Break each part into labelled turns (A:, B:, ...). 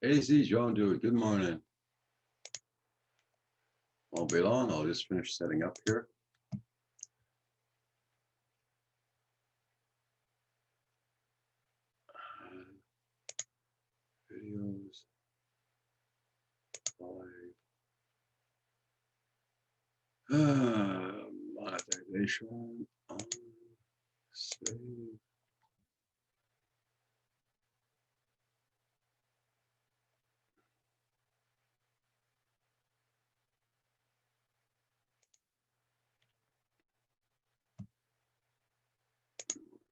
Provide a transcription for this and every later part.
A: AZ John Dude, good morning. Won't be long. I'll just finish setting up here. Videos. Monetization. Save.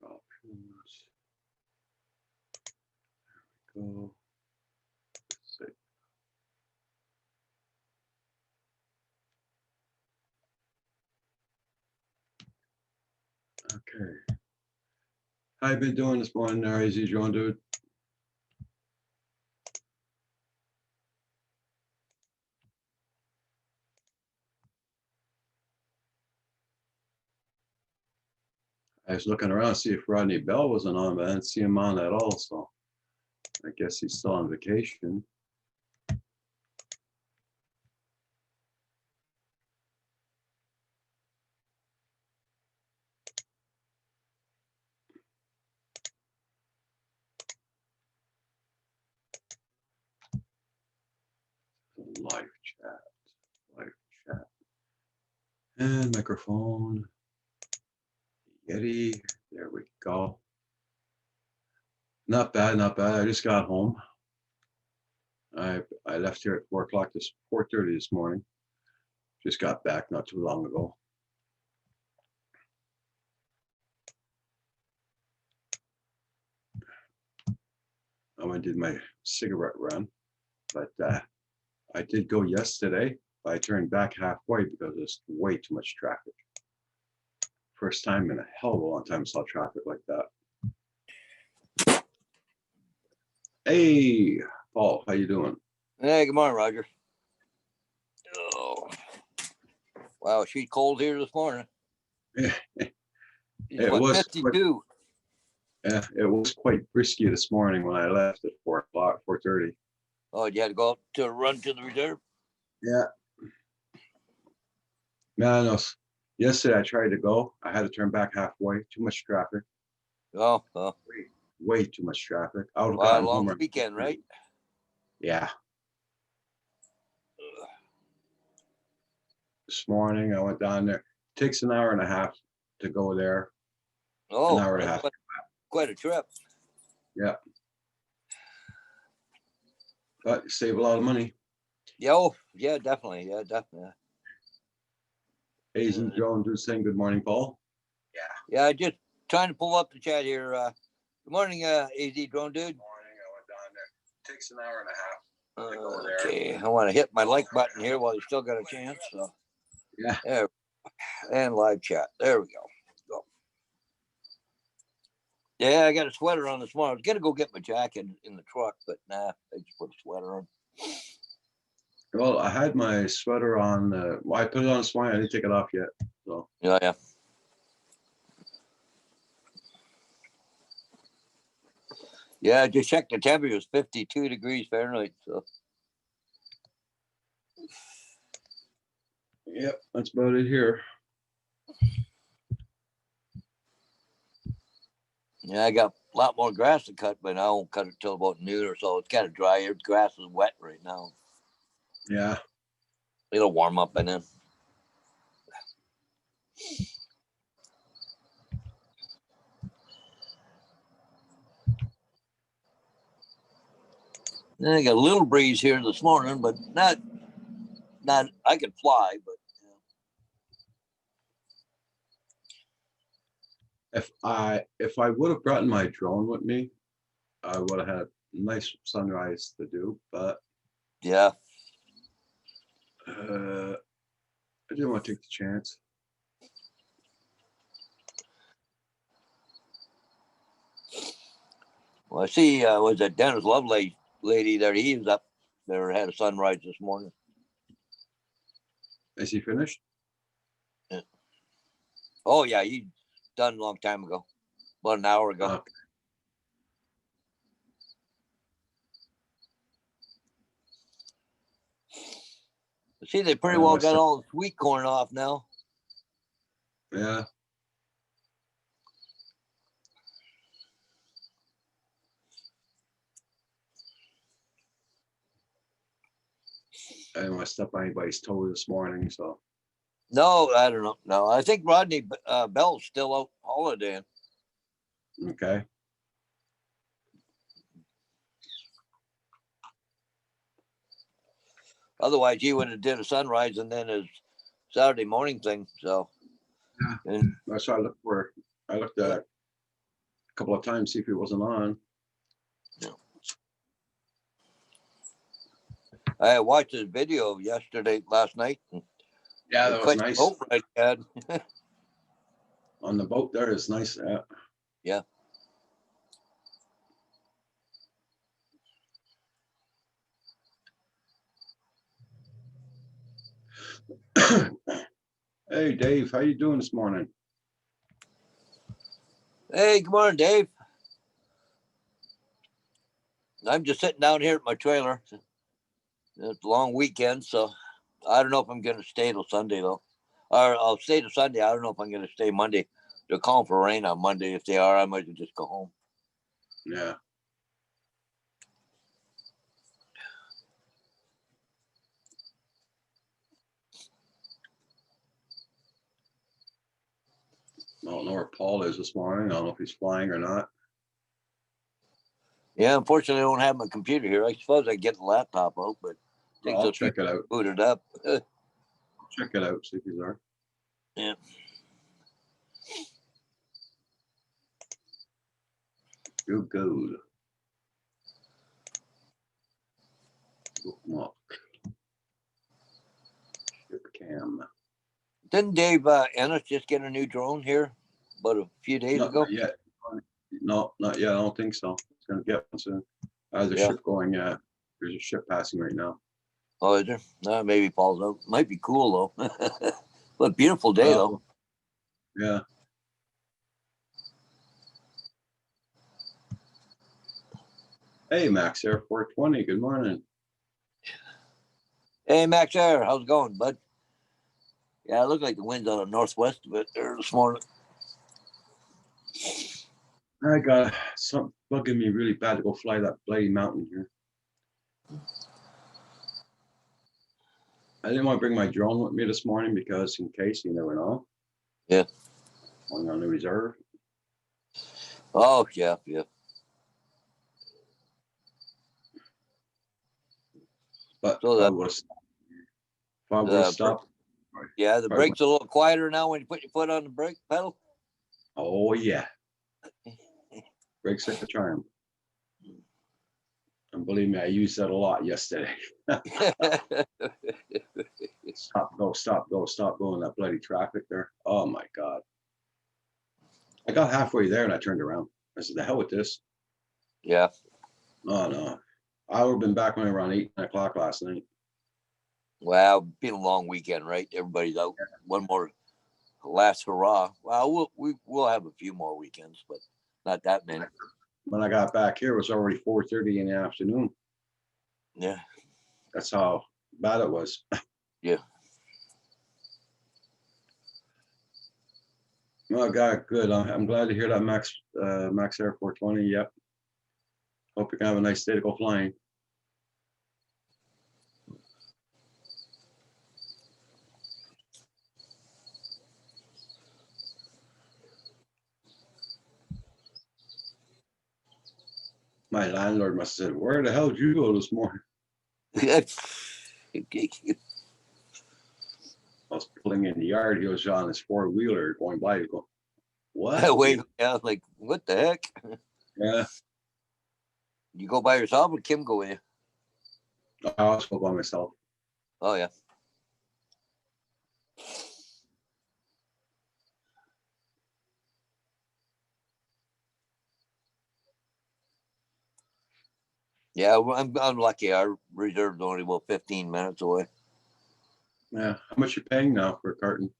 A: Options. There we go. Save. Okay. How you been doing this morning, AZ John Dude? I was looking around to see if Rodney Bell wasn't on, but I didn't see him on at all. So I guess he's still on vacation. Live chat, and microphone. Yeti, there we go. Not bad, not bad. I just got home. I left here at 4 o'clock, 4:30 this morning. Just got back not too long ago. I went and did my cigarette run, but I did go yesterday, but I turned back halfway because there's way too much traffic. First time in a hell of a long time I saw traffic like that. Hey, Paul, how you doing?
B: Hey, good morning, Roger. Oh, wow, she's cold here this morning.
A: It was 52. Yeah, it was quite frisky this morning when I left at 4 o'clock, 4:30.
B: Oh, you had to go out to run to the reserve?
A: Yeah. No. Yesterday I tried to go. I had to turn back halfway. Too much traffic.
B: Oh.
A: Way too much traffic. I would have
B: Well,
A: gotten
B: long
A: home.
B: weekend, right?
A: Yeah. This morning I went down there. It takes an hour and a half to go there.
B: Oh,
A: an hour and a half.
B: Quite a trip.
A: Yeah. But you save a lot of money.
B: Yeah, definitely.
A: AZ Jones is saying good morning, Paul.
B: Yeah, just trying to pull up the chat here. Good morning, AZ Drone Dude.
A: Good morning. I went down there. It takes an hour and a half to go there.
B: Okay, I want to hit my like button here while you still got a chance. So.
A: Yeah.
B: There, and live chat. There we go. Yeah, I got a sweater on this morning. I was gonna go get my jacket in the truck, but nah, I just put a sweater on.
A: Well, I had my sweater on. I put it on this morning. I didn't take it off yet. So.
B: Yeah. Yeah, I just checked the temperature. It was 52 degrees Fahrenheit. So.
A: Yep, that's about it here.
B: Yeah, I got a lot more grass to cut, but I won't cut it till about noon or so. It's kind of dry here. The grass is wet right now.
A: Yeah.
B: It'll warm up by then. Then I got a little breeze here this morning, but not. I could fly, but.
A: If I would have brought my drone with me, I would have had a nice sunrise to do, but
B: yeah,
A: I didn't want to take the chance.
B: Well, I see. Was that Dennis Lovely lady there? He was up there, had a sunrise this morning.
A: Is he finished?
B: Yeah. Oh yeah, he done a long time ago, about an hour ago.
A: Okay.
B: See, they pretty
A: I
B: well
A: was
B: got
A: thinking-
B: all the sweet corn off now.
A: Yeah. I didn't want to step on anybody's toe this morning, so
B: No, I don't know. No, I think Rodney Bell's still out holidaying.
A: okay.
B: Otherwise, he would have did a sunrise and then his Saturday morning thing. So,
A: Yeah.
B: and
A: That's what I looked for. I looked at it a couple of times, see if it wasn't on.
B: I watched his video last night.
A: Yeah, that was
B: Quite the
A: nice.
B: boat ride he had.
A: On the boat there, it's nice.
B: Yeah.
A: Hey, Dave, how you doing this morning?
B: Hey, good morning, Dave. I'm just sitting down here at my trailer. It's a long weekend, so I don't know if I'm going to stay till Sunday, though. Or I'll stay till Sunday. I don't know if I'm going to stay Monday. They're calling for rain on Monday. If they are, I might as well just go home.
A: Yeah. I don't know where Paul is this morning. I don't know if he's flying or not.
B: Yeah, unfortunately, I don't have my computer here. I suppose I could get the laptop out, but things
A: I'll
B: will
A: check it out.
B: booted up.
A: Check it out, see if he's there.
B: Yeah.
A: You're good. Bookmark. Ship cam.
B: Didn't Dave Ennis just get a new drone here about a few days
A: Not
B: ago?
A: yet. No, not yet. I don't think so. It's gonna get one soon. There's a
B: Yeah.
A: ship going. There's a ship passing right now.
B: Oh, is there? Maybe Paul's out. Might be cool though. But beautiful day though.
A: Yeah. Hey, Max Air 420. Good morning.
B: Hey, Max Air, how's it going, bud? Yeah, it looked like the wind's out of northwest of it there this morning.
A: I got something bugging me really bad to go fly that bloody mountain here. I didn't want to bring my drone with me this morning because in case, you never know.
B: Yeah.
A: Going on the reserve.
B: Oh, yeah, yeah.
A: But
B: So
A: if I
B: that-
A: would have stopped.
B: Yeah, the brake's a little quieter now when you put your foot on the brake pedal.
A: Oh yeah. Brakes like a charm. And believe me, I used that a lot yesterday. Stop, go, stop, go, stop, go in that bloody traffic there. Oh my God. I got halfway there and I turned around. I said, the hell with this.
B: Yeah.
A: Oh no. I would have been back when around 8, 9 o'clock last night.
B: Well, been a long weekend, right? Everybody's out. One more last hurrah. Well, we'll have a few more weekends, but not that many.
A: When I got back here, it was already 4:30 in the afternoon.
B: Yeah.
A: That's how bad it was.
B: Yeah.
A: Oh God, good. I'm glad to hear that Max Air 420. Yep. Hope you can have a nice day to go flying. My landlord must have said, "Where the hell did you go this morning?" I was pulling in the yard. He was on his 4-wheeler going by. You go, what?
B: Wait, yeah, like what the heck?
A: Yeah.
B: You go by yourself or Kim go with you?
A: I also go by myself.
B: Oh yeah. Yeah, well, I'm lucky. Our reserve's only about 15 minutes away.
A: Yeah. How much you paying now for a carton?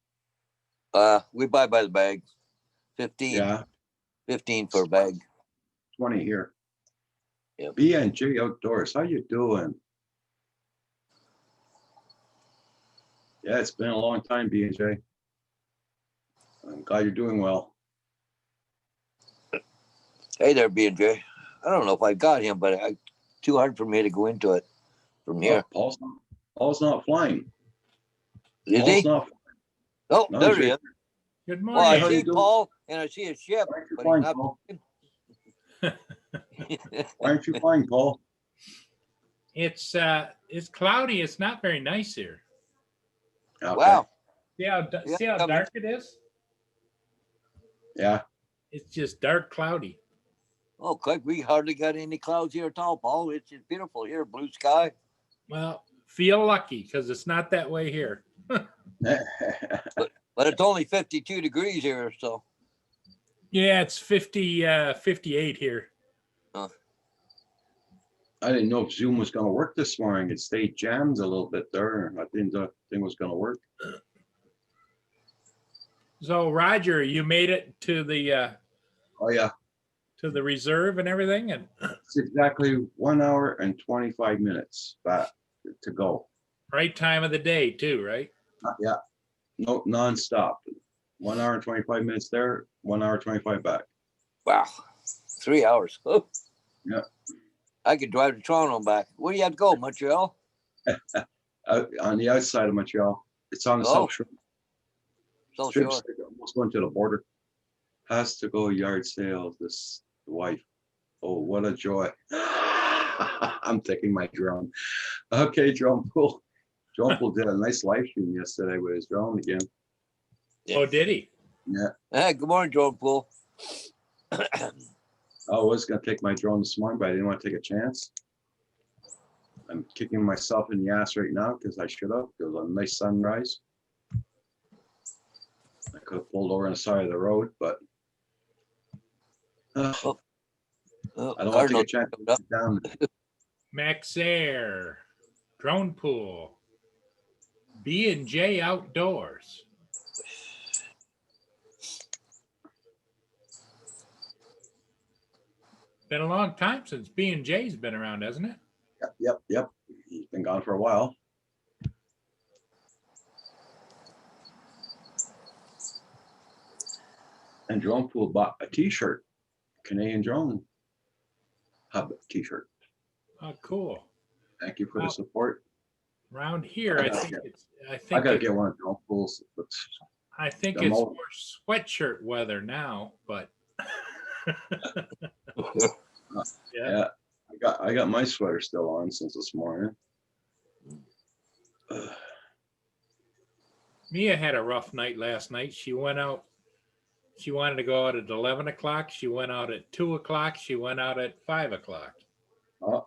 B: We buy by the bag. 15.
A: Yeah.
B: 15 for a bag.
A: 20 here.
B: Yep.
A: BNG Outdoors. How you doing? Yeah, it's been a long time, B&J. I'm glad you're doing well.
B: Hey there, B&J. I don't know if I got him, but too hard for me to go into it from here.
A: Oh, Paul's not flying.
B: Is
A: Paul's
B: he?
A: not.
B: Oh,
A: No,
B: there
A: he's
B: he
A: right
B: is.
C: Good
B: Well, I
C: morning.
A: How you
B: see
A: doing?
B: Paul and I see a ship,
A: Why aren't you
B: but he's
A: flying,
B: not.
A: Paul? Why aren't you flying, Paul?
C: It's cloudy. It's not very nice here.
A: Okay.
B: Wow.
C: Yeah,
B: Yeah,
C: see how
B: come in.
C: dark it is?
A: Yeah.
C: It's just dark cloudy.
B: Oh, quick, we hardly got any clouds here at all, Paul. It's just beautiful here, blue sky.
C: Well, feel lucky because it's not that way here.
B: But it's only 52 degrees here, so
C: Yeah, it's 58 here.
A: I didn't know if Zoom was going to work this morning. It stayed jammed a little bit there. I didn't think it was going to work.
C: So, Roger, you made it to the
A: Oh, yeah.
C: reserve and everything, and
A: It's exactly 1 hour and 25 minutes back to go.
C: right time of the day too, right?
A: Yeah. No, nonstop. 1 hour and 25 minutes there, 1 hour, 25 back.
B: wow, 3 hours. Oh.
A: Yeah.
B: I could drive to Toronto and back. Where do you have to go, Montreal?
A: On the outside of Montreal. It's on the
B: Oh,
A: South Shore.
B: South
A: Strips,
B: Shore.
A: almost going to the border. Has to go yard sale. This wife. Oh, what a joy. I'm taking my drone. Okay, drone pool. Drone pool did a nice live stream yesterday with his drone again.
B: Yeah.
C: Oh, did he?
A: Yeah.
B: Hey, good morning, Drone Pool.
A: I was going to take my drone this morning, but I didn't want to take a chance. I'm kicking myself in the ass right now because I should have. It was a nice sunrise. I could have pulled over on the side of the road, but I
B: Oh,
A: don't want to take a chance
B: coming up.
A: down.
C: Max Air, Drone Pool, B&J Outdoors. Been a long time since B&J's been around, hasn't it?
A: Yep. He's been gone for a while. And Drone Pool bought a T-shirt, Canadian Drone Hub T-shirt.
C: Oh, cool.
A: Thank you for the
C: Wow.
A: support.
C: Around here, I think
A: I gotta
C: it's
A: get one of Drone Pools. But
C: I think
A: I'm
C: it's
A: all-
C: more sweatshirt weather now, but
A: yeah, I got my sweater still on since this morning.
C: Mia had a rough night last night. She went out. She wanted to go out at 11 o'clock. She went out at 2 o'clock. She went out at 5 o'clock.
A: Oh.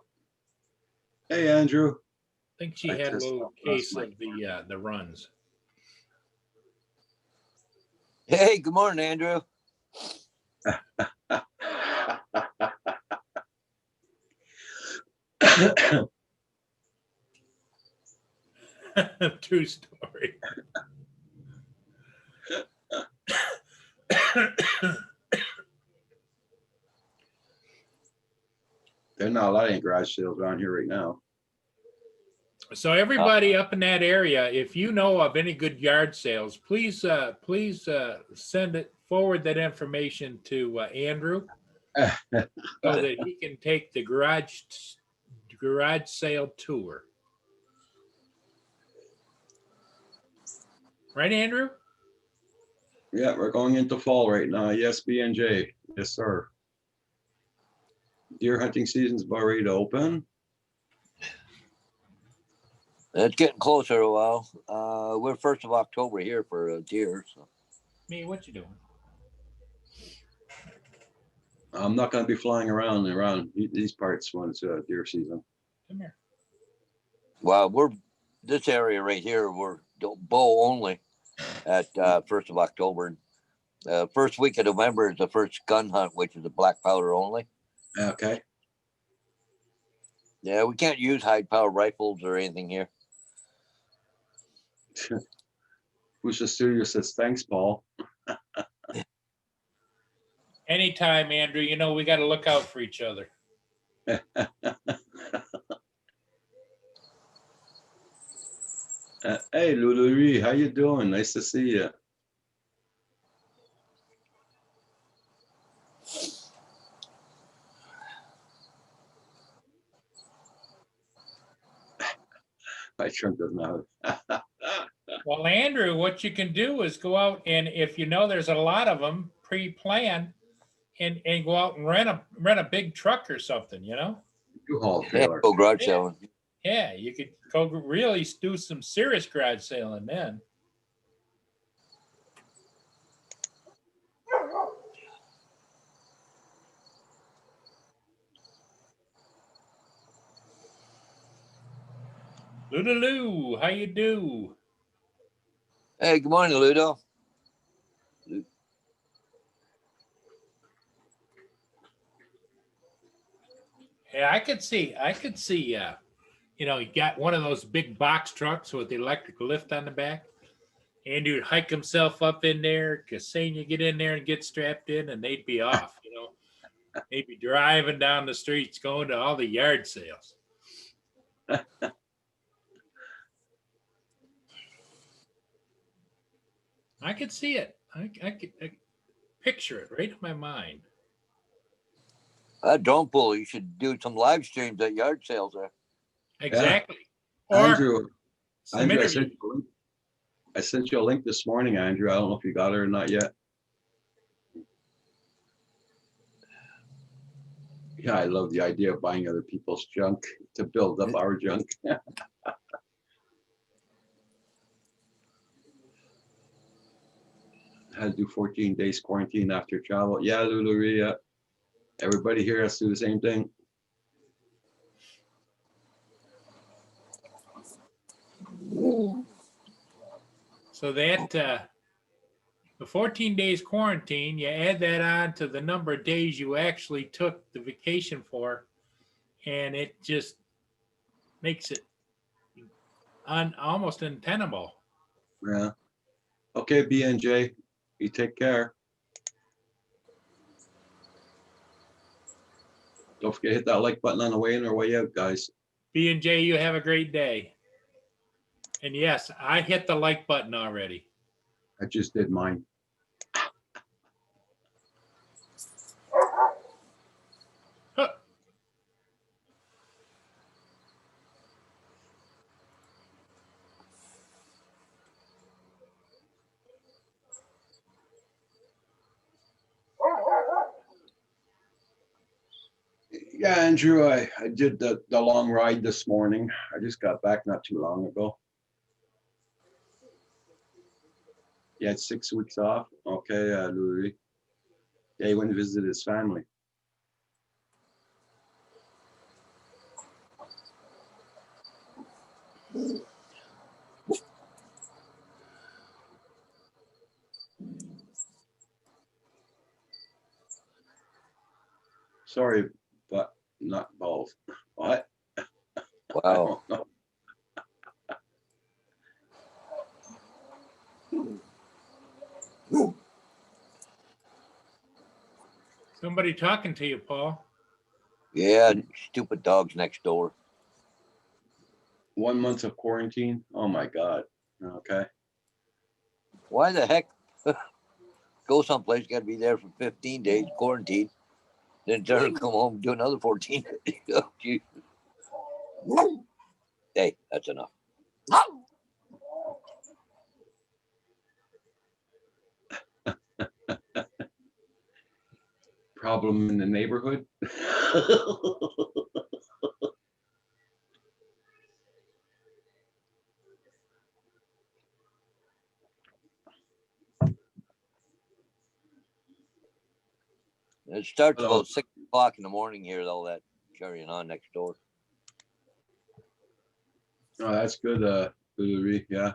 A: Hey, Andrew.
C: I think she
A: I
C: had a
A: just
C: little
A: lost
C: case
A: my
C: of the runs.
B: Hey, good morning, Andrew.
C: True story.
A: There are not a lot of garage sales around here right now.
C: So everybody up in that area, if you know of any good yard sales, please forward that information to Andrew so that he can take the garage sale tour. Right, Andrew?
A: Yeah, we're going into fall right now. Yes, B&J. Yes, sir. Deer hunting season's about ready to open.
B: It's getting closer a while. We're 1st of October here for deer. So.
C: Me, what you doing?
A: I'm not going to be flying around these parts when it's deer season.
C: Come here.
B: Well, we're this area right here. We're bow only at 1st of October. First week of November is the first gun hunt, which is a black powder only.
A: Okay.
B: Yeah, we can't use high power rifles or anything here.
A: Who's the studio says, thanks, Paul.
C: Anytime, Andrew. You know we got to look out for each other.
A: Hey, Lulu, how you doing? Nice to see you. My trunk doesn't have.
C: Well, Andrew, what you can do is go out and if you know there's a lot of them pre-planned and go out and rent a big truck or something, you know?
A: U-Haul
B: Yeah,
A: trailer.
B: go garage
C: Yeah.
B: selling.
C: Yeah, you could go really do some serious garage sailing then. Lulu, how you do?
B: Hey, good morning, Ludo.
C: Yeah, I could see, you know, you got one of those big box trucks with the electric lift on the back. Andrew'd hike himself up in there, Ksenia get in there and get strapped in, and they'd be off, you know. They'd be driving down the streets, going to all the yard sales. I could see it. I could picture it right in my mind.
B: Drone pool. You should do some live streams at yard sales there.
C: Exactly. Or
A: Andrew,
C: some
A: Andrew,
C: interview.
A: I sent you a link this morning, Andrew. I don't know if you got it or not yet. Yeah, I love the idea of buying other people's junk to build up our junk. Had to do 14 days quarantine after travel. Yeah, Lulu, everybody here has to do the same thing.
C: So that the 14 days quarantine, you add that on to the number of days you actually took the vacation for, and it just makes it almost untenable.
A: Yeah. Okay, BNJ, you take care. Don't forget to hit that like button on the way in or way out, guys.
C: B&J, you have a great day. And yes, I hit the like button already.
A: I just did mine.
C: Huh.
A: Yeah, Andrew, I did the long ride this morning. I just got back not too long ago. He had 6 weeks off. Okay, Louis. Yeah, he went and visited his family. Sorry, but not both. What? I
B: Wow.
A: don't know.
C: Somebody talking to you, Paul.
B: Yeah, stupid dogs next door.
A: 1 month of quarantine. Oh my God. Okay.
B: Why the heck go someplace? Got to be there for 15 days quarantine. Then turn and come home and do another 14. Oh, gee. Hey, that's enough.
A: Problem in the neighborhood.
B: It starts
A: Hello.
B: about 6 o'clock in the morning here, though, that carrying on next door.
A: Oh, that's good, Louis. Yeah.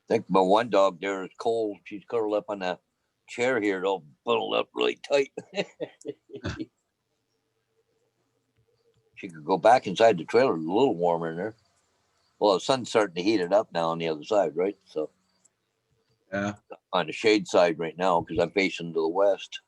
B: I think my one dog there is cold. She's curled up on the chair here, all bundled up really tight. she could go back inside the trailer. It's a little warmer in there. Well, the sun's starting to heat it up now on the other side, right? So
A: Yeah.
B: on the shade side right now because I'm facing to the west.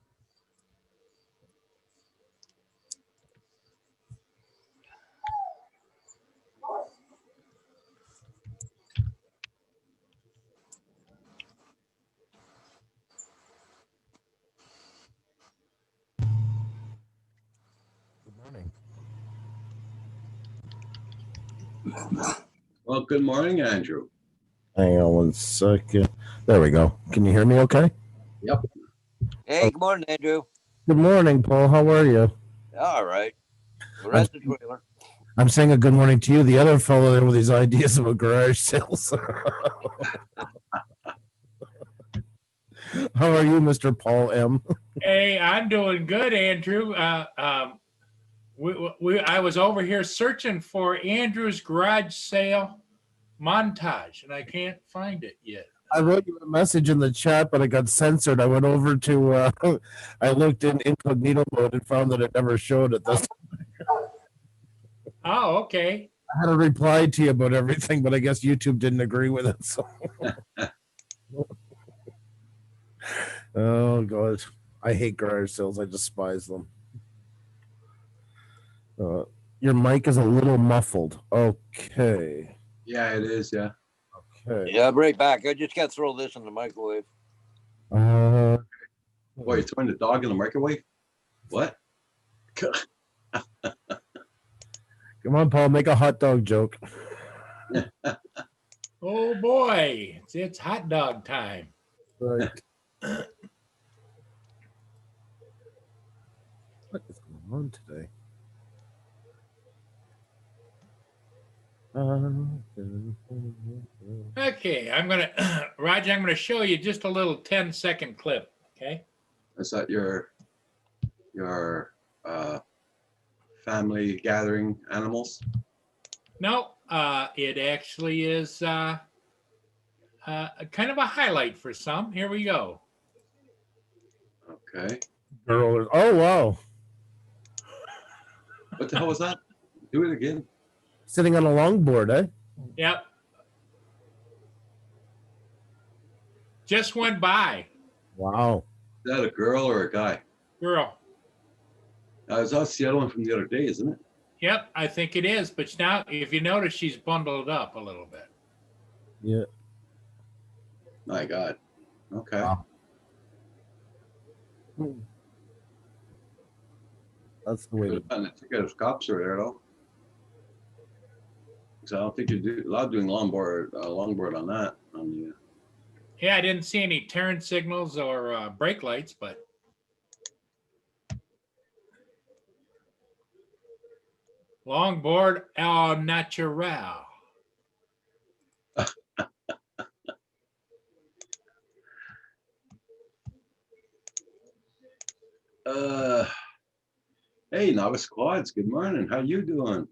D: Good morning.
A: Well, good morning, Andrew.
D: Hang on one second. There we go. Can you hear me okay?
A: Yep.
B: Hey, good morning, Andrew.
D: Good morning, Paul. How are you?
B: All right. We're at the trailer.
D: I'm saying a good morning to you. The other fellow there with these ideas about garage sales. How are you, Mr. Paul M?
C: Hey, I'm doing good, Andrew. I was over here searching for Andrew's garage sale montage, and I can't find it yet.
D: I wrote you a message in the chat, but it got censored. I went over to, I looked in incognito mode and found that it never showed it.
C: Oh, okay.
D: I had a reply to you about everything, but I guess YouTube didn't agree with it. So. Oh, God. I hate garage sales. I despise them. Your mic is a little muffled. Okay.
A: Yeah, it is. Yeah.
D: Okay.
B: Yeah, I'm right back. I just got to throw this in the microwave.
D: Uh,
A: Boy, you're throwing the dog in the microwave? What?
D: Come on, Paul. Make a hot dog joke.
C: Oh boy, it's hot dog time.
D: Right. What is going on today?
C: Okay, Roger, I'm gonna show you just a little 10-second clip. Okay.
A: Is that your family gathering animals?
C: No, it actually is kind of a highlight for some. Here we go.
A: Okay.
D: Girl. Oh, wow.
A: What the hell was that? Do it again.
D: Sitting on a longboard, eh?
C: Yep. Just went by.
D: Wow.
A: Is that a girl or a guy?
C: Girl.
A: That's the other one from the other day, isn't it?
C: Yep, I think it is. But now, if you notice, she's bundled up a little bit.
D: Yeah.
A: My God. Okay.
D: Wow. That's the way to.
A: And the ticket of cops are there though. So I don't think you're allowed doing longboard on that. On the,
C: Yeah, I didn't see any turn signals or brake lights, but longboard au natural.
A: hey, Novice Quads. Good morning. How you doing?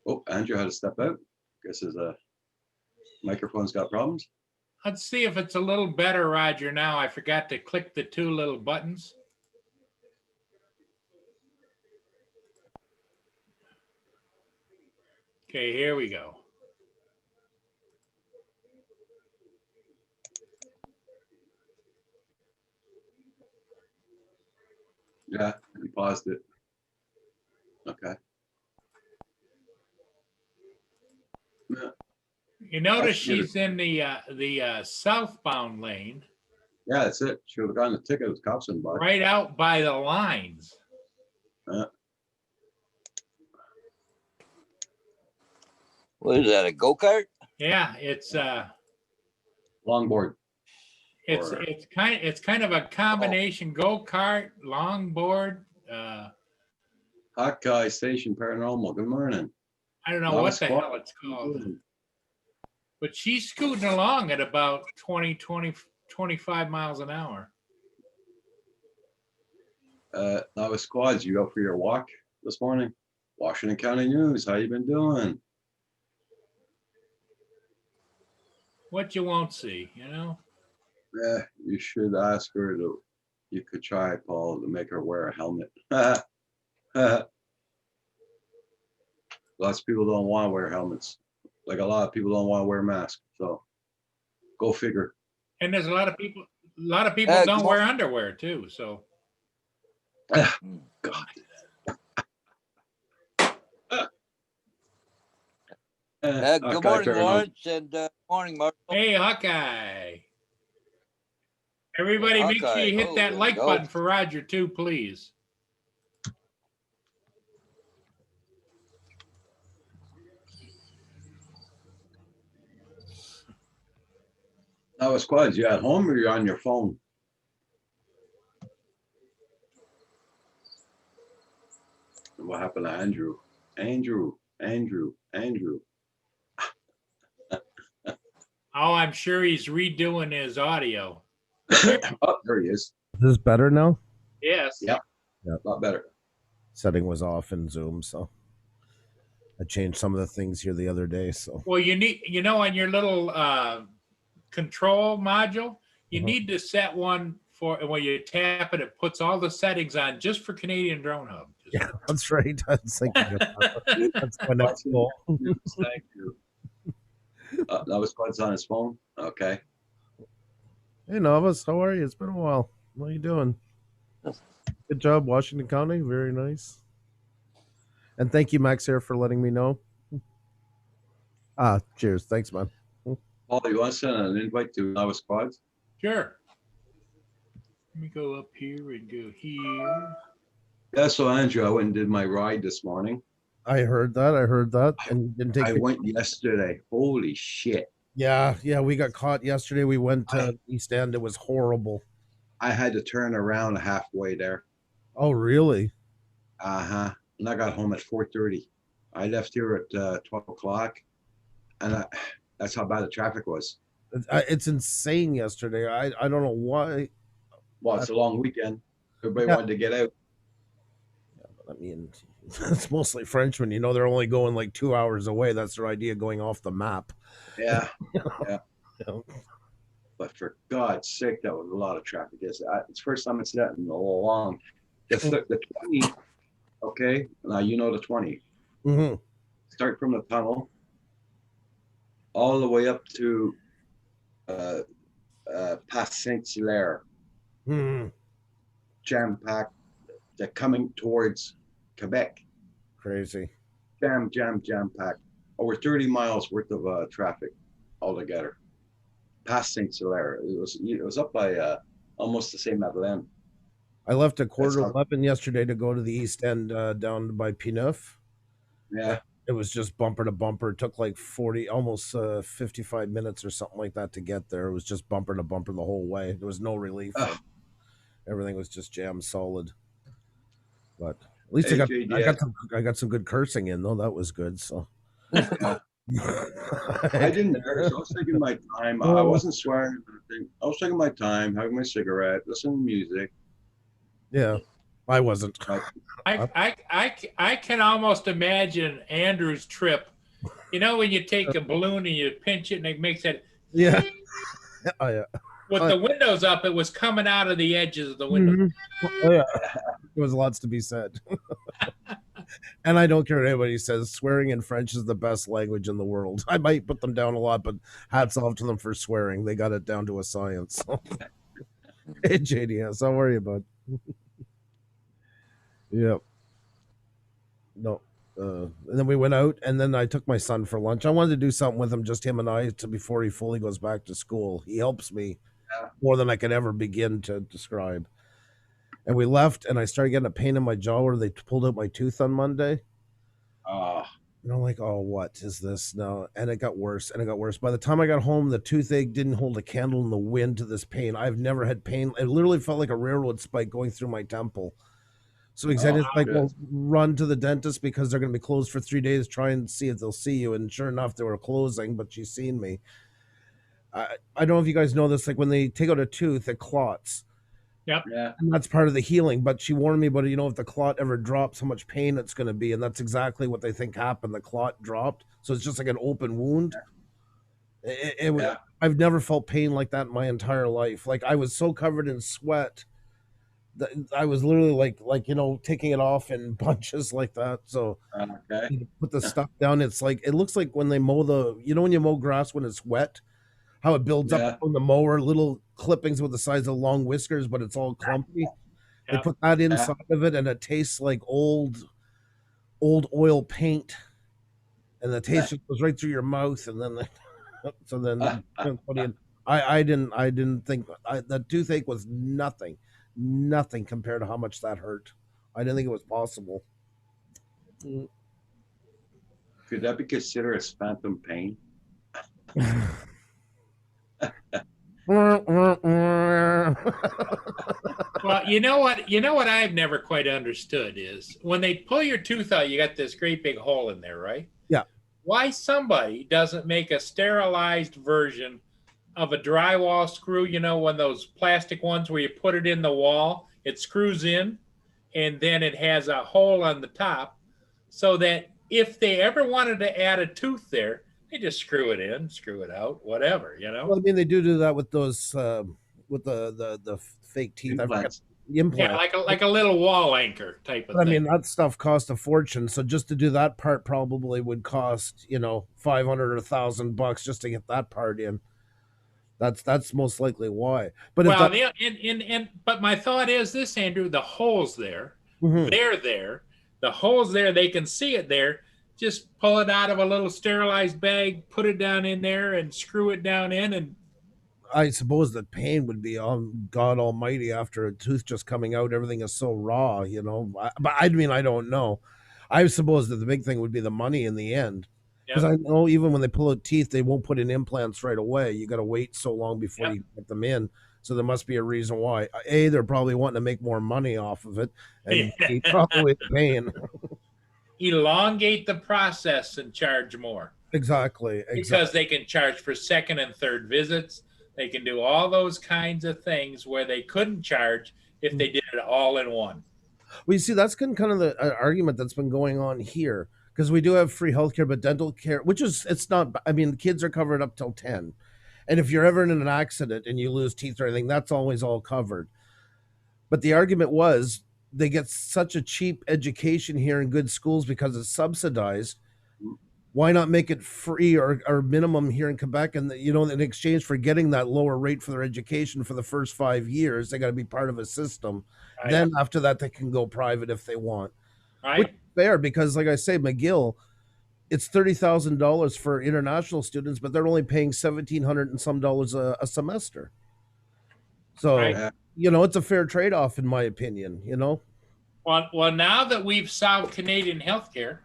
A: Oh, Andrew had to step out. Guess his microphone's got problems.
C: Let's see if it's a little better, Roger. Now I forgot to click the two little buttons. Okay, here we go.
A: Yeah, you paused it. Okay. Yeah.
C: You notice
A: That's good.
C: she's in the southbound lane,
A: Yeah, that's it. She would have gotten a ticket with cops in by.
C: right out by the lines.
B: What is that? A go-kart?
C: Yeah, it's
A: Longboard. Or-
C: it's kind of a combination go-kart, longboard.
A: Hawkeye Station Paranormal. Good morning.
C: I don't know
A: Novice
C: what the hell
A: Quad.
C: it's called, but she's scooting along at about 25 miles an hour.
A: Novice Quads, you out for your walk this morning? Washington County News. How you been doing?
C: What you won't see, you know.
A: Yeah, you should ask her to. You could try, Paul, to make her wear a helmet. Lots of people don't want to wear helmets. Like a lot of people don't want to wear masks. So go figure.
C: And there's a lot of people
B: Good
C: don't
B: morning.
C: wear underwear too. So
A: God.
B: Good
A: Okay,
B: morning,
A: fair enough.
B: Lawrence, and morning, Marshall.
C: hey, Hawkeye. Everybody, make sure
B: Hawkeye.
C: you hit
B: Oh,
C: that
B: there we
C: like
B: go.
C: button for Roger too, please.
A: Now, squads, you at home or you're on your phone? What happened to Andrew? Andrew.
C: Oh, I'm sure he's redoing his audio.
A: Oh, there he is.
D: Is this better now?
C: Yes.
A: Yeah. A lot better.
D: Setting was off in Zoom, so I changed some of the things here the other day. So
C: Well, you need, on your little control module, you
D: Mhm.
C: need to set one for when you tap it, it puts all the settings on just for Canadian Drone Hub.
D: yeah, that's right. I was thinking of that. That's my next goal.
A: Thank you. That was Squad's on his phone. Okay.
D: Hey Novus, how are you? It's been a while. What are you doing? Good job, Washington County. Very nice. And thank you, Max, here for letting me know. Cheers. Thanks, man.
A: Paul, you want to send an invite to Nova Squads?
C: Sure. Let me go up here and go here.
A: Yeah, so Andrew, I went and did my ride this morning.
D: I heard that. And you didn't take
A: I
D: your-
A: went yesterday. Holy shit.
D: Yeah, we got caught yesterday. We went to East End. It was horrible.
A: I had to turn around halfway there.
D: Oh, really?
A: Uh-huh. And I got home at 4:30. I left here at 12 o'clock. And that's how bad the traffic was.
D: It's insane yesterday. I don't know why.
A: Well, it's a long weekend. Everybody
D: Yeah.
A: wanted to get out.
D: I mean, it's mostly Frenchmen. They're only going like 2 hours away. That's their idea, going off the map.
A: Yeah.
D: Yeah.
A: But for God's sake, that was a lot of traffic. It's the first time it's that in a long. The 20, okay? Now you know the 20.
D: Mm-hmm.
A: Start from the tunnel all the way up to past Saint-Hilaire.
D: Mm-hmm.
A: Jam-packed. They're coming towards Quebec.
D: Crazy.
A: Jam-packed. Over 30 miles worth of traffic altogether. Past Saint-Hilaire. It was up by almost the same Madeleine.
D: I left at
A: That's how-
D: 11:15 yesterday to go to the East End down by P9.
A: Yeah.
D: It was just bumper to bumper. It took like 40, almost 55 minutes or something like that to get there. It was just bumper to bumper the whole way. There was no relief.
A: Ugh.
D: Everything was just jammed solid. But at least
A: Hey,
D: I
A: JD.
D: got some good cursing in though. That was good. So
A: Yeah. I didn't curse. I was taking my time. I wasn't swearing or anything. I was taking my time, having my cigarette, listening to music.
D: Yeah, I wasn't.
C: I can almost imagine Andrew's trip. When you take a balloon and you pinch it and it makes that.
D: Yeah. Oh yeah.
C: With the windows up, it was coming out of the edges of the window.
D: Mhm. Oh yeah. There was lots to be said. And I don't care what anybody says. Swearing in French is the best language in the world. I might put them down a lot, but hats off to them for swearing. They got it down to a science. Hey, JDS, how are you, bud? Yep. No. And then we went out, and then I took my son for lunch. I wanted to do something with him, just him and I, before he fully goes back to school. He helps me more than I could ever begin to describe. And we left, and I started getting a pain in my jaw where they pulled out my tooth on Monday. And I'm like, oh, what is this now? And it got worse, and it got worse. By the time I got home, the toothache didn't hold a candle in the wind to this pain. I've never had pain. It literally felt like a railroad spike going through my temple. So he said, it's like,
A: good.
D: well, run to the dentist because they're going to be closed for 3 days. Try and see if they'll see you. And sure enough, they were closing, but she's seen me. I don't know if you guys know this. Like when they take out a tooth, it clots.
A: Yeah.
D: And that's part of the healing. But she warned me about it. If the clot ever drops, how much pain it's going to be. And that's exactly what they think happened. The clot dropped. So it's just like an open wound. I've never felt pain like that in my entire life. Like I was so covered in sweat I was literally like taking it off in bunches like that. So
A: Okay.
D: you put the stuff down. It's like it looks like when they mow when you mow grass when it's wet, how it builds up
A: Yeah.
D: on the mower, little clippings with the size of long whiskers, but it's all clumpy. They
C: Yep.
D: put that inside of it, and it tastes like old oil paint, and the taste just goes right through your mouth, and then so then put in. I didn't think that toothache was nothing compared to how much that hurt. I didn't think it was possible.
A: Could that be considered as phantom pain?
C: Well, you know what? You know what I've never quite understood is when they pull your tooth out, you got this great big hole in there, right?
D: Yeah.
C: Why somebody doesn't make a sterilized version of a drywall screw? You know, one of those plastic ones where you put it in the wall, it screws in, and then it has a hole on the top, so that if they ever wanted to add a tooth there, they just screw it in, screw it out, whatever. You know.
D: Well, I mean, they do that with those with the fake teeth. I forget
A: Implants.
D: the implant.
C: Yeah, like a little wall anchor type of
D: But I
C: thing.
D: mean, that stuff cost a fortune. So just to do that part probably would cost, 500 or $1,000 just to get that part in. That's most likely why. But if
C: Well,
D: that,
C: but my thought is this, Andrew: the holes there,
D: Mhm.
C: they're there. The holes there, they can see it there. Just pull it out of a little sterilized bag, put it down in there, and screw it down in, and
D: I suppose the pain would be on God Almighty after a tooth just coming out. Everything is so raw. But I mean, I don't know. I suppose that the big thing would be the money in the end. Because
C: yep,
D: I know even when they pull out teeth, they won't put in implants right away. You got to wait so long before
C: yep.
D: you get them in. So there must be a reason why. A, they're probably wanting to make more money off of it, and B, probably the pain.
C: Elongate the process and charge more
D: Exactly.
C: because they can charge for second and third visits. They can do all those kinds of things where they couldn't charge if they did it all in one.
D: Well, you see, that's kind of the argument that's been going on here because we do have free healthcare, but dental care, it's not. I mean, the kids are covered up till 10, and if you're ever in an accident and you lose teeth or anything, that's always all covered. But the argument was they get such a cheap education here in good schools because it's subsidized. Why not make it free or minimum here in Quebec? And in exchange for getting that lower rate for their education for the first 5 years, they got to be part of a system.
C: Right.
D: Then after that, they can go private if they want.
C: Right.
D: Which is fair because, like I say, McGill, it's $30,000 for international students, but they're only paying $1,700 and some dollars a semester. So
C: Right.
D: it's a fair trade off, in my opinion.
C: Well, now that we've solved Canadian healthcare,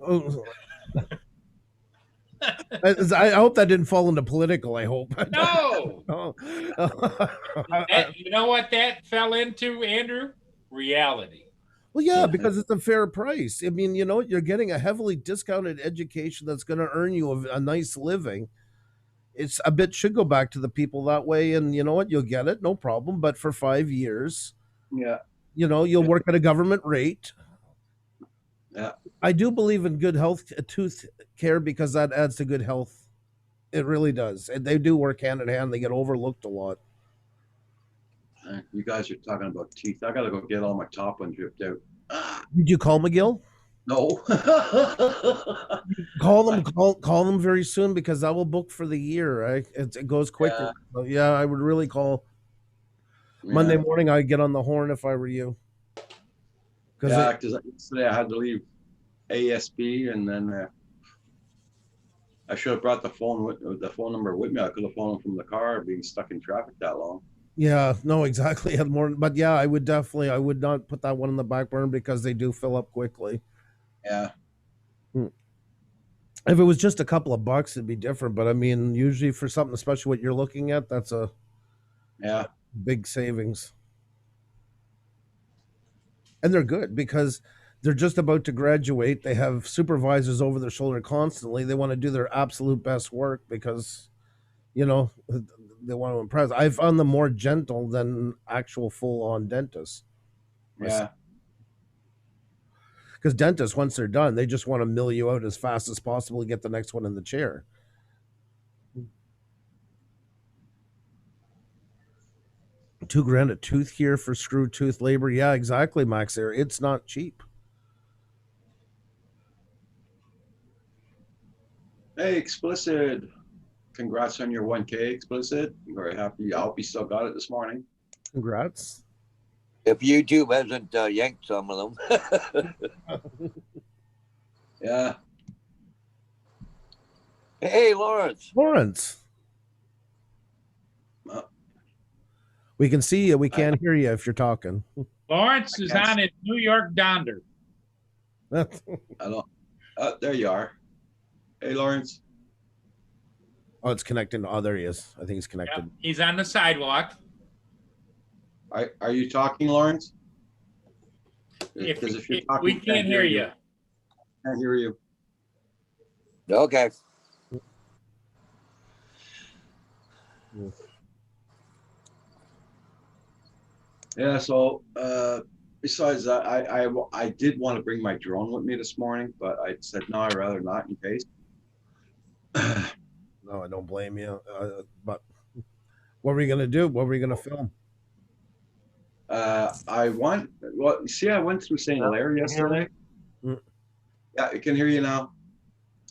D: I hope that didn't fall into political. I hope.
C: no.
D: Oh.
C: You know what that fell into, Andrew? Reality.
D: Well, yeah, because it's a fair price. I mean, you're getting a heavily discounted education that's going to earn you a nice living. It's a bit should go back to the people that way, and you know what? You'll get it, no problem. But for 5 years,
A: Yeah.
D: you'll work at a government rate.
A: Yeah.
D: I do believe in good health tooth care because that adds to good health. It really does. And they do work hand in hand. They get overlooked a lot.
A: You guys are talking about teeth. I gotta go get all my top one dripped out.
D: Did you call McGill?
A: No.
D: Call them very soon because that will book for the year. Right? It goes quicker.
A: Yeah.
D: So, yeah, I would really call Monday morning. I'd get on the horn if I were you.
A: Yeah, because yesterday I had to leave ASB, and then I should have brought the phone number with me. I could have phoned from the car, being stuck in traffic that long.
D: Yeah, no, exactly. But yeah, I would not put that one in the back burner because they do fill up quickly.
A: Yeah.
D: If it was just a couple of bucks, it'd be different. But I mean, usually for something, especially what you're looking at, that's a big savings. And they're good because they're just about to graduate. They have supervisors over their shoulder constantly. They want to do their absolute best work because, they want to impress. I found them more gentle than actual full-on dentists.
A: Yeah.
D: Because dentists, once they're done, they just want to mill you out as fast as possible to get the next one in the chair. $2,000 a tooth here for screw tooth labor. Yeah, exactly, Max. There, it's not cheap.
A: Hey, Explicit. Congrats on your 1K, Explicit. I'm very happy. I hope you still got it this morning.
D: Congrats.
B: If YouTube hasn't yanked some of them.
A: Yeah.
B: Hey, Lawrence.
D: Lawrence.
A: Uh,
D: We can see you. We can't hear you if you're talking.
C: Lawrence
A: I
C: is
A: can't
C: on
A: see.
C: his New York Donder.
A: I don't. There you are. Hey, Lawrence.
D: Oh, it's connecting. Oh, there he is. I think he's
C: Yep,
D: connected.
C: he's on the sidewalk.
A: Are you talking, Lawrence?
C: If,
A: Because if you're
C: if
A: talking,
C: we can't hear you.
A: Can't hear you.
B: Okay.
A: Yeah. So besides that, I did want to bring my drone with me this morning, but I said no. I'd rather not in case.
D: No, I don't blame you. But what were you gonna do? What were you gonna film?
A: I want. Well, you see, I went through St. Hilaire yesterday.
D: Mm.
A: Yeah, I can hear you now.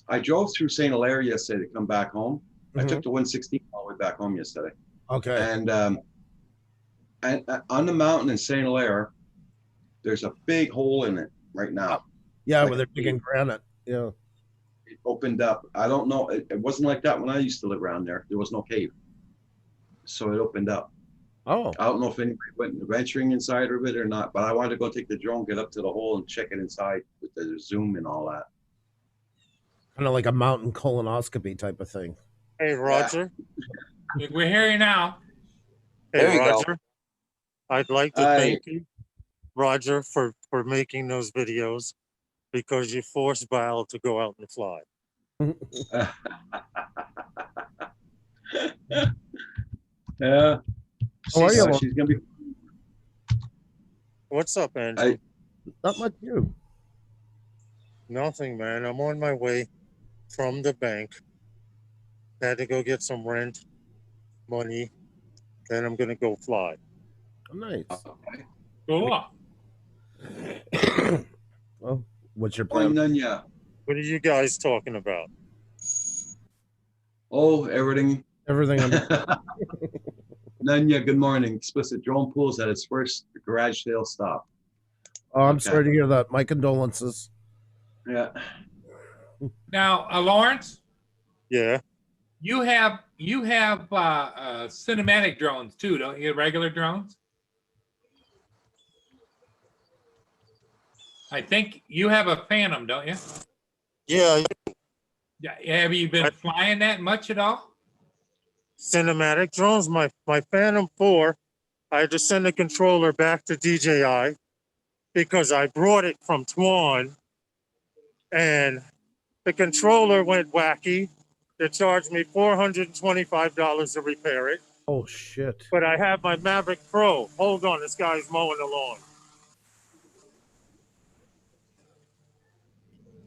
A: I drove through St. Hilaire yesterday to come back home. I
D: Mhm.
A: took the 116 all the way back home yesterday.
D: Okay.
A: And on the mountain in St. Hilaire, there's a big hole in it right now.
D: Yeah,
A: like
D: where they're
A: a
D: digging
A: cave.
D: granite. Yeah.
A: It opened up. I don't know. It wasn't like that when I used to live around there. There was no cave. So it opened up.
D: Oh,
A: I don't know if anybody went venturing inside of it or not, but I wanted to go take the drone, get up to the hole and check it inside with the zoom and all that.
D: kind of like a mountain colonoscopy type of thing.
E: Hey, Roger.
C: We're hearing now.
E: Hey,
B: There you go.
E: Roger. I'd like to
A: Hi.
E: thank you, Roger, for making those videos because you forced Val to go out and fly.
A: Yeah.
D: How are you, Lawrence?
A: She's gonna be.
E: What's up, Andrew?
D: Not much you.
E: Nothing, man. I'm on my way from the bank. Had to go get some rent money. Then I'm going to go fly.
D: Oh, nice.
A: Okay.
C: Cool.
D: Well, what's your
A: Oh,
D: plan?
A: Nunya.
E: What are you guys talking about?
A: Oh, everything.
D: Everything under.
A: Nunya, good morning. Explicit Drone Pools at its first garage sale stop.
D: Oh, I'm
A: Okay.
D: sorry to hear that. My condolences.
A: Yeah.
C: Now, Lawrence,
E: Yeah.
C: you have cinematic drones too, don't you? Regular drones. I think you have a Phantom, don't you?
E: Yeah.
C: Yeah. Have you been flying that much at all?
E: Cinematic drones. My Phantom 4, I had to send the controller back to DJI because I brought it from Tuan and the controller went wacky. They charged me $425 to repair it.
D: Oh shit.
E: But I have my Mavic Pro. Hold on, this guy's mowing the lawn.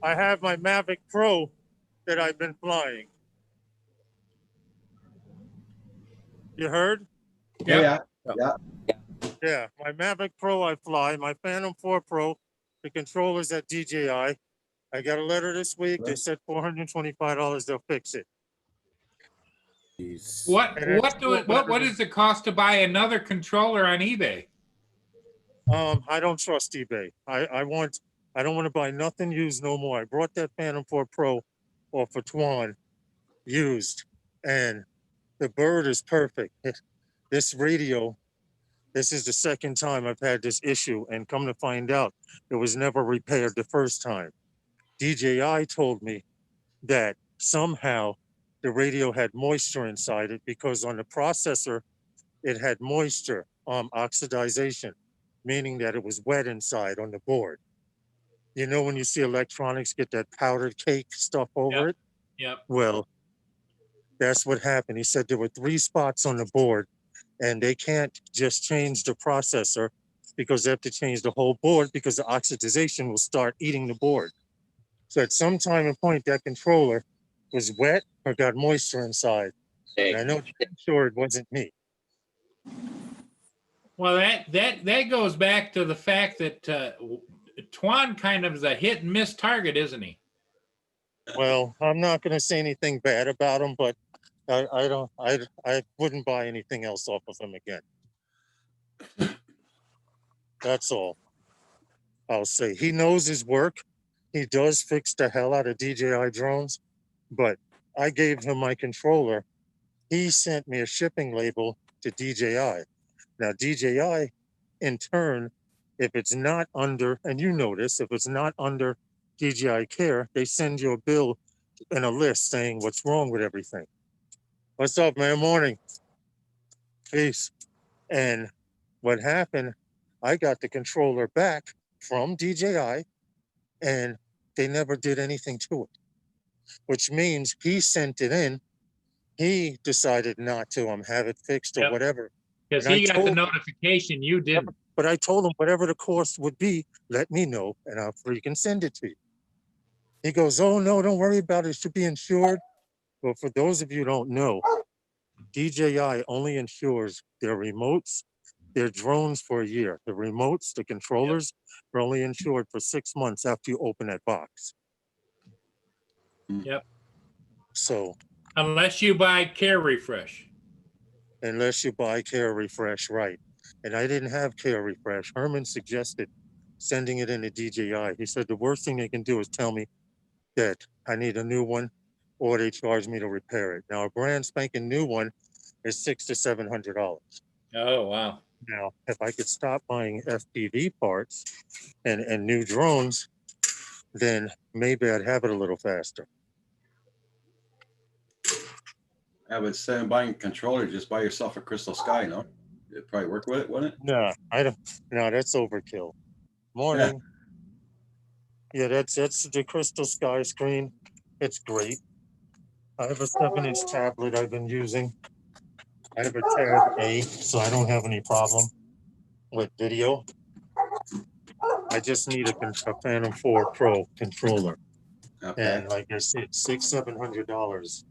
E: I have my Mavic Pro that I've been flying. You heard?
A: Yeah.
E: Yeah, my Mavic Pro I fly, my Phantom 4 Pro, the controller's at DJI. I got a letter this week. They said $425, they'll fix it.
D: Jeez.
C: What is the cost to buy another controller on eBay?
E: I don't trust eBay. I don't want to buy nothing used no more. I brought that Phantom 4 Pro off of Tuan used, and the bird is perfect. This radio, this is the second time I've had this issue, and come to find out, it was never repaired the first time. DJI told me that somehow the radio had moisture inside it because on the processor, it had moisture, oxidization, meaning that it was wet inside on the board. You know, when you see electronics get that powdered cake stuff over it?
C: Yep.
E: Well, that's what happened. He said there were 3 spots on the board and they can't just change the processor because they have to change the whole board because the oxidization will start eating the board. So at some time and point, that controller was wet or got moisture inside. And I know I'm sure it wasn't me.
C: Well, that goes back to the fact that Twan kind of is a hit and miss target, isn't he?
E: Well, I'm not gonna say anything bad about him, but I wouldn't buy anything else off of him again. That's all I'll say. He knows his work. He does fix the hell out of DJI drones, but I gave him my controller. He sent me a shipping label to DJI. Now, DJI, in turn, if it's not under, and you notice, if it's not under DJI Care, they send you a bill and a list saying what's wrong with everything. What's up, man? Morning. Peace. And what happened, I got the controller back from DJI and they never did anything to it, which means he sent it in. He decided not to have it fixed or
C: Yep.
E: whatever.
C: Because
E: And I
C: he got the
E: told-
C: notification, you didn't.
E: But I told him whatever the cost would be, let me know and I'll freaking send it to you. He goes, oh no, don't worry about it. It should be insured. Well, for those of you who don't know, DJI only insures their remotes, their drones for a year. The remotes, the controllers are only insured for 6 months after you open that box.
C: Yep.
E: So
C: Unless you buy Care Refresh.
E: unless you buy Care Refresh, right? And I didn't have Care Refresh. Herman suggested sending it into DJI. He said the worst thing they can do is tell me that I need a new one, or they charge me to repair it. Now, a brand spanking new one is $600 to $700.
C: Oh, wow.
E: Now, if I could stop buying FPV parts and new drones, then maybe I'd have it a little faster.
A: I would say buying a controller, just buy yourself a Crystal Sky, no? It'd probably work with it, wouldn't it?
E: No, I don't. No, that's overkill. Morning. Yeah, that's the Crystal Sky screen. It's great. I have a 7-inch tablet I've been using. I have a Tab A, so I don't have any problem with video. I just need a Phantom 4 Pro controller.
A: Okay,
E: And like I said, $700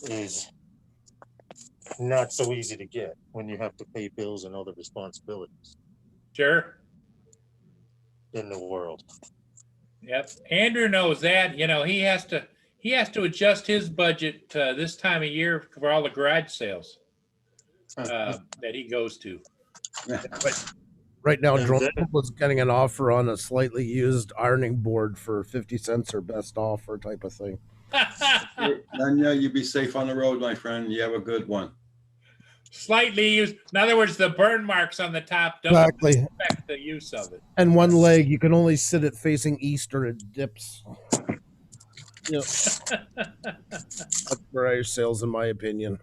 E: is not so easy to get when you have to pay bills and other responsibilities
C: Sure.
E: in the world.
C: Yep. Andrew knows that. You know, he has to adjust his budget this time of year for all the garage sales that he goes to.
D: Right now,
E: And
D: Drone
E: then-
D: was getting an offer on a slightly used ironing board for 50 cents or best offer type of thing.
A: then yeah, you be safe on the road, my friend. You have a good one.
C: Slightly used. In other words, the burn marks on the top don't
D: Exactly.
C: affect the use of it.
D: And one leg, you can only sit it facing east or it dips. You know, that's garage sales, in my opinion.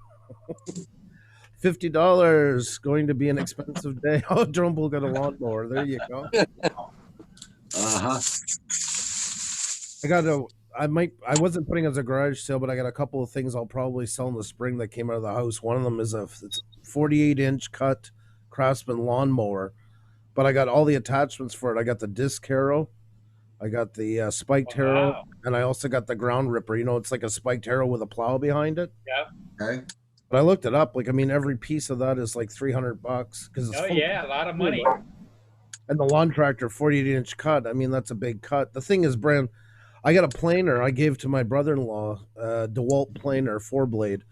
D: $50 going to be an expensive day. Oh, Drumble got a lawnmower. There you go.
A: Uh-huh.
D: I wasn't putting it as a garage sale, but I got a couple of things I'll probably sell in the spring that came out of the house. One of them is it's 48-inch cut Craftsman lawnmower, but I got all the attachments for it. I got the disc harrow, I got the spiked harrow,
C: Wow.
D: and I also got the ground ripper. You know, it's like a spiked harrow with a plow behind it.
A: Okay.
D: But I looked it up. Like, I mean, every piece of that is like $300 because it's
C: Oh
D: full-
C: yeah, a lot of money.
D: And the lawn tractor 48-inch cut. I mean, that's a big cut. The thing is, Brand, I got a planer I gave to my brother-in-law, DeWalt planer 4-blade.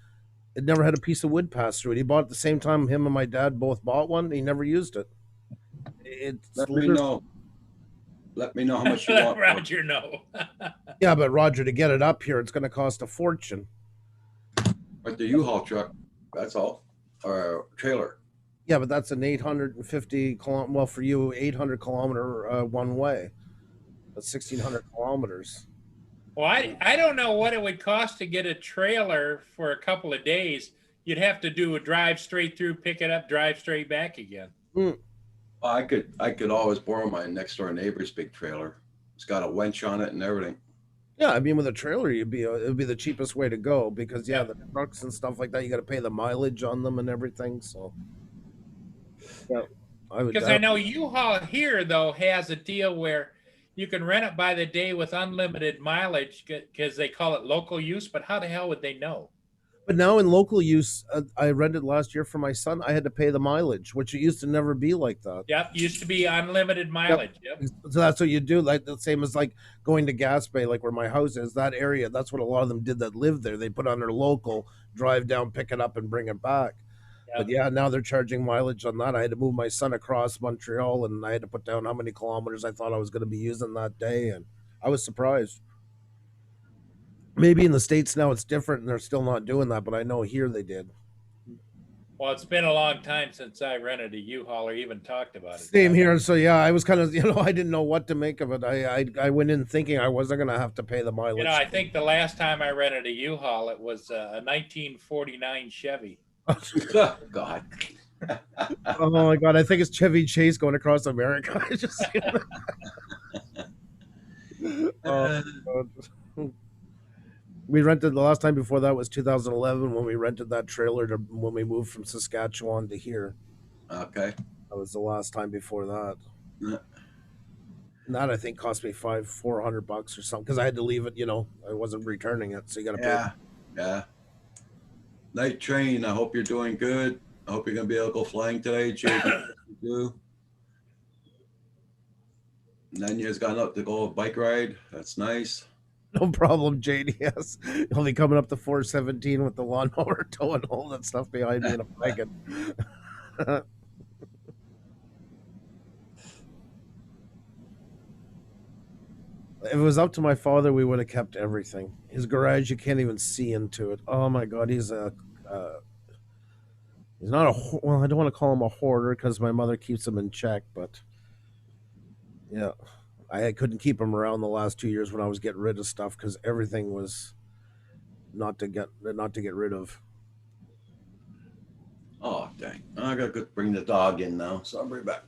D: It never had a piece of wood pass through it. He bought it the same time him and my dad both bought one. He never used it. It's
A: Let me
D: literally-
A: know. Let me know how much you
C: Let
A: want. for it.
C: Roger know.
D: Yeah, but Roger, to get it up here, it's going to cost a fortune.
A: But the U-Haul truck, that's all, or a trailer.
D: Yeah, but that's an 850 kilometer. Well, for you, 800 kilometer one way. That's 1,600 kilometers.
C: Well, I don't know what it would cost to get a trailer for a couple of days. You'd have to do a drive straight through, pick it up, drive straight back again.
A: I could always borrow my next door neighbor's big trailer. It's got a winch on it and everything.
D: Yeah, I mean, with a trailer, it would be the cheapest way to go because the trucks and stuff like that, you got to pay the mileage on them and everything. So, yeah, I would.
C: Because I know U-Haul here though has a deal where you can rent it by the day with unlimited mileage because they call it local use. But how the hell would they know?
D: But now in local use, I rented last year for my son. I had to pay the mileage, which it used to never be like that.
C: Yep, used to be unlimited mileage. Yep.
D: So that's what you do, like the same as like going to Gas Bay, like where my house is. That area, that's what a lot of them did that lived there. They put on their local, drive down, pick it up, and bring it back. But yeah, now they're charging mileage on that. I had to move my son across Montreal, and I had to put down how many kilometers I thought I was going to be using that day, and I was surprised. Maybe in the States now it's different, and they're still not doing that, but I know here they did.
C: Well, it's been a long time since I rented a U-Haul or even talked about it.
D: Same here. So yeah, I was kind of, I didn't know what to make of it. I went in thinking I wasn't going to have to pay the mileage.
C: I think the last time I rented a U-Haul, it was a 1949 Chevy.
A: Oh, God.
D: Oh my God, I think it's Chevy Chase going across America. I just oh, God. We rented the last time before that was 2011 when we rented that trailer when we moved from Saskatchewan to here.
A: Okay.
D: That was the last time before that.
A: Yeah.
D: And that I think cost me $400 or something because I had to leave it. I wasn't returning it, so you got to pay.
A: Yeah. Night Train, I hope you're doing good. I hope you're going to be able to go flying today, JD. And then you guys got up to go a bike ride. That's nice.
D: No problem, JDS. You'll be coming up to 417 with the lawnmower towing all that stuff behind me in a wagon. If it was up to my father, we would have kept everything. His garage, you can't even see into it. Oh my God, he's not well, I don't want to call him a hoarder because my mother keeps him in check, but yeah, I couldn't keep him around the last 2 years when I was getting rid of stuff because everything was not to get rid of.
A: Oh, dang. I got to bring the dog in now, so I'll bring it back.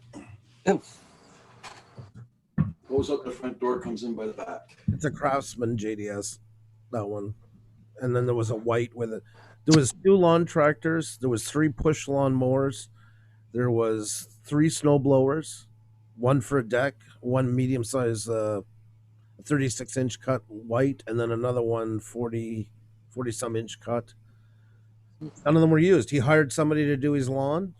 A: Goes up the front door, comes in by the back.
D: It's a Craftsman JDS, that one. And then there was a white with it. There was 2 lawn tractors. There was 3 push lawn mowers. There was 3 snow blowers, 1 for a deck, 1 medium size 36-inch cut white, and then another one 40 some inch cut. None of them were used. He hired somebody to do his lawn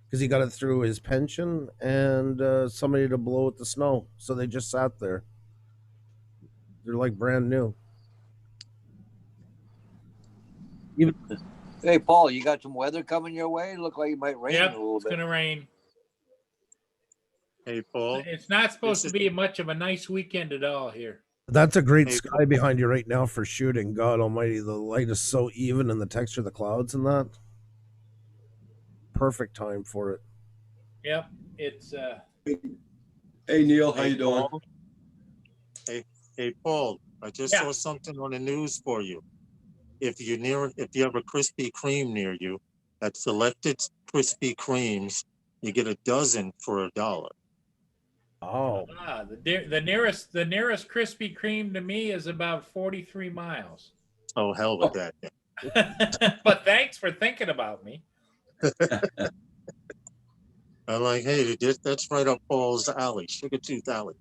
D: because he got it through his pension and somebody to blow out the snow. So they just sat there. They're like brand new.
B: Hey, Paul, you got some weather coming your way? Look like it might rain a little
C: It's
B: bit.
C: going to rain.
E: Hey, Paul.
C: It's not supposed to be much of a nice weekend at all here.
D: That's a great sky behind you right now for shooting. God almighty, the light is so even and the texture of the clouds and that. Perfect time for it.
C: Yep, it's
A: Hey, Neil, how you doing?
E: Paul? Hey, Paul, I just saw something on the news for you. If you have a Krispy Kreme near you, at selected Krispy Kremes, you get a dozen for $1.
D: Oh,
C: the nearest Krispy Kreme to me is about 43 miles.
E: Oh, hell with that.
C: But thanks for thinking about me.
E: I'm like, hey, that's right up Paul's alley, Sugar Tooth Alley.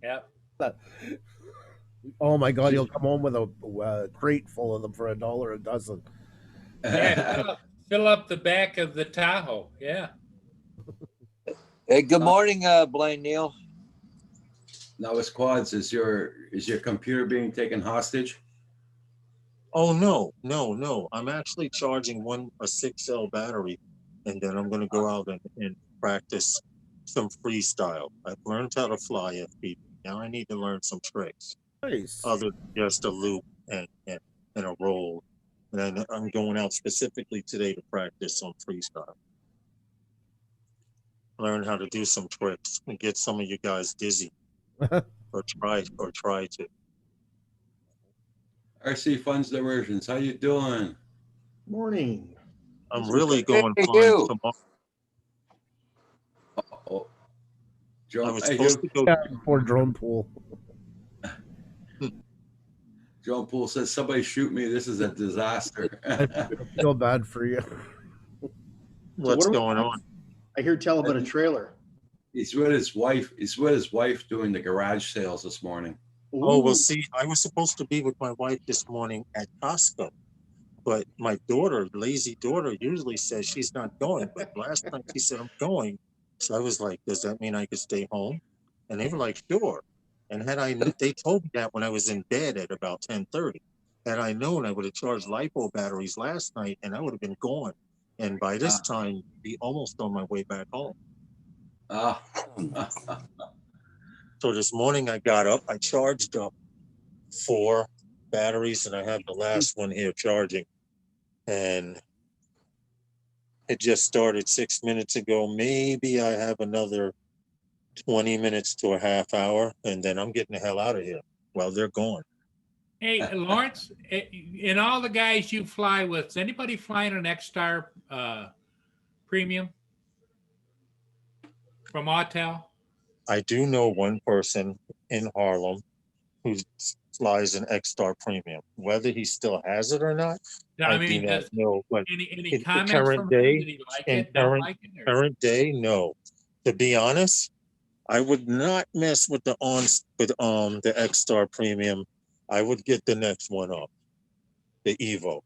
C: Yep.
D: Oh my God, you'll come home with a crate full of them for $1 a dozen.
C: Yeah, fill up the back of the Tahoe. Yeah.
B: Hey, good morning, Blaine Neal.
A: Now, it's Quads. Is your computer being taken hostage?
E: Oh, no. I'm actually charging a 6-cell battery, and then I'm going to go out and practice some freestyle. I've learned how to fly FPV. Now I need to learn some tricks.
D: Nice.
E: Other than just a loop and a roll. And I'm going out specifically today to practice on freestyle. Learn how to do some tricks and get some of you guys dizzy. or try to.
A: RC Funds Diversions, how you doing?
F: Morning.
E: I'm really going
B: Hey,
E: flying
B: you.
E: tomorrow.
A: Oh,
E: I
A: Joe,
E: was
A: hey,
E: supposed to go.
D: Yeah, poor drone pool.
A: Joe Poole says, somebody shoot me. This is a disaster.
D: I feel bad for you.
E: What's
F: what are we-
E: going on?
F: I hear tell about a trailer.
A: He's with his wife. He's with his wife doing the garage sales this morning.
E: Oh, well,
F: Ooh.
E: see, I was supposed to be with my wife this morning at Costco, But my daughter, lazy daughter, usually says she's not going. But last night she said, I'm going. So I was like, does that mean I could stay home? And they were like, sure. And they told me that when I was in bed at about 10:30. Had I known, I would have charged LiPo batteries last night and I would have been gone. And by this time, be almost on my way back home.
A: Ah.
E: So this morning I got up, I charged up 4 batteries, and I have the last one here charging. And it just started 6 minutes ago. Maybe I have another 20 minutes to a half hour, and then I'm getting the hell out of here while they're gone.
C: Hey, Lawrence, in all the guys you fly with, is anybody flying an X-Star premium from Autel?
E: I do know one person in Harlem who flies an X-Star premium. Whether he still has it or not, I do not know. But
C: any
E: in the
C: comments
E: current
C: from
E: day,
C: him? Did he like
E: in
C: it? Don't like it? Or-
E: current day, no. To be honest, I would not mess with the X-Star premium. I would get the next one up, the Evo.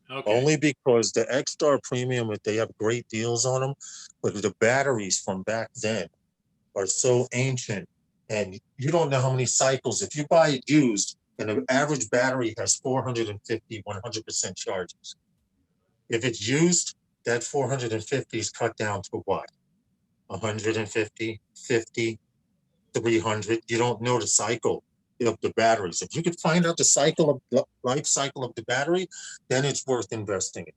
C: Okay.
E: Only because the X-Star premium, they have great deals on them, but the batteries from back then are so ancient, and you don't know how many cycles. If you buy it used, and the average battery has 450, 100% charges. If it's used, that 450 is cut down to what? 150, 50, 300. You don't know the cycle of the batteries. If you could find out the life cycle of the battery, then it's worth investing in.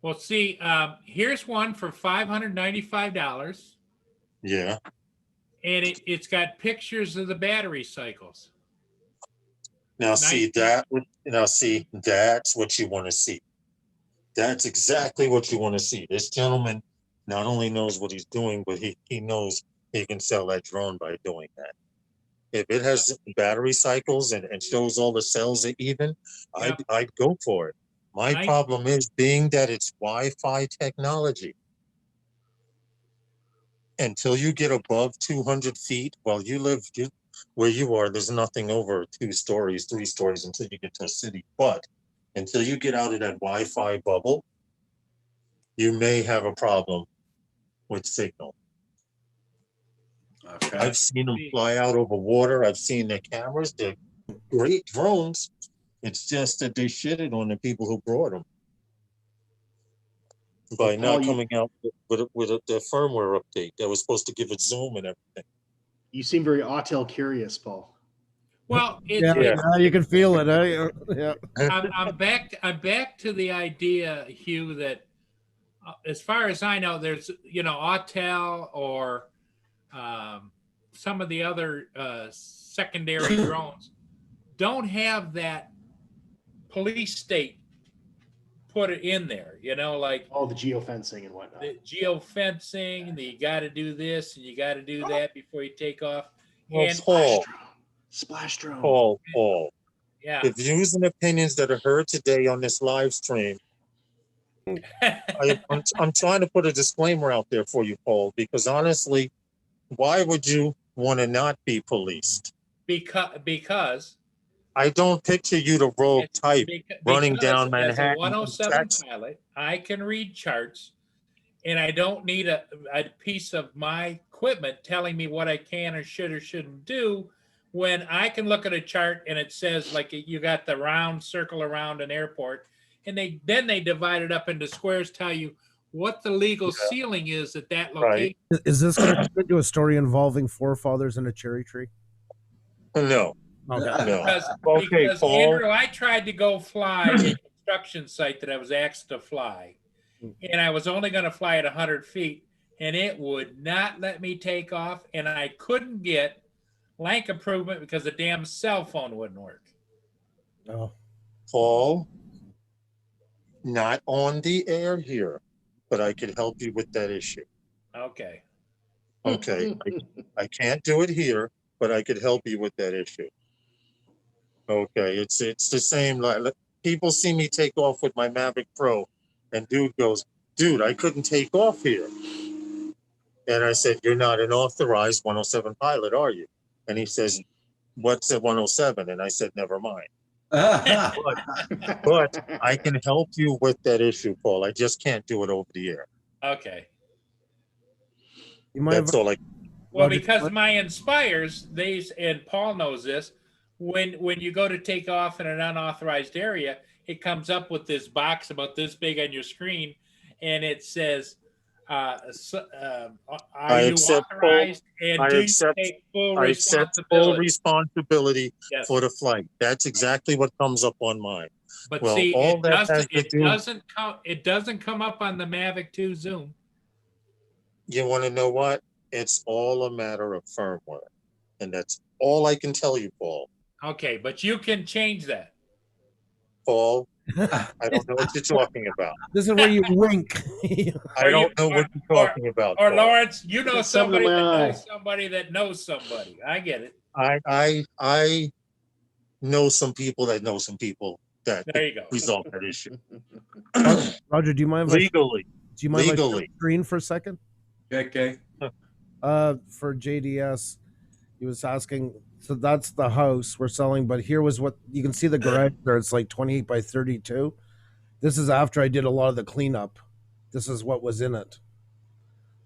C: Well, see, here's one for $595,
E: Yeah.
C: and it's got pictures of the battery cycles.
E: Now see that. Now see, that's what you want to see. That's exactly what you want to see. This gentleman not only knows what he's doing, but he knows he can sell that drone by doing that. If it has battery cycles and shows all the cells are even,
C: Yeah.
E: I'd go for it. My problem is being that it's Wi-Fi technology. Until you get above 200 feet, while you live where you are, there's nothing over 2 stories, 3 stories until you get to a city. But until you get out of that Wi-Fi bubble, you may have a problem with signal.
A: Okay.
E: I've seen them fly out over water. I've seen their cameras. They're great drones. It's just that they shitted on the people who brought them by not coming out with the firmware update that was supposed to give it zoom and everything.
F: You seem very Autel curious, Paul.
C: Well,
D: Yeah, you can feel it. Yeah.
C: I'm back to the idea, Hugh, that as far as I know, there's Autel or some of the other secondary drones don't have that police state put it in there, like
F: all the geofencing and whatnot.
C: The geofencing, you got to do this and you got to do that before you take off.
E: Well,
C: And
F: Splash drone.
E: Paul.
C: Yeah.
E: The views and opinions that are heard today on this live stream, I'm trying to put a disclaimer out there for you, Paul, because honestly, why would you want to not be policed?
C: Because
E: I don't picture you the rogue type running down Manhattan.
C: As a 107 pilot, I can read charts, and I don't need a piece of my equipment telling me what I can or shouldn't do, when I can look at a chart and it says, like, you got the round circle around an airport, and they divide it up into squares, tell you what the legal ceiling is at that location.
D: Right. Is this going to turn into a story involving forefathers and a cherry tree?
E: No.
D: Okay.
C: Because Andrew, I tried to go fly a construction site that I was asked to fly, and I was only going to fly at 100 feet, and it would not let me take off, and I couldn't get link improvement because the damn cell phone wouldn't work.
D: Oh.
E: Paul, not on the air here, but I could help you with that issue.
C: Okay.
E: Okay. I can't do it here, but I could help you with that issue. Okay, it's the same. Like, people see me take off with my Mavic Pro, and dude goes, "Dude, I couldn't take off here." And I said, "You're not an authorized 107 pilot, are you?" And he says, "What's a 107?" And I said, "Never mind." But I can help you with that issue, Paul. I just can't do it over the air.
C: Okay.
D: You might have
E: That's all I.
C: Well,
D: Roger,
C: because
D: what?
C: my Inspires, and Paul knows this, when you go to take off in an unauthorized area, it comes up with this box about this big on your screen, and it says, "Are you
E: accept full-
C: authorized?" And
E: I
C: do
E: accept-
C: you take full
E: I accept full
C: responsibility?
E: responsibility
C: Yes.
E: for the flight. That's exactly what comes up on mine.
C: But
E: Well,
C: see,
E: all
C: it
E: that has
C: doesn't.
E: to
C: It
E: do-
C: doesn't come up on the Mavic 2 Zoom.
E: You want to know what? It's all a matter of firmware. And that's all I can tell you, Paul.
C: Okay, but you can change that.
E: Paul, I don't know what you're talking about.
D: This is where you wink.
E: I don't know what you're talking about.
C: Or
E: Paul.
C: Lawrence, you know
F: Got something
C: somebody
F: in
C: that
F: my
C: knows somebody that knows somebody. I get it.
E: I know some people that know some people that
C: There you go.
E: resolve that issue.
D: Roger, do you mind if
E: Legally.
D: do you mind if I share
E: legally.
D: the screen for a second?
A: Okay.
D: For JDS, he was asking. So that's the house we're selling, but here was what you can see the garage there. It's like 28 by 32. This is after I did a lot of the cleanup. This is what was in it.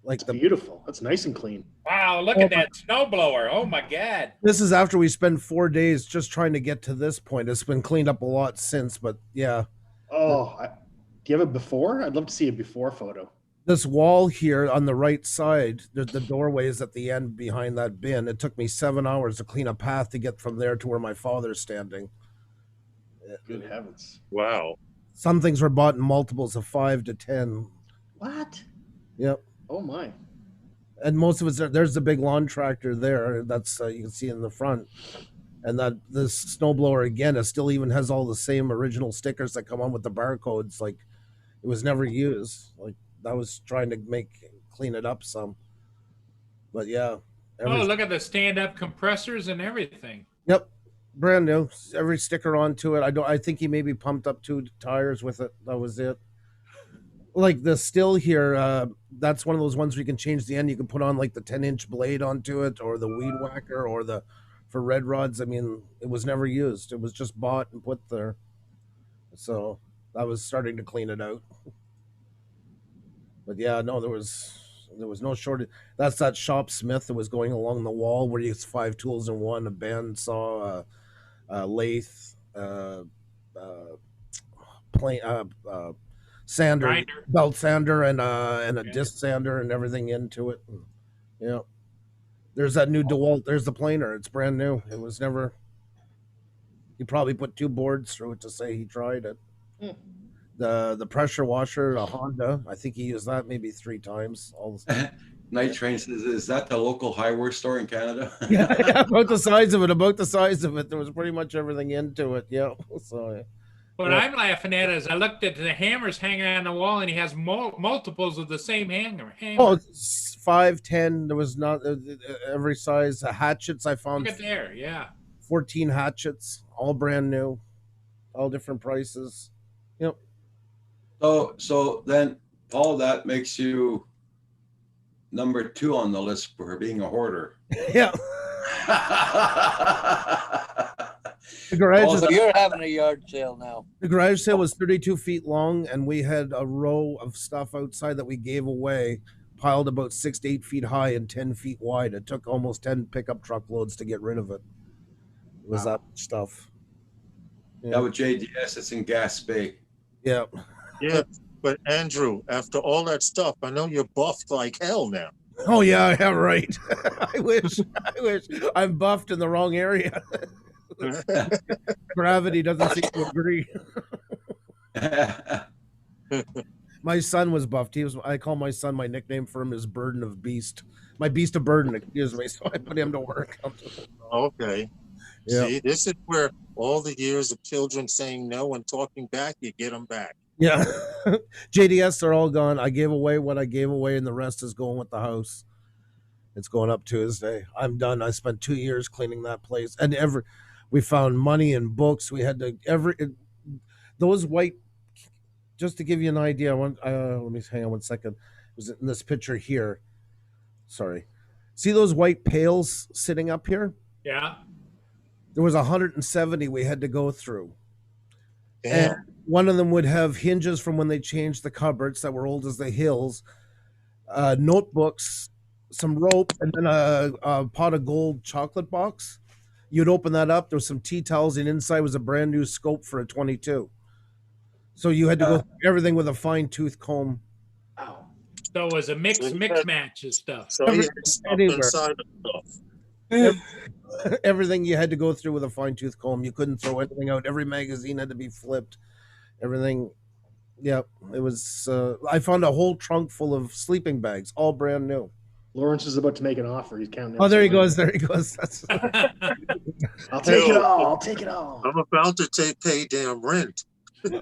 D: Like
F: It's beautiful. That's nice and clean.
C: Wow, look at that snowblower. Oh my God.
D: This is after we spent 4 days just trying to get to this point. It's been cleaned up a lot since, but yeah.
F: Oh, do you have a before? I'd love to see a before photo.
D: This wall here on the right side, the doorway is at the end behind that bin. It took me 7 hours to clean a path to get from there to where my father's standing.
F: Good heavens.
E: Wow.
D: Some things were bought in multiples of 5 to 10.
F: What?
D: Yep.
F: Oh my.
D: And most of it's there's the big lawn tractor there. That's you can see in the front. And that this snowblower again, it still even has all the same original stickers that come on with the barcodes. Like it was never used. Like I was trying to clean it up some. But yeah.
C: Oh, look at the stand-up compressors and everything.
D: Yep. Brand new. Every sticker onto it. I think he maybe pumped up 2 tires with it. That was it. Like the still here, that's one of those ones where you can change the end. You can put on like the 10-inch blade onto it or the weed whacker or for red rods. I mean, it was never used. It was just bought and put there. So I was starting to clean it out. But yeah, no, there was no shortage. That's that shop smith that was going along the wall where you have 5 tools in one: a bandsaw, lathe, plane, sander,
C: Grinder.
D: belt sander, and a disc sander, and everything into it. Yeah, there's that new DeWalt. There's the planer. It's brand new. It was never. He probably put 2 boards through it to say he tried it.
F: Hmm.
D: The pressure washer, a Honda. I think he used that maybe 3 times. All the
A: Night Train says, "Is that the local hardware store in Canada?"
D: yeah, about the size of it. About the size of it. There was pretty much everything into it. Yeah. So.
C: What
D: Yeah.
C: I'm laughing at is I looked at the hammers hanging on the wall, and he has multiples of the same hammer.
D: Oh, it's 5, 10. There was not every size. Hatchets I found
C: Look at there, yeah.
D: 14 hatchets, all brand new, all different prices. Yep.
A: So then all that makes you number 2 on the list for being a hoarder.
D: Yeah. The garage,
B: So you're having a yard sale now.
D: the garage sale was 32 feet long, and we had a row of stuff outside that we gave away, piled about 6 to 8 feet high and 10 feet wide. It took almost 10 pickup truck loads to get rid of it. It was that much stuff.
A: That was JDS. It's in Gas Bay.
D: Yeah.
E: Yeah. But Andrew, after all that stuff, I know you're buffed like hell now.
D: Oh yeah, yeah, right. I wish I'm buffed in the wrong area. Gravity doesn't seem to agree. My son was buffed. I call my son, my nickname for him is Burden of Beast. My beast of burden, excuse me. So I put him to work.
E: Okay.
D: Yeah.
E: See, this is where all the years of children saying no and talking back, you get them back.
D: Yeah. JDS are all gone. I gave away what I gave away, and the rest is going with the house. It's going up Tuesday. I'm done. I spent 2 years cleaning that place. And we found money and books. We had to those white, just to give you an idea, let me hang on one second. It was in this picture here. Sorry. See those white pails sitting up here?
C: Yeah.
D: There was 170 we had to go through.
E: Damn.
D: And one of them would have hinges from when they changed the cupboards that were old as the hills, notebooks, some rope, and then a pot of gold chocolate box. You'd open that up. There was some tea towels, and inside was a brand new scope for a 22. So you had to go through everything with a fine tooth comb.
F: Ow.
C: So it was a mix match and stuff.
E: So you had stuff
D: Anywhere.
E: inside the stuff.
D: Everything you had to go through with a fine tooth comb. You couldn't throw anything out. Every magazine had to be flipped. Everything. Yep. It was. I found a whole trunk full of sleeping bags, all brand new.
F: Lawrence is about to make an offer. He's counting.
D: Oh,
F: out
D: there he
F: some
D: goes. There he goes. That's.
F: I'll take it
E: Yo.
F: all. I'll take it all.
E: I'm about to pay damn rent.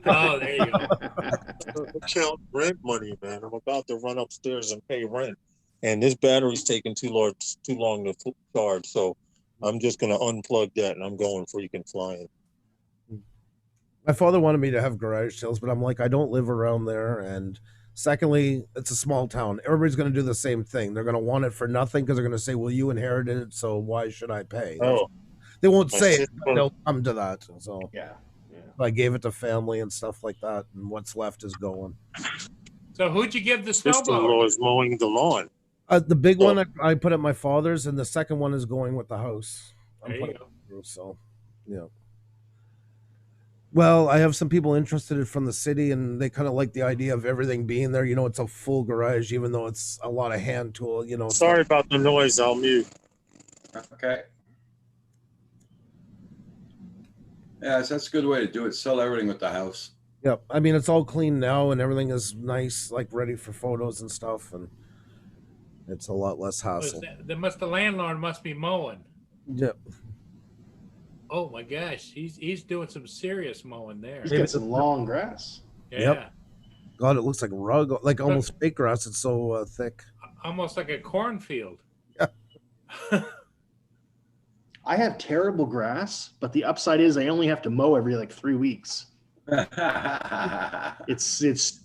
C: Oh, there you go.
E: Count rent money, man. I'm about to run upstairs and pay rent. And this battery's taking too long to charge. So I'm just gonna unplug that and I'm going freaking flying.
D: My father wanted me to have garage sales, but I'm like, I don't live around there. And secondly, it's a small town. Everybody's going to do the same thing. They're going to want it for nothing because they're going to say, well, you inherited it, so why should I pay?
E: Oh,
D: They won't
E: my
D: say it,
E: shit.
D: but they'll come to that. So
F: Yeah.
D: I gave it to family and stuff like that, and what's left is going.
C: So who'd you give the snowblower?
E: sister-in-law is mowing the lawn.
D: The big one I put at my father's, and the second one is going with the house. I'm
C: There you
D: putting
C: go.
D: it through, so, yeah. Well, I have some people interested from the city, and they kind of like the idea of everything being there. You know, it's a full garage, even though it's a lot of hand tool. You know,
E: Sorry about the noise. I'll mute.
A: Okay. Yeah, so that's a good way to do it. Sell everything with the house.
D: Yep. I mean, it's all clean now, and everything is nice, like ready for photos and stuff, and it's a lot less hassle.
C: The landlord must be mowing.
D: Yep.
C: Oh my gosh, he's doing some serious mowing there.
F: He's got some long grass.
C: Yeah,
D: Yep. God, it looks like rug, like almost fake grass. It's so thick.
C: almost like a cornfield.
F: I have terrible grass, but the upside is I only have to mow every like 3 weeks. It's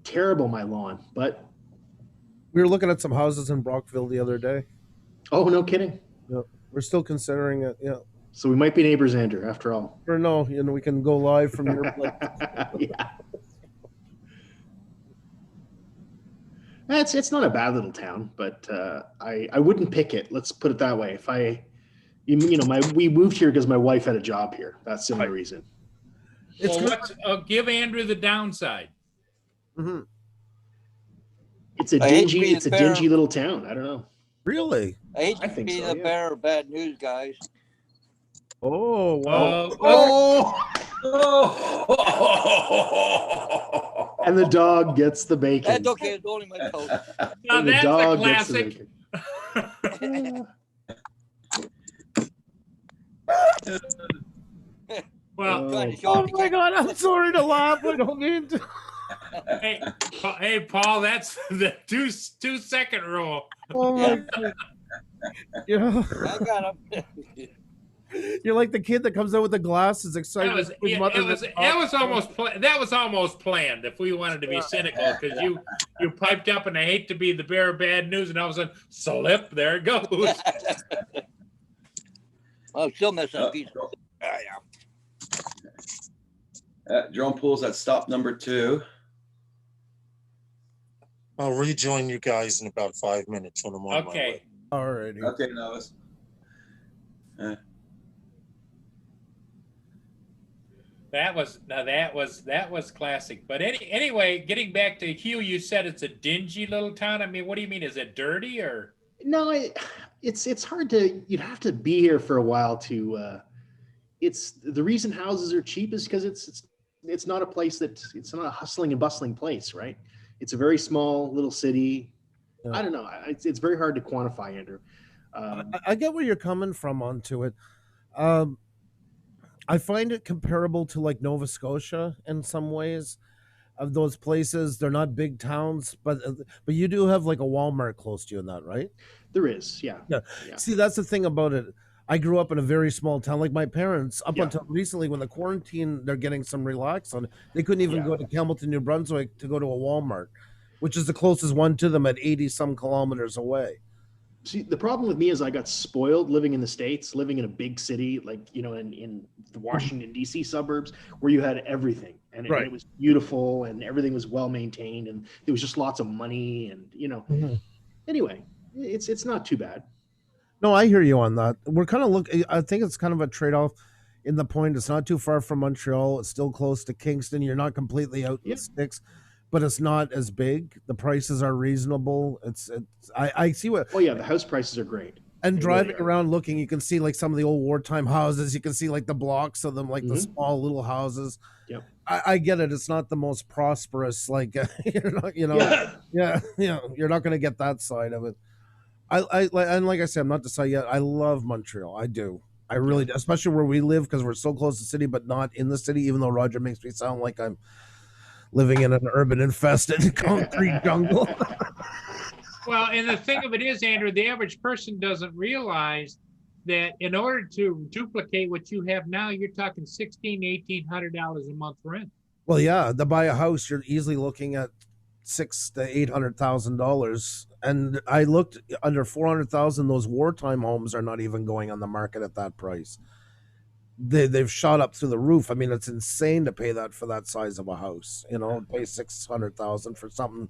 F: terrible, my lawn. But
D: We were looking at some houses in Brockville the other day.
F: oh, no kidding.
D: We're still considering it. Yeah.
F: So we might be neighbors, Andrew, after all.
D: Or no, you know, we can go live from your place.
F: Yeah. It's not a bad little town, but I wouldn't pick it. Let's put it that way. If we moved here because my wife had a job here. That's the only reason.
D: It's
C: Well,
D: good.
C: give Andrew the downside.
D: hmm
F: It's a
B: I hate to
F: dingy.
B: be
F: It's a
B: the bearer.
F: dingy little town. I don't know.
D: Really?
B: I hate
F: I
B: to
F: think
B: be
F: so,
B: the
F: yeah.
B: bearer of bad news, guys.
D: Oh, wow.
F: And the dog gets the bacon.
B: That's okay. It's only my coat.
C: Now
F: And the
C: that's a
F: dog gets the
C: classic.
F: bacon.
C: Well,
B: Trying to show
D: Oh
B: it
D: my
B: again.
D: God, I'm sorry to laugh. I don't mean to.
C: hey, Paul, that's the 2-second rule.
D: Oh my God. Yeah.
B: I got him.
D: You're like the kid that comes out with the glasses, excited.
C: That was,
D: his
C: yeah,
D: mother
C: that was almost planned. If we wanted to be cynical, because you piped up, and I hate to be the bearer of bad news, and all of a sudden, slip, there it goes.
B: I'm still missing a piece. There I am.
A: Drone pools at stop number 2.
E: I'll rejoin you guys in about 5 minutes when I'm on my
C: Okay.
E: way.
D: Alrighty.
A: Okay, Novice.
C: That was classic. But anyway, getting back to Hugh, you said it's a dingy little town. I mean, what do you mean? Is it dirty or?
F: No, it's hard to. You'd have to be here for a while to. It's the reason houses are cheap is because it's not a place it's not a hustling and bustling place, right? It's a very small little city.
D: Yeah.
F: I don't know. It's very hard to quantify, Andrew.
D: I get where you're coming from onto it. I find it comparable to like Nova Scotia in some ways. Of those places, they're not big towns, but you do have like a Walmart close to you in that, right?
F: There is, yeah.
D: Yeah.
F: Yeah.
D: See, that's the thing about it. I grew up in a very small town. Like my parents, up
F: Yeah.
D: until recently, when the quarantine, they're getting some relax on it. They couldn't even
F: Yeah.
D: go to Campbellton, New Brunswick, to go to a Walmart, which is the closest one to them at 80 some kilometers away.
F: See, the problem with me is I got spoiled living in the States, living in a big city, like, you know, in the Washington, D.C. suburbs, where you had everything and
D: Right.
F: it was beautiful and everything was well maintained and there was just lots of money and, you know, anyway, it's not too bad.
D: No, I hear you on that. We're kind of I think it's kind of a trade off in the point. It's not too far from Montreal. It's still close to Kingston. You're not completely out in the
F: Yep.
D: sticks, but it's not as big. The prices are reasonable. I see what,
F: Oh yeah, the house prices are great.
D: and
F: They
D: driving
F: really are.
D: around looking, you can see like some of the old wartime houses. You can see like the blocks of them, like the
F: Mhm.
D: small little houses.
F: Yep.
D: I get it. It's not the most prosperous, like, you're not, you know,
F: Yeah.
D: you're not going to get that side of it. And like I said, I'm not to say yet. I love Montreal. I do. I really do, especially where we live because we're so close to the city, but not in the city. Even though Roger makes me sound like I'm living in an urban infested concrete jungle.
C: Well, and the thing of it is, Andrew, the average person doesn't realize that in order to duplicate what you have now, you're talking $1,800 a month rent.
D: Well, yeah, to buy a house, you're easily looking at $600,000 to $800,000, and I looked under 400,000. Those wartime homes are not even going on the market at that price. They've shot up through the roof. I mean, it's insane to pay that for that size of a house. You know, pay 600,000 for something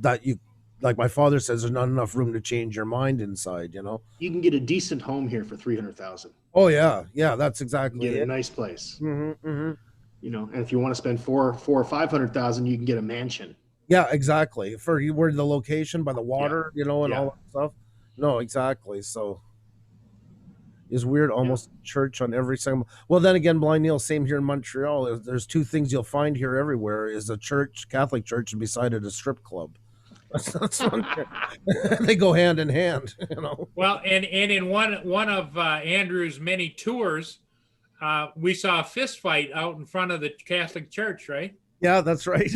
D: that you, like my father says, there's not enough room to change your mind inside. You know.
F: You can get a decent home here for 300,000.
D: Oh yeah, yeah, that's
F: You
D: exactly
F: can get a
D: it.
F: nice place,
D: Mm-hmm.
F: you know, and if you want to spend four or 500,000, you can get a mansion.
D: Yeah, exactly. For you, where the location by the water, you know, and
F: Yeah.
D: all that stuff. No, exactly. So it's weird, almost church on every single. Well, then again, Blind Neil, same here in Montreal. There's two things you'll find here everywhere: is a church, Catholic church, and beside it a strip club. That's one. They go hand in hand, you know.
C: Well, and in one of Andrew's many tours, we saw a fist fight out in front of the Catholic Church, right?
D: Yeah, that's right.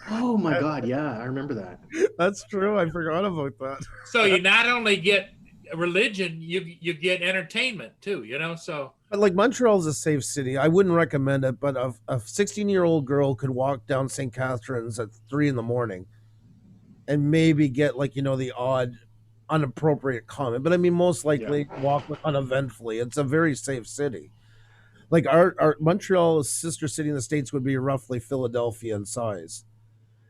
F: Oh my God. Yeah. I remember that.
D: That's true. I forgot about that.
C: So you not only get religion, you get entertainment too, you know? So
D: But like Montreal's a safe city. I wouldn't recommend it, but a 16-year-old girl could walk down St. Catharines at 3 a.m. and maybe get, like, you know, the odd inappropriate comment. But I mean, most likely walk uneventfully. It's a very safe city. Like our Montreal's sister city in the States would be roughly Philadelphia in size.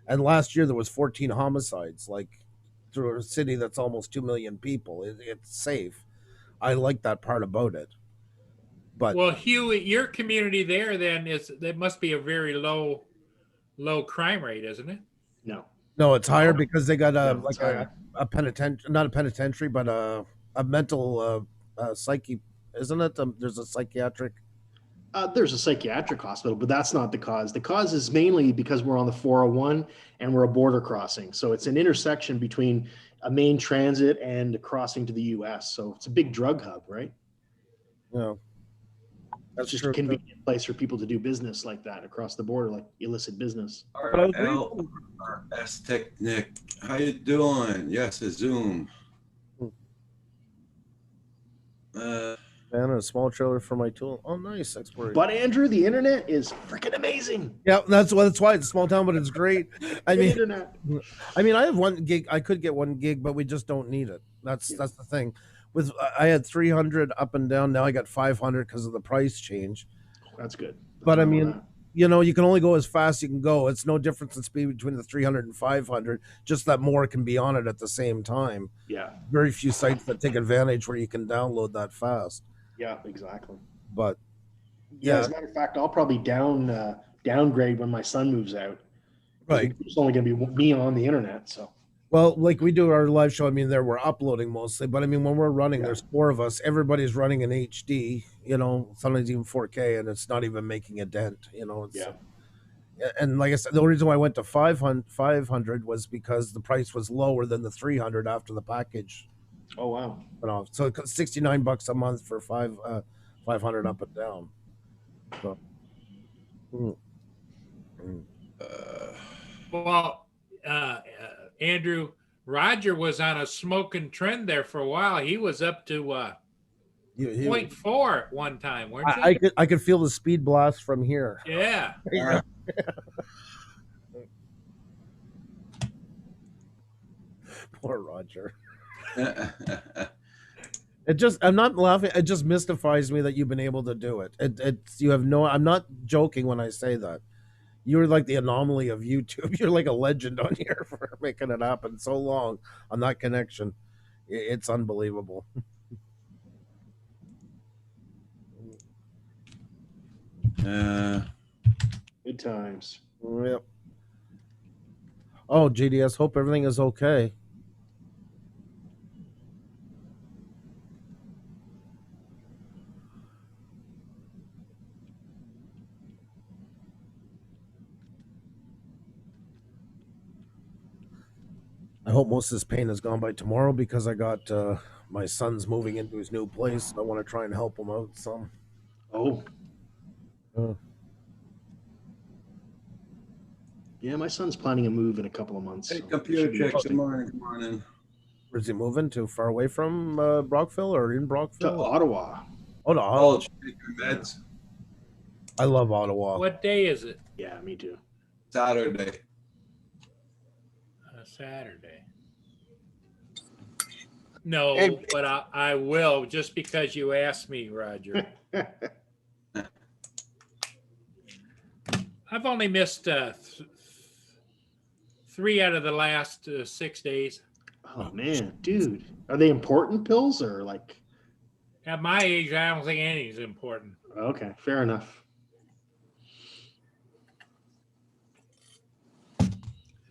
D: And last year there was 14 homicides, like through a city that's almost 2 million people. It's safe. I like that part about it. But
C: well, Hugh, your community there then that must be a very low crime rate, isn't it?
F: No.
D: no, it's higher because they got
F: No, it's higher.
D: a penitentiary, not a penitentiary, but a mental psyche, isn't it? There's a psychiatric.
F: There's a psychiatric hospital, but that's not the cause. The cause is mainly because we're on the 401 and we're a border crossing. So it's an intersection between a main transit and a crossing to the US. So it's a big drug hub, right?
D: You know,
F: That's just a convenient place for people to do business like that across the border, like illicit business.
D: But I agree.
A: RLS Technic, how you doing? Yes, a Zoom.
D: Man, a small trailer for my tool. Oh, nice exploration.
F: But Andrew, the internet is freaking amazing.
D: Yeah, that's why it's a small town, but it's great. I
F: The
D: mean,
F: internet.
D: I have 1 gig. I could get 1 gig, but we just don't need it. That's the thing. With I had 300 up and down. Now I got 500 because of the price change.
F: That's good.
D: But I
F: Nothing wrong
D: mean,
F: with that.
D: you know, you can only go as fast as you can go. It's no difference in speed between the 300 and 500. Just that more can be on it at the same time.
F: Yeah,
D: Very few sites that take advantage where you can download that fast.
F: yeah, exactly.
D: But
F: Yeah,
D: yeah,
F: as a matter of fact, I'll probably downgrade when my son moves out.
D: right.
F: It's only going to be me on the internet. So
D: Well, like we do our live show, I mean, we're uploading mostly, but I mean, when we're running,
F: Yeah.
D: there's 4 of us. Everybody's running in HD, you know, sometimes even 4K, and it's not even making a dent, you know. It's,
F: yeah,
D: and like I said, the only reason why I went to 500 was because the price was lower than the 300 after the package
F: oh wow,
D: went off. So it cost $69 a month for 500 up and down. So,
C: Well, Andrew, Roger was on a smoking trend there for a while. He was up to
D: you-
C: 0.4 at one time, weren't you?
D: I could feel the speed blast from here.
C: Yeah.
D: Poor Roger. It just, I'm not laughing. It just mystifies me that you've been able to do it. It's, you have no, I'm not joking when I say that. You're like the anomaly of YouTube. You're like a legend on here for making it happen so long on that connection. It's unbelievable.
F: Good times.
D: Yep. Oh, GDS, hope everything is okay. I hope most of this pain is gone by tomorrow because I got my son's moving into his new place. I want to try and help him out some.
F: Oh,
D: Uh,
F: yeah, my son's planning a move in a couple of months.
A: Hey,
F: so
A: computer
F: should be
A: check.
F: interesting.
A: Good morning. Good morning.
D: Where's he moving to? Far away from Brockville or in
F: To
D: Brockville?
F: Ottawa.
D: Oh, no.
A: Oh, did you take your meds?
D: I love Ottawa.
C: What day is it?
F: Yeah, me too.
A: Saturday.
C: Saturday. No,
B: Hey.
C: but I will just because you asked me, Roger. I've only missed 3 out of the last 6 days.
F: Oh man, dude, are they important pills or like?
C: At my age, I don't think anything's important.
F: Okay, fair enough.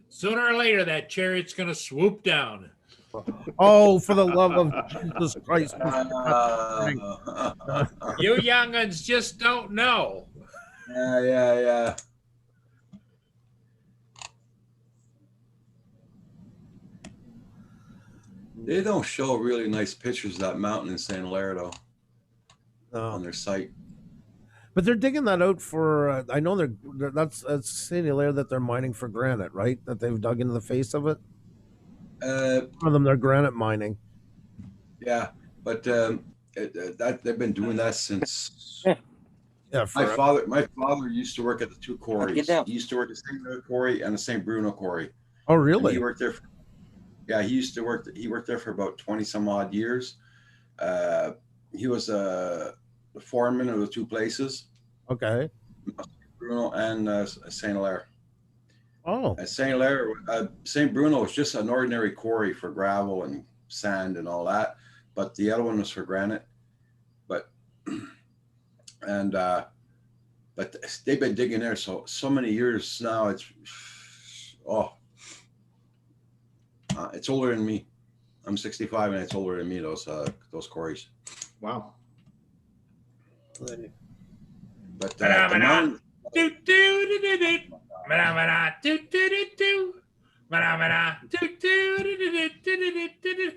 C: Sooner or later, that chariot's going to swoop down.
D: Oh, for the love of Jesus Christ.
C: You young'uns just don't know.
A: Yeah. They don't show really nice pictures of that mountain in San Lardo on their site.
D: But they're digging that out for, I know that's St. Hilaire that they're mining for granite, right? That they've dug into the face of it? One of them, they're granite mining.
A: Yeah, but that they've been doing that since
D: Yeah,
A: my
D: forever.
A: father used to work at the two quarries.
B: Get down.
A: He used to work at St. Louis Quarry and the St. Bruno Quarry.
D: Oh,
A: And
D: really?
A: he worked there. He worked there for about 20 some odd years. He was the foreman of the two places,
D: Okay.
A: Bruno and St. Hilaire.
D: Oh,
A: At St. Hilaire, St. Bruno was just an ordinary quarry for gravel and sand and all that, but the other one was for granite. But and but they've been digging there so many years now. It's older than me. I'm 65 and it's older than me. Those quarries.
F: Wow.
A: But the mountain,
C: Do do do do do. Ba-da-ba-da, do do do do. Ba-da-ba-da, do do do do do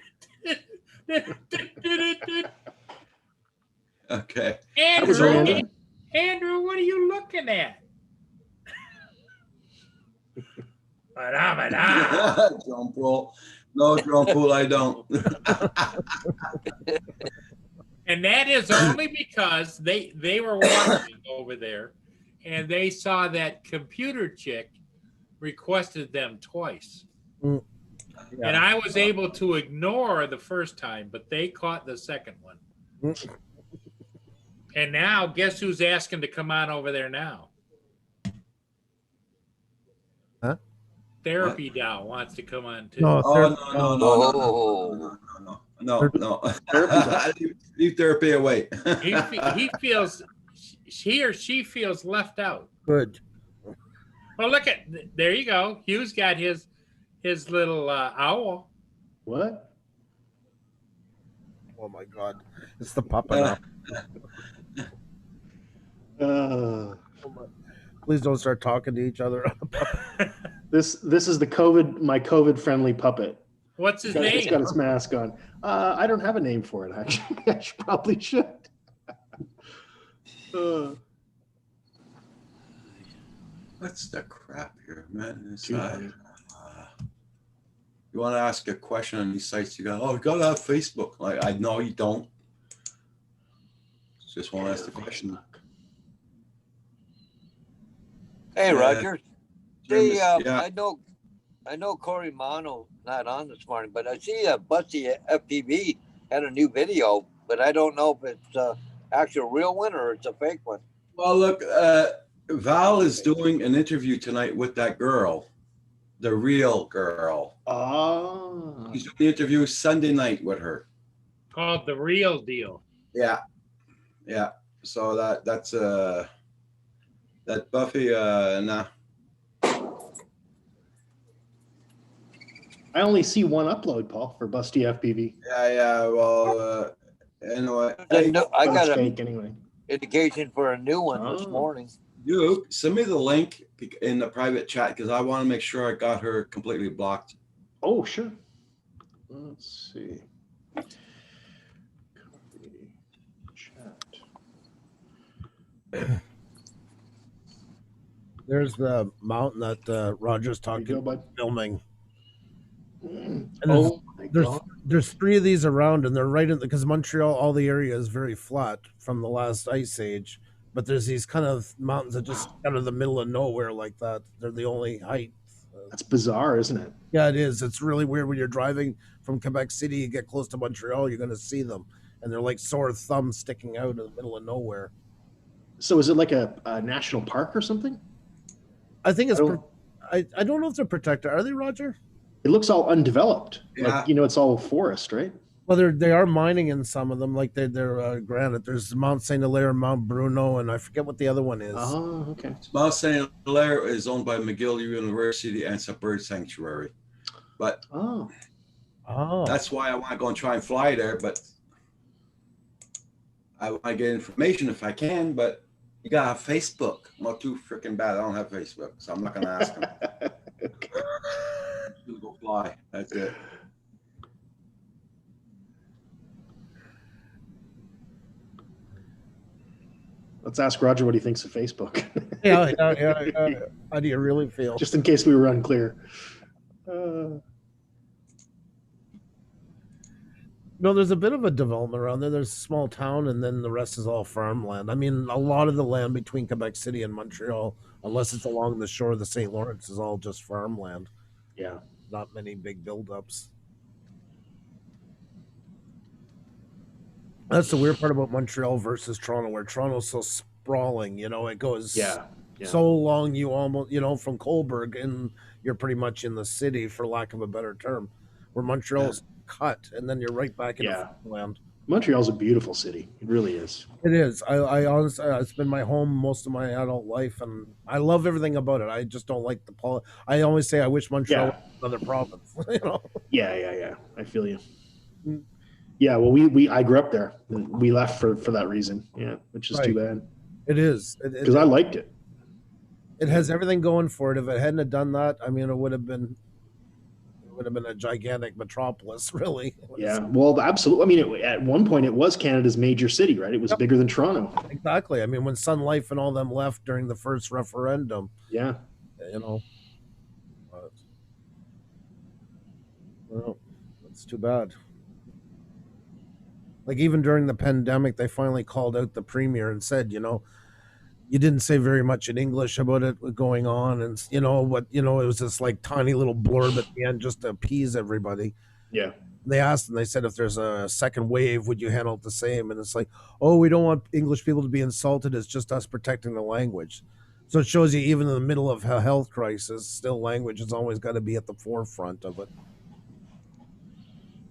C: do do do.
A: okay.
F: That was
C: Andrew,
F: Amanda.
C: Andrew, what are you looking at? Ba-da-ba-da.
A: Drum pull. No drum pull, I don't.
C: And that is only because they were watching over there and they saw that computer chick requested them twice.
D: yeah.
C: And I was able to ignore the first time, but they caught the second one. And now, guess who's asking to come on over there now?
D: Huh?
C: Therapy Doll wants to come on too.
D: No,
A: Oh, no. Leave therapy away.
C: He feels, he or she feels left out.
D: good.
C: Well, look at, there you go. Hugh's got his little owl.
F: What?
D: Oh my God, it's the puppet. Please don't start talking to each other.
F: This is my COVID friendly puppet.
C: What's his
F: It's got
C: name?
F: its mask on. I don't have a name for it actually. I probably should.
A: What's the crap here, man?
F: Too funny.
A: You want to ask a question on these sites? You go, oh, you gotta have Facebook. Like, I know you don't. Just want to ask the question.
B: Hey,
A: Yeah.
B: Roger. Say,
A: Yeah.
B: I know Corey Mono not on this morning, but I see Busty FPV had a new video, but I don't know if it's actual real one or it's a fake one.
A: Well, look, Val is doing an interview tonight with that girl, the real girl.
F: Oh,
A: He's doing the interview Sunday night with her.
C: Called The Real Deal.
A: Yeah, yeah. So that's that Buffy. Nah,
F: I only see one upload, Paul, for Busty FPV.
A: yeah. Well, anyway,
B: I got
F: That's
B: an
F: fake anyway.
B: indication for a new one this
F: Oh.
B: morning.
A: you send me the link in the private chat because I want to make sure I got her completely blocked.
F: Oh, sure. Let's see. Copy chat.
D: There's the mountain that Roger's
F: There you
D: talking
F: go, bud.
D: filming.
F: And
D: there's-
F: my
D: There's
F: God.
D: there's 3 of these around, and they're right in because Montreal, all the area is very flat from the last ice age. But there's these kind of mountains that just out of the middle of nowhere like that. They're the only height.
F: That's bizarre, isn't it?
D: Yeah, it is. It's really weird when you're driving from Quebec City, you get close to Montreal, you're going to see them, and they're like sore thumbs sticking out in the middle of nowhere.
F: So is it like a national park or something?
D: I think it's.
F: I don't-
D: I don't know if they're protected. Are they, Roger?
F: It looks all undeveloped.
A: Yeah.
F: Like, it's all forest, right?
D: Well, they are mining in some of them. Like they're granite. There's Mount Saint Hilaire, Mount Bruno, and I forget what the other one is.
F: Oh, okay.
A: Mount Saint Hilaire is owned by McGill University and it's a bird sanctuary. But
F: Oh,
D: Oh,
A: that's why I want to go and try and fly there. But I want to get information if I can. But you got to have Facebook. Well, too freaking bad. I don't have Facebook, so I'm not going to ask them.
F: okay.
A: I'm gonna go fly. That's it.
F: Let's ask Roger what he thinks of Facebook,
D: yeah. How do you really feel?
F: just in case we were unclear.
D: No, there's a bit of a development around there. There's a small town, and then the rest is all farmland. I mean, a lot of the land between Quebec City and Montreal, unless it's along the shore of the St. Lawrence, is all just farmland.
F: Yeah.
D: Not many big buildups. That's the weird part about Montreal versus Toronto, where Toronto's so sprawling. It goes
F: Yeah.
D: so long. You almost, from Cobourg, and you're pretty much in the city, for lack of a better term. Where Montreal's cut, and then you're right back into
F: Yeah.
D: farmland.
F: Montreal's a beautiful city. It really is.
D: It is. I honestly, it's been my home most of my adult life, and I love everything about it. I just don't like the I always say I wish Montreal
F: Yeah.
D: was another province.
F: Yeah. I feel you.
D: Mm.
F: Yeah. Well, I grew up there. We left for that reason. Yeah, which is too bad
D: It is.
F: because I liked it.
D: It has everything going for it. If it hadn't have done that, I mean, it would have been a gigantic metropolis, really.
F: Yeah. Well, absolutely. I mean, at one point, it was Canada's major city, right? It was bigger than Toronto.
D: Exactly. I mean, when Sun Life and all them left during the first referendum,
F: Yeah.
D: but, well, that's too bad. Like, even during the pandemic, they finally called out the premier and said, you didn't say very much in English about it going on, and it was this like tiny little blurb at the end just to appease everybody.
F: Yeah.
D: They asked and they said, if there's a second wave, would you handle it the same? And it's like, oh, we don't want English people to be insulted. It's just us protecting the language. So it shows you, even in the middle of a health crisis, still language has always got to be at the forefront of it.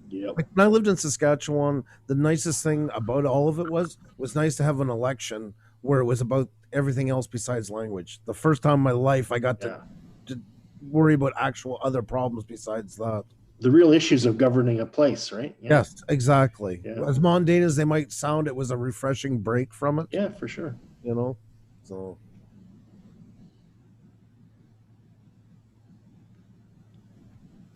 F: Yeah.
D: Like when I lived in Saskatchewan, the nicest thing about all of it was nice to have an election where it was about everything else besides language. The first time in my life I got to worry about actual other problems besides that.
F: The real issues of governing a place, right? Yeah.
D: Yes, exactly.
F: Yeah.
D: As mundane as they might sound, it was a refreshing break from it.
F: Yeah, for sure.
D: So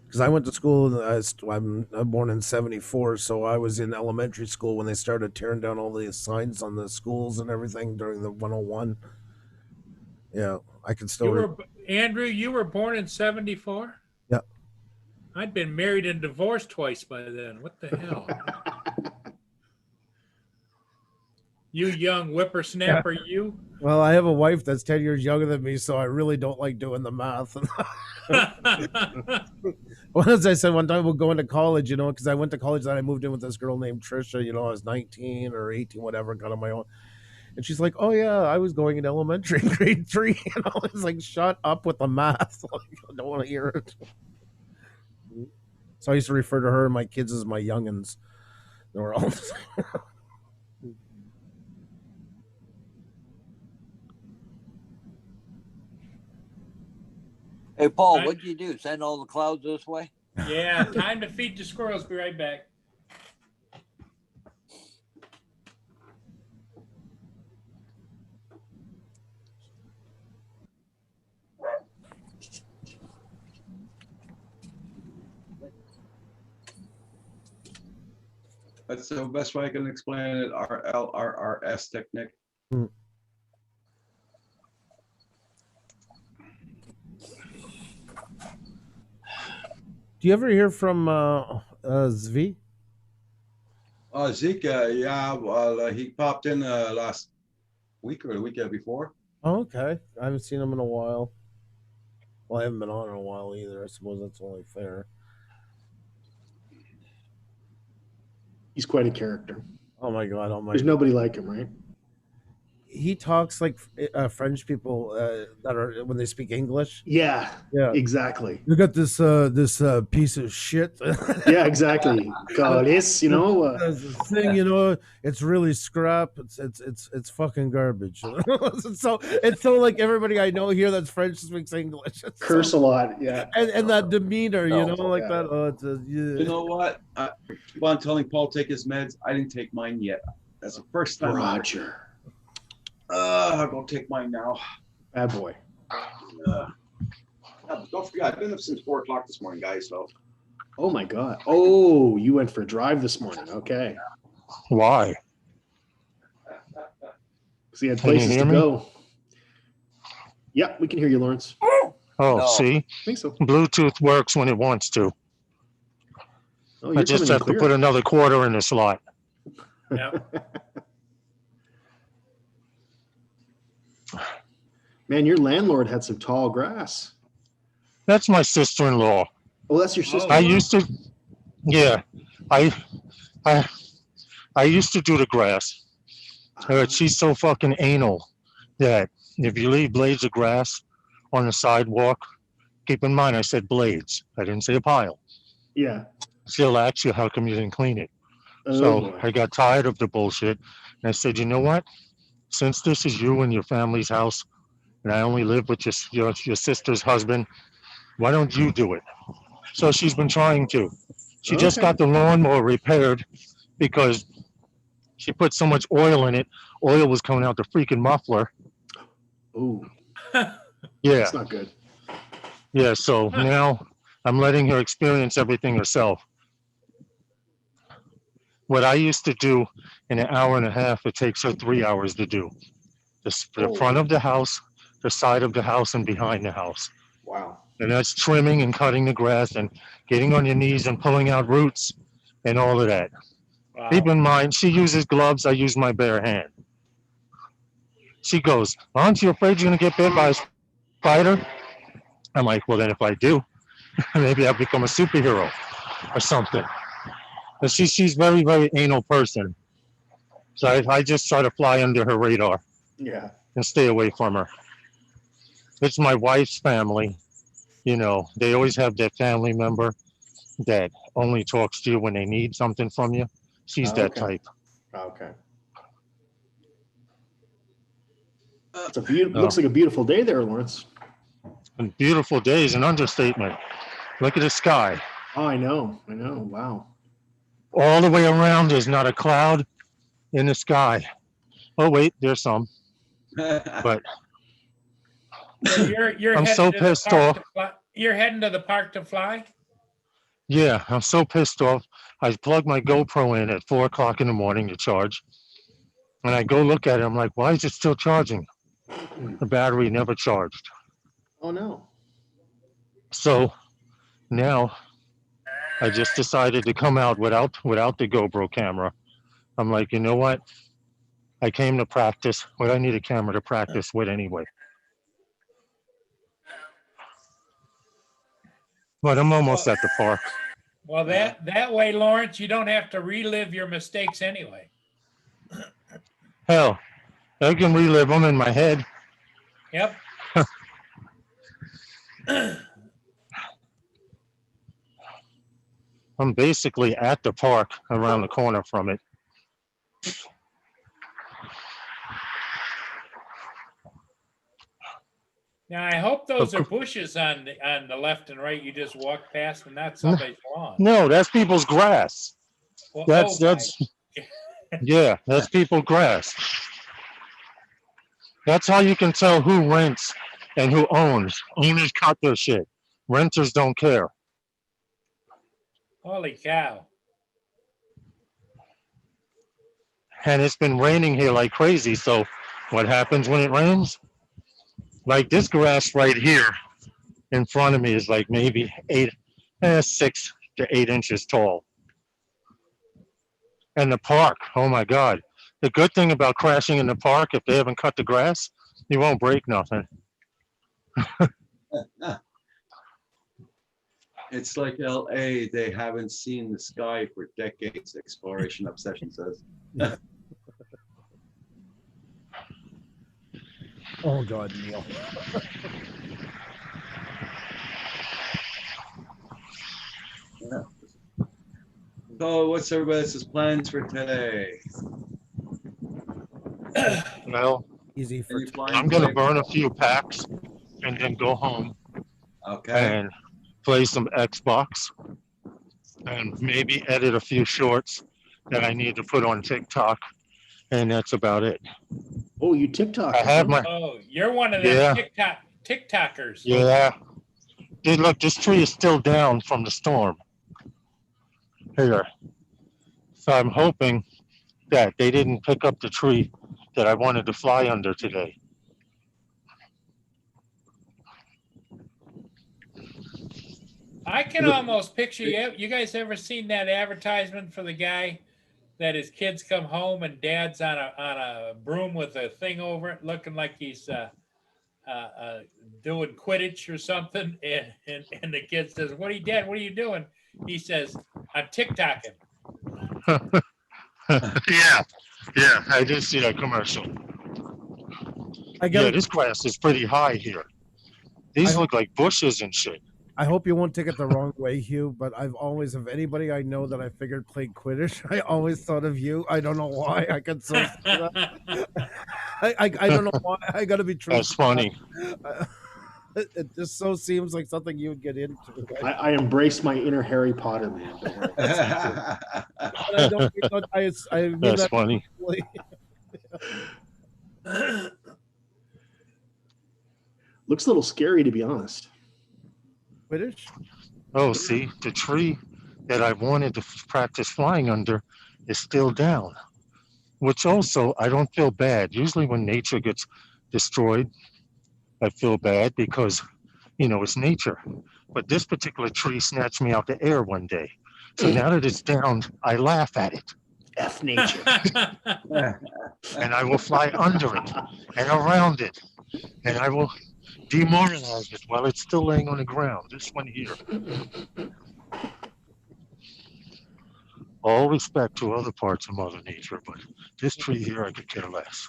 D: because I went to school, I'm born in '74, so I was in elementary school when they started tearing down all the signs on the schools and everything during the 101. Yeah, I can still.
C: Andrew, you were born in 74?
D: Yeah.
C: I'd been married and divorced twice by then. What the hell? You young whippersnapper, you.
D: Well, I have a wife that's 10 years younger than me, so I really don't like doing the math. Well, as I said one time, we'll go into college, because I went to college, then I moved in with this girl named Trisha. I was 19 or 18, whatever, got on my own. And she's like, "Oh yeah, I was going in elementary, grade 3." It's like, shut up with the math. Like, I don't want to hear it. So I used to refer to her and my kids as my youngins. They were all.
B: Hey, Paul,
C: Right.
B: what'd you do? Send all the clouds this way?
C: Yeah, time to feed the squirrels. Be right back.
A: That's the best way I can explain it. RLRRS technique.
D: Do you ever hear from Zvi?
A: Zeke, yeah, well, he popped in last week or the weekend before.
D: Oh, okay. I haven't seen him in a while. Well, I haven't been on in a while either. I suppose that's only fair.
F: He's quite a character.
D: Oh my god! Oh my.
F: There's nobody like him, right?
D: He talks like French people that are when they speak English.
F: Yeah,
D: Yeah,
F: exactly.
D: you got this piece of shit.
F: Yeah, exactly. Calice,
D: There's this thing, it's really scrap. It's fucking garbage. So it's so like everybody I know here that's French speaks English. It's
F: curse
D: so,
F: a lot. Yeah.
D: and that demeanor, like
F: yeah.
D: that. Oh, it's
A: You know what? I keep on telling Paul take his meds. I didn't take mine yet. That's the first time.
F: Roger.
A: I'll go take mine now.
F: Bad boy.
A: Don't forget, I've been up since 4 o'clock this morning, guys. So
F: Oh my God. Oh, you went for a drive this morning. Okay.
E: Why?
F: So you had
E: Can you
F: places
E: hear
F: to
E: me?
F: go. Yeah, we can hear you, Lawrence.
E: Oh,
B: No.
E: see,
F: I think so.
E: Bluetooth works when it wants to.
F: Oh,
E: I
F: you're
E: just
F: coming in
E: have to
F: clear.
E: put another quarter in the slot.
C: Yeah.
F: Man, your landlord had some tall grass.
E: That's my sister-in-law.
F: Oh, that's your sister.
E: I used to, yeah, I used to do the grass. She's so fucking anal that if you leave blades of grass on the sidewalk, keep in mind I said blades. I didn't say a pile.
F: Yeah.
E: She'll ask you how come you didn't clean it.
F: Oh,
E: So
F: boy.
E: I got tired of the bullshit, and I said, you know what? Since this is you and your family's house, and I only live with your sister's husband, why don't you do it? So she's been trying to. She just
F: Okay.
E: got the lawnmower repaired because she put so much oil in it. Oil was coming out the freaking muffler.
F: Oh,
E: Yeah,
F: that's not good.
E: yeah. So now I'm letting her experience everything herself. What I used to do in an hour and a half, it takes her 3 hours to do. The front of the house, the side of the house, and behind the house.
F: Wow.
E: And that's trimming and cutting the grass and getting on your knees and pulling out roots and all of that.
C: Wow.
E: Keep in mind, she uses gloves, I use my bare hand. She goes, aren't you afraid you're gonna get bit by a spider? I'm like, well then if I do, maybe I'll become a superhero or something. But she's very, very anal person. So I just try to fly under her radar
F: Yeah.
E: and stay away from her. It's my wife's family. They always have that family member that only talks to you when they need something from you. She's
F: Oh,
E: that
F: okay.
E: type.
F: Okay. It's a beautiful. Looks like a beautiful day there, Lawrence.
E: And beautiful day is an understatement. Look at the sky.
F: Oh, I know. Wow.
E: All the way around, there's not a cloud in the sky. Oh, wait, there's some. But
C: So you're
E: I'm
C: heading
E: so
C: to the
E: pissed
C: park
E: off.
C: to fly- You're heading to the park to fly?
E: yeah, I'm so pissed off. I plugged my GoPro in at 4 o'clock in the morning to charge. And I go look at it. I'm like, why is it still charging? The battery never charged.
F: Oh no.
E: So now I just decided to come out without the GoPro camera. I'm like, you know what? I came to practice what I need a camera to practice with anyway. But I'm almost at the park.
C: Well, that way, Lawrence, you don't have to relive your mistakes anyway.
E: Hell, I can relive them in my head.
C: Yep.
E: I'm basically at the park around the corner from it.
C: Now I hope those are bushes on the left and right. You just walked past, and not somebody's lawn.
E: No, that's people's grass.
C: Well,
E: That's yeah, that's people's grass. That's how you can tell who rents and who owns. Owners cut their shit. Renters don't care.
C: Holy cow!
E: And it's been raining here like crazy. So what happens when it rains? Like this grass right here in front of me is like maybe 6 to 8 inches tall. And the park, oh my God. The good thing about crashing in the park, if they haven't cut the grass, you won't break nothing.
A: It's like LA, they haven't seen the sky for decades, Exploration Obsession says.
D: Oh God, Neil.
A: So what's everybody's plans for today?
E: Well,
D: Easy
A: Are
D: for
A: you flying
E: I'm gonna
A: today?
E: burn a few packs and then go home
A: Okay,
E: and play some Xbox and maybe edit a few shorts that I need to put on TikTok. And that's about it.
F: Oh, you TikTok.
E: I have my,
C: Oh, you're one of them
E: Yeah.
C: TikTokers.
E: yeah. Hey, look, this tree is still down from the storm. Here. So I'm hoping that they didn't pick up the tree that I wanted to fly under today.
C: I can almost picture you. You guys ever seen that advertisement for the guy that his kids come home and dad's on a broom with a thing over it, looking like he's doing Quidditch or something, and the kid says, "What are you, Dad? What are you doing?" He says, "I'm TikToking."
E: Yeah, I did see that commercial.
D: I
E: Yeah,
D: got.
E: this grass is pretty high here. These look like bushes and shit.
D: I hope you won't take it the wrong way, Hugh. But I've always, of anybody I know that I figured played Quidditch, I always thought of you. I don't know why. I could so. See that. I don't know why. I gotta be true.
E: That's funny.
D: It just so seems like something you would get into.
F: I embrace my inner Harry Potter, man. Don't worry.
D: I don't. I mean
E: That's
D: that
E: funny.
D: really-
F: Looks a little scary, to be honest.
D: Quidditch.
E: Oh, see, the tree that I wanted to practice flying under is still down, which also I don't feel bad. Usually when nature gets destroyed, I feel bad because, it's nature. But this particular tree snatched me out the air one day. So now that it's down, I laugh at it
F: F nature.
E: and I will fly under it and around it. And I will demoralize it while it's still laying on the ground. This one here. All respect to other parts of Mother Nature, but this tree here, I could care less.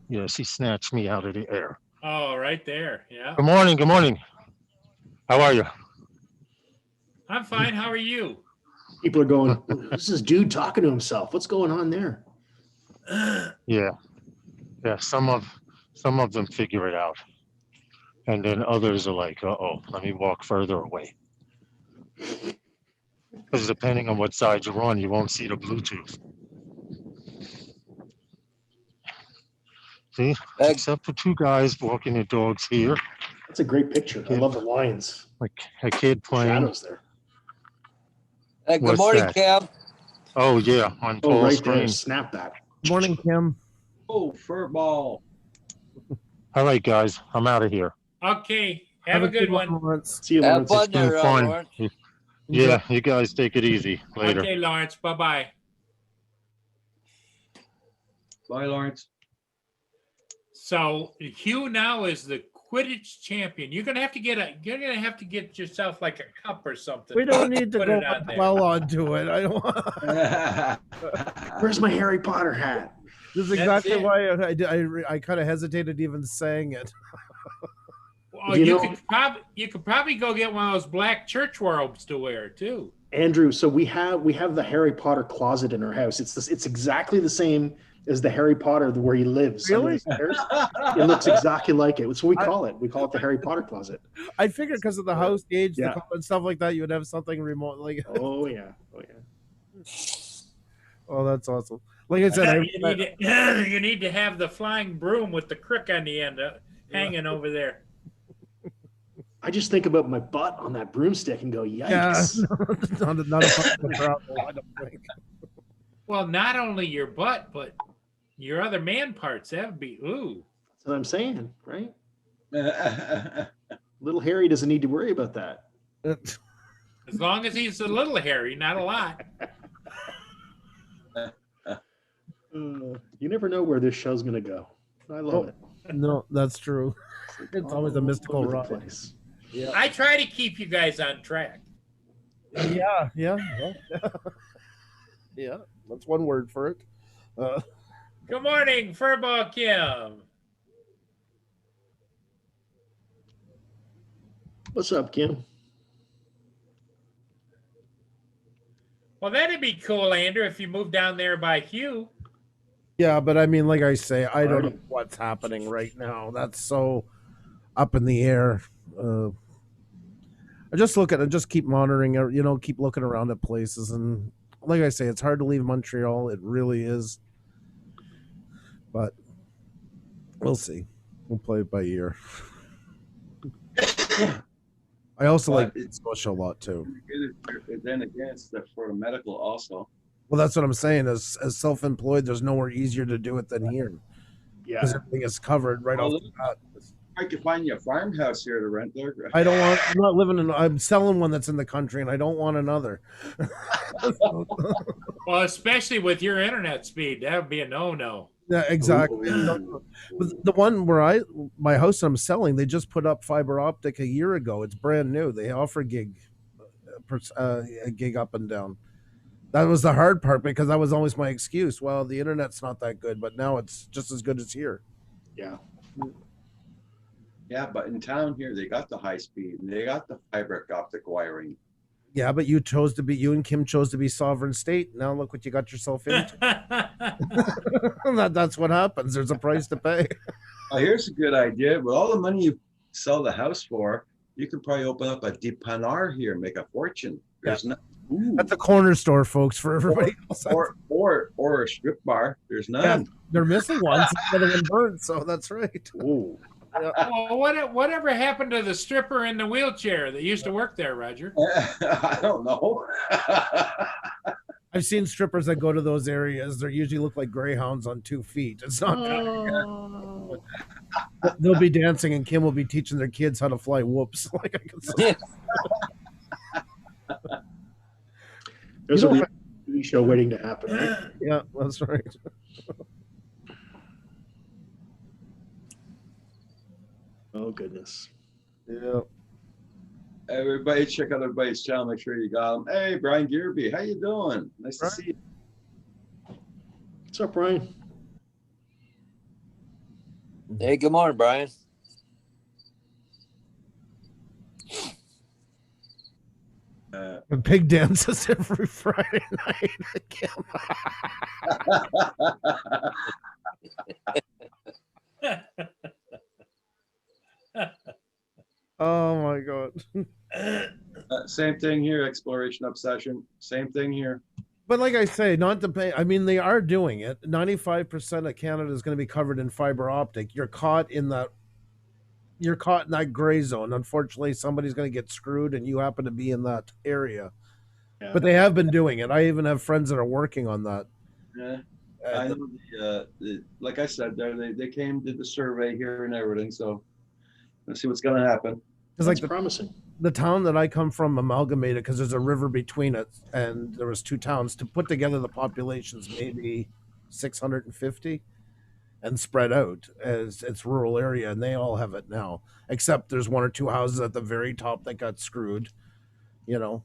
E: Yes, he snatched me out of the air.
C: Oh, right there. Yeah.
E: Good morning, good morning. How are you?
C: I'm fine. How are you?
F: People are going, this is dude talking to himself. What's going on there?
E: Yeah. Yeah, some of them figure it out. And then others are like, uh-oh, let me walk further away. Because depending on what side you're on, you won't see the Bluetooth. See, except for two guys walking their dogs here,
F: That's a great picture. I love the lines.
E: like a kid playing.
F: Shadows there.
B: Good
E: What's
B: morning,
E: that?
B: Cam.
E: Oh yeah, on
F: Oh,
E: full
F: right
E: screen.
F: there. Snap that.
D: Morning, Kim.
A: Oh, fur ball.
E: All right, guys, I'm out of here.
C: Okay. Have a good one.
D: Lawrence.
F: See you,
B: Have
F: Lawrence.
B: fun there,
E: Been fun.
B: Lawrence.
E: Yeah, you guys take it easy. Later.
C: Okay, Lawrence. Bye bye.
A: Bye, Lawrence.
C: So Hugh now is the Quidditch champion. You're gonna have to get yourself like a cup or something.
D: We don't need to
C: Put
D: go
C: it on there.
D: well onto it. I don't.
F: Where's my Harry Potter hat?
D: This is
C: That's
D: exactly
C: it.
D: why I kind of hesitated even saying it.
C: Well,
F: You
C: you
F: know-
C: could probably go get one of those black church robes to wear too.
F: Andrew, so we have the Harry Potter closet in our house. It's exactly the same as the Harry Potter where he lives. under
D: Really?
F: the stairs. It looks exactly like it. That's what we call it. We call it the Harry Potter closet.
D: I figured because of the house age,
F: Yeah.
D: the color and stuff like that, you would have something remote. Like,
F: Oh yeah. Oh yeah.
D: oh, that's awesome. Like I said,
C: You need to have the flying broom with the crook on the end hanging over there.
F: I just think about my butt on that broomstick and go,
D: yeah,
F: yikes.
D: not a fucking problem. I don't think.
C: Well, not only your butt, but your other man parts. That would be ooh.
F: That's what I'm saying, right? Little Harry doesn't need to worry about that.
C: As long as he's a little hairy, not a lot.
F: You never know where this show's gonna go. I love it.
D: No, that's true. It's always a
F: All
D: mystical
F: over the
D: ride.
F: place.
D: Yeah,
C: I try to keep you guys on track.
D: yeah. Yeah, that's one word for it.
C: Good morning, Furball Kim.
F: What's up, Kim?
C: Well, that'd be cool, Andrew, if you moved down there by Hugh.
D: Yeah, but I mean, like I say, I don't know
F: Alrighty.
D: what's happening right now. That's so up in the air. I just look at it, just keep monitoring it, keep looking around at places. And like I say, it's hard to leave Montreal. It really is. But we'll see. We'll play it by ear. I also like
A: But it's-
D: Scotia a lot too.
A: Then again, it's for the medical also.
D: Well, that's what I'm saying. As self-employed, there's nowhere easier to do it than here
F: Yeah.
D: because everything is covered right
A: Well,
D: off the bat.
A: I could find you a farmhouse here to rent there.
D: I don't want. I'm not living in. I'm selling one that's in the country, and I don't want another.
C: Well, especially with your internet speed, that would be a no-no.
D: Yeah, exactly.
A: Ooh.
D: But the one where my house I'm selling, they just put up fiber optic a year ago. It's brand new. They offer a gig up and down. That was the hard part because that was always my excuse. Well, the internet's not that good, but now it's just as good as here.
F: Yeah.
A: Yeah, but in town here, they got the high speed and they got the fiber optic wiring.
D: Yeah, but you and Kim chose to be sovereign state. Now look what you got yourself into. That's what happens. There's a price to pay.
A: Oh, here's a good idea. With all the money you sell the house for, you could probably open up a dépanneur here, make a fortune. There's no, ooh,
D: At the corner store, folks, for everybody else.
A: or a strip bar. There's none.
D: They're missing one. Another one burned, so that's right.
F: Ooh.
C: Well, whatever happened to the stripper in the wheelchair that used to work there, Roger?
A: I don't know.
D: I've seen strippers that go to those areas. They usually look like greyhounds on 2 feet. It's not
F: Oh.
D: They'll be dancing, and Kim will be teaching their kids how to fly whoops. Like I can say.
F: There's
D: You
F: a
D: know,
F: TV show waiting to happen, right?
D: Yeah, that's right.
F: Oh goodness.
D: Yeah.
A: Everybody check out everybody's channel. Make sure you got them. Hey, Brian Gearby, how you doing? Nice to
D: Right.
A: see you.
F: What's up, Brian?
B: Hey, good morning, Brian.
D: The pig dances every Friday night. Kim. Oh my god.
A: Same thing here. Exploration obsession. Same thing here.
D: But like I say, not to pay. I mean, they are doing it. 95% of Canada is going to be covered in fiber optic. You're caught in that. You're caught in that gray zone. Unfortunately, somebody's going to get screwed, and you happen to be in that area.
F: Yeah.
D: But they have been doing it. I even have friends that are working on that.
A: Yeah. I know like I said, they came, did the survey here and everything. So let's see what's going to happen.
D: Because
F: That's
D: like
F: promising.
D: the town that I come from amalgamated because there's a river between it, and there was two towns to put together. The population's maybe 650, and spread out as it's rural area, and they all have it now. Except there's one or two houses at the very top that got screwed, you know.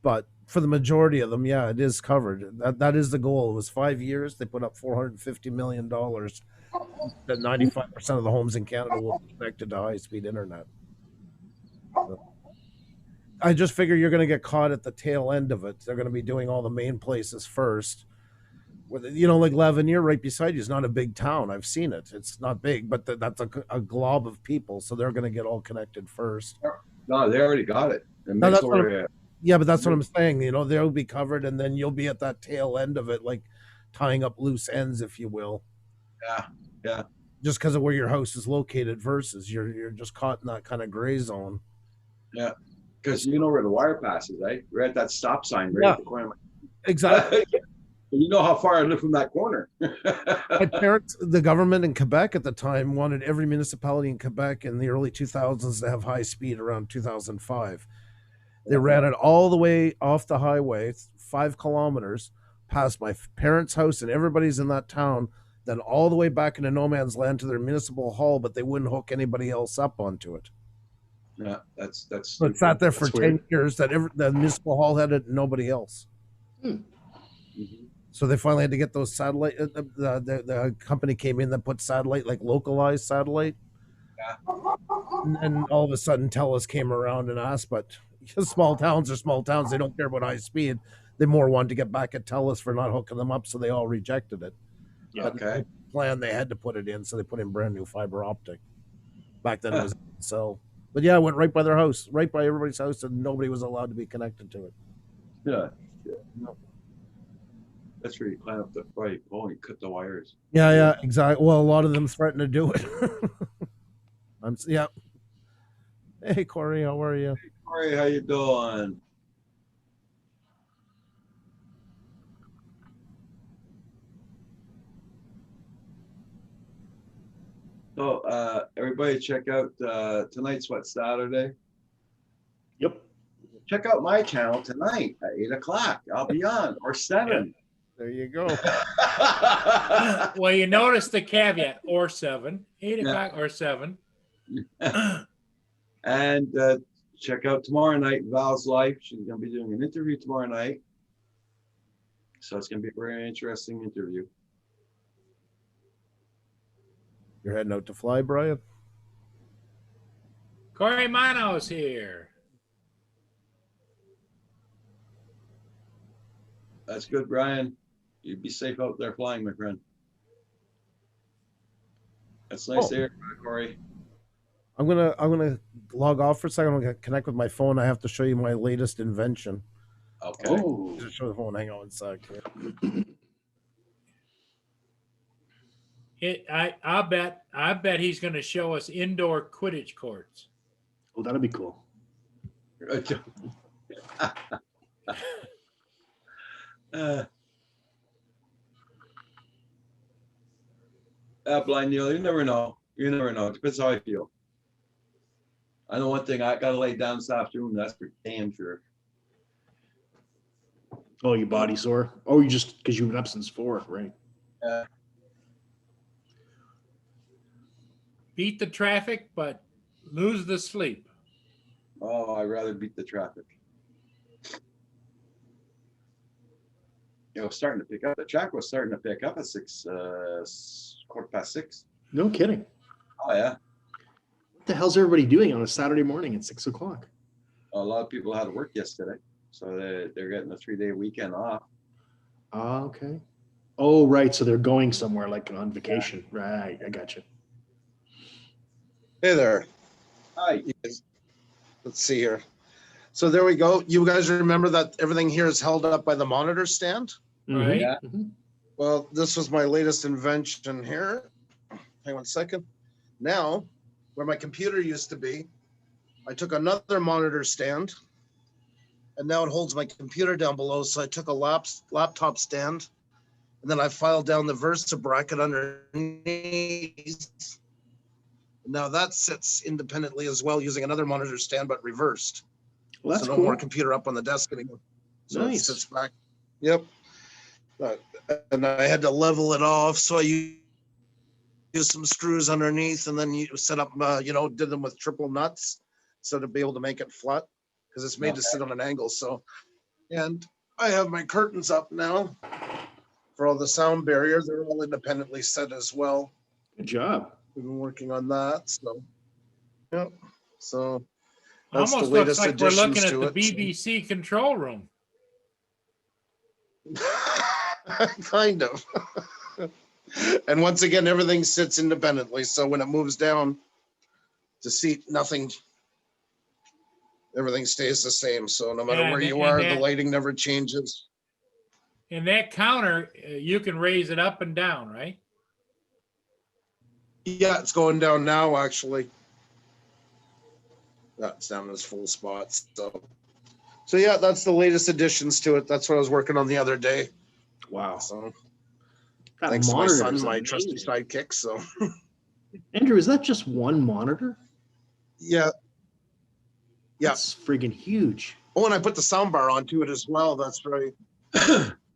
D: But for the majority of them, yeah, it is covered. That is the goal. It was 5 years. They put up $450 million. That 95% of the homes in Canada will be connected to high speed internet. I just figure you're going to get caught at the tail end of it. They're going to be doing all the main places first. You know, like Lavinier right beside you is not a big town. I've seen it. It's not big, but that's a glob of people. So they're going to get all connected first.
A: No, they already got it. And
D: No,
A: next
D: that's what
A: over,
D: Yeah, but that's what I'm saying. You know, they'll be covered, and then you'll be at that tail end of it, like tying up loose ends, if you will.
A: Yeah.
D: Just because of where your house is located versus you're just caught in that kind of gray zone.
A: because you know where the wire passes, right? We're at that stop sign right
D: Yeah.
A: at the corner.
D: Exactly.
A: You know how far I live from that corner.
D: My parents, the government in Quebec at the time, wanted every municipality in Quebec in the early 2000s to have high speed around 2005. They ran it all the way off the highway, 5 kilometers, past my parents' house and everybody's in that town, then all the way back into no man's land to their municipal hall, but they wouldn't hook anybody else up onto it.
A: Yeah, that's
D: So it sat there for
F: That's
D: 10
F: weird.
D: years that the municipal hall had it and nobody else.
A: Mhm.
D: So they finally had to get those satellite. The company came in that put satellite, like localized satellite. And then all of a sudden, TELUS came around and asked, but small towns are small towns. They don't care about high speed. They more wanted to get back at TELUS for not hooking them up, so they all rejected it.
F: Yeah.
A: Okay.
D: Plan they had to put it in, so they put in brand new fiber optic. Back then it was so. But yeah, it went right by their house, right by everybody's house, and nobody was allowed to be connected to it.
A: Yeah. That's where you climb up the right pole and cut the wires.
D: Yeah, exactly. Well, a lot of them threatened to do it. Yeah. Hey, Corey, how are you?
A: Corey, how you doing? So everybody check out tonight's what, Saturday?
F: Yep.
A: Check out my channel tonight at 8 o'clock. I'll be on, or 7.
D: There you go.
C: Well, you notice the caveat, or 7, 8
A: Yeah.
C: o'clock or 7.
A: And check out tomorrow night, Val's Life. She's going to be doing an interview tomorrow night. So it's going to be a very interesting interview.
D: You're heading out to fly, Brian?
C: Corey Manos here.
A: That's good, Brian. You be safe out there flying, my friend. That's nice to hear, Corey.
D: I'm gonna log off for a second. I'm gonna connect with my phone. I have to show you my latest invention.
A: Okay.
F: Oh,
D: Just show the phone. Hang on one sec.
C: I bet he's going to show us indoor Quidditch courts.
F: oh, that'd be cool.
A: Blind Neil, you never know. You never know. It depends how I feel. I know one thing. I got to lay down this afternoon. That's for damn sure.
F: Oh, your body sore? Oh, you just because you've been up since 4, right?
C: Beat the traffic, but lose the sleep.
A: Oh, I'd rather beat the traffic. It was starting to pick up. The track was starting to pick up at 6:15.
F: No kidding.
A: Oh yeah.
F: What the hell's everybody doing on a Saturday morning at 6 o'clock?
A: A lot of people had to work yesterday, so they're getting a 3-day weekend off.
F: Ah, okay. Oh, right. So they're going somewhere like on vacation. Right. I got you.
G: Hey there.
A: Hi.
G: Let's see here. So there we go. You guys remember that everything here is held up by the monitor stand?
C: Right.
A: Yeah.
F: Mhm.
G: Well, this was my latest invention here. Hang on a second. Now, where my computer used to be, I took another monitor stand, and now it holds my computer down below. So I took a laptop stand, and then I filed down the Versa bracket underneath. Now that sits independently as well using another monitor stand, but reversed.
F: Well, that's
G: So no
F: cool.
G: more computer up on the desk anymore. So it
F: Nice.
G: sits back. Yep. And I had to level it off. So I used some screws underneath and then you set up, did them with triple nuts. So to be able to make it flat because it's made to sit on an angle. So, and I have my curtains up now for all the sound barrier. They're all independently set as well.
F: Good job.
G: We've been working on that. So, yep. So that's the
C: Almost looks
G: latest
C: like we're looking
G: additions
C: at
G: to
C: the
G: it.
C: BBC control room.
G: Kind of. And once again, everything sits independently. So when it moves down to seat, everything stays the same. So no matter
C: Yeah,
G: where
C: and
G: you
C: that-
G: are,
C: and
G: the
C: that-
G: lighting never changes.
C: And that counter, you can raise it up and down, right?
G: Yeah, it's going down now, actually. That's down in its full spots. So yeah, that's the latest additions to it. That's what I was working on the other day.
F: Wow.
G: So
F: That
G: thanks to my
F: monitor
G: son,
F: is
G: my trusty
F: amazing.
G: sidekick. So
F: Andrew, is that just one monitor?
G: yeah. Yeah.
F: That's friggin' huge.
G: Oh, and I put the sound bar onto it as well. That's right.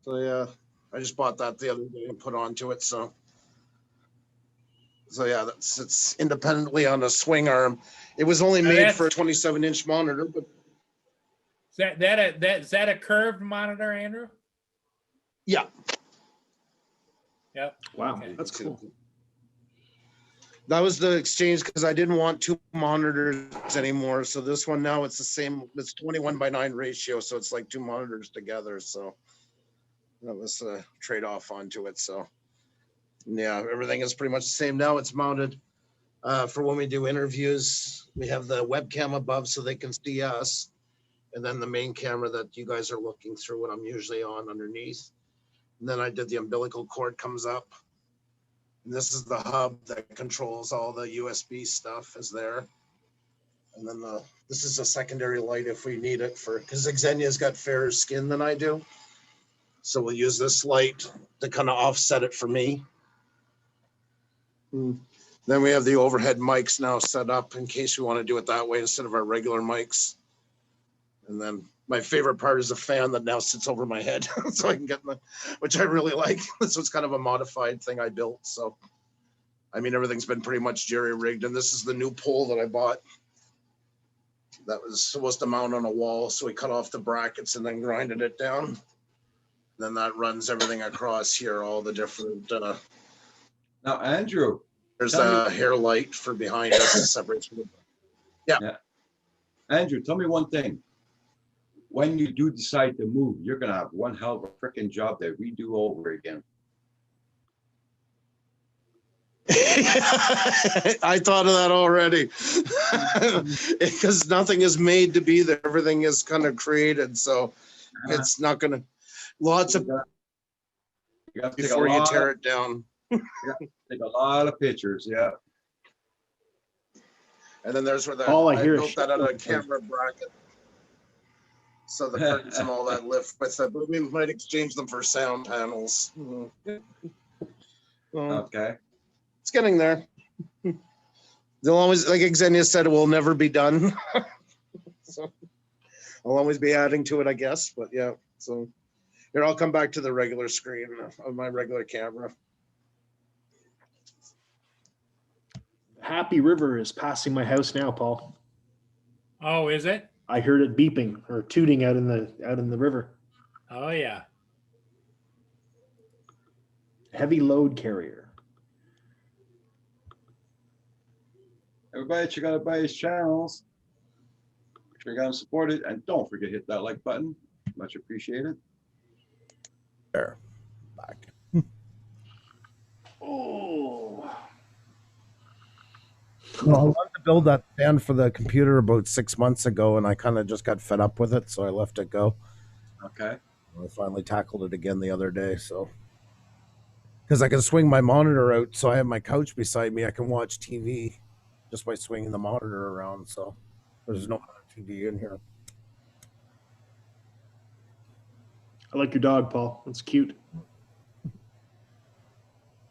G: So yeah, I just bought that the other day and put onto it. So yeah, it's independently on a swing arm. It was only
C: Now
G: made
C: that's-
G: for a 27-inch monitor, but
C: Is that a curved monitor, Andrew?
G: yeah.
C: Yep.
F: Wow,
C: Okay.
F: that's cool.
G: That was the exchange because I didn't want two monitors anymore. So this one now it's the same. It's 21:9 ratio, so it's like two monitors together. So that was a trade-off onto it. So yeah, everything is pretty much the same now. It's mounted for when we do interviews. We have the webcam above so they can see us, and then the main camera that you guys are looking through, what I'm usually on underneath. And then I did the umbilical cord comes up. And this is the hub that controls all the USB stuff is there. And then this is a secondary light if we need it because Xenia's got fairer skin than I do. So we'll use this light to kind of offset it for me. Then we have the overhead mics now set up in case we want to do it that way instead of our regular mics. And then my favorite part is a fan that now sits over my head so I can get which I really like. This was kind of a modified thing I built. So, I mean, everything's been pretty much jerry rigged. And this is the new pole that I bought. That was supposed to mount on a wall. So we cut off the brackets and then grinded it down. Then that runs everything across here, all the different,
A: Now, Andrew,
G: there's
A: Tell
G: a hair light for behind us that separates from the
A: Andrew, tell me one thing. When you do decide to move, you're gonna have one hell of a freaking job to redo over again.
G: I thought of that already. Because nothing is made to be there. Everything is kind of created. So it's not going to, lots of,
A: You have to take
G: before you tear it down.
A: take a lot of pictures, yeah.
G: And then there's where
F: All I
G: I
F: hear is
G: built that out of a camera bracket. So the curtains and all that lift with it, but we might exchange them for sound panels.
A: Okay.
G: It's getting there. They'll always, like Xenia said, it will never be done. So I'll always be adding to it, I guess. But yeah, so here I'll come back to the regular screen of my regular camera.
F: Happy River is passing my house now, Paul.
C: Oh, is it?
F: I heard it beeping or tooting out in the river.
C: Oh, yeah.
F: Heavy load carrier.
A: Everybody, check out Buddy's channels. Check out and support it. And don't forget to hit that like button. Much appreciated.
D: There. Back.
F: Oh.
D: Well, I wanted to build that stand for the computer about 6 months ago, and I kind of just got fed up with it, so I let it go.
A: Okay.
D: I finally tackled it again the other day, so because I can swing my monitor out, so I have my couch beside me. I can watch TV just by swinging the monitor around. So there's no other TV in here.
F: I like your dog, Paul. That's cute.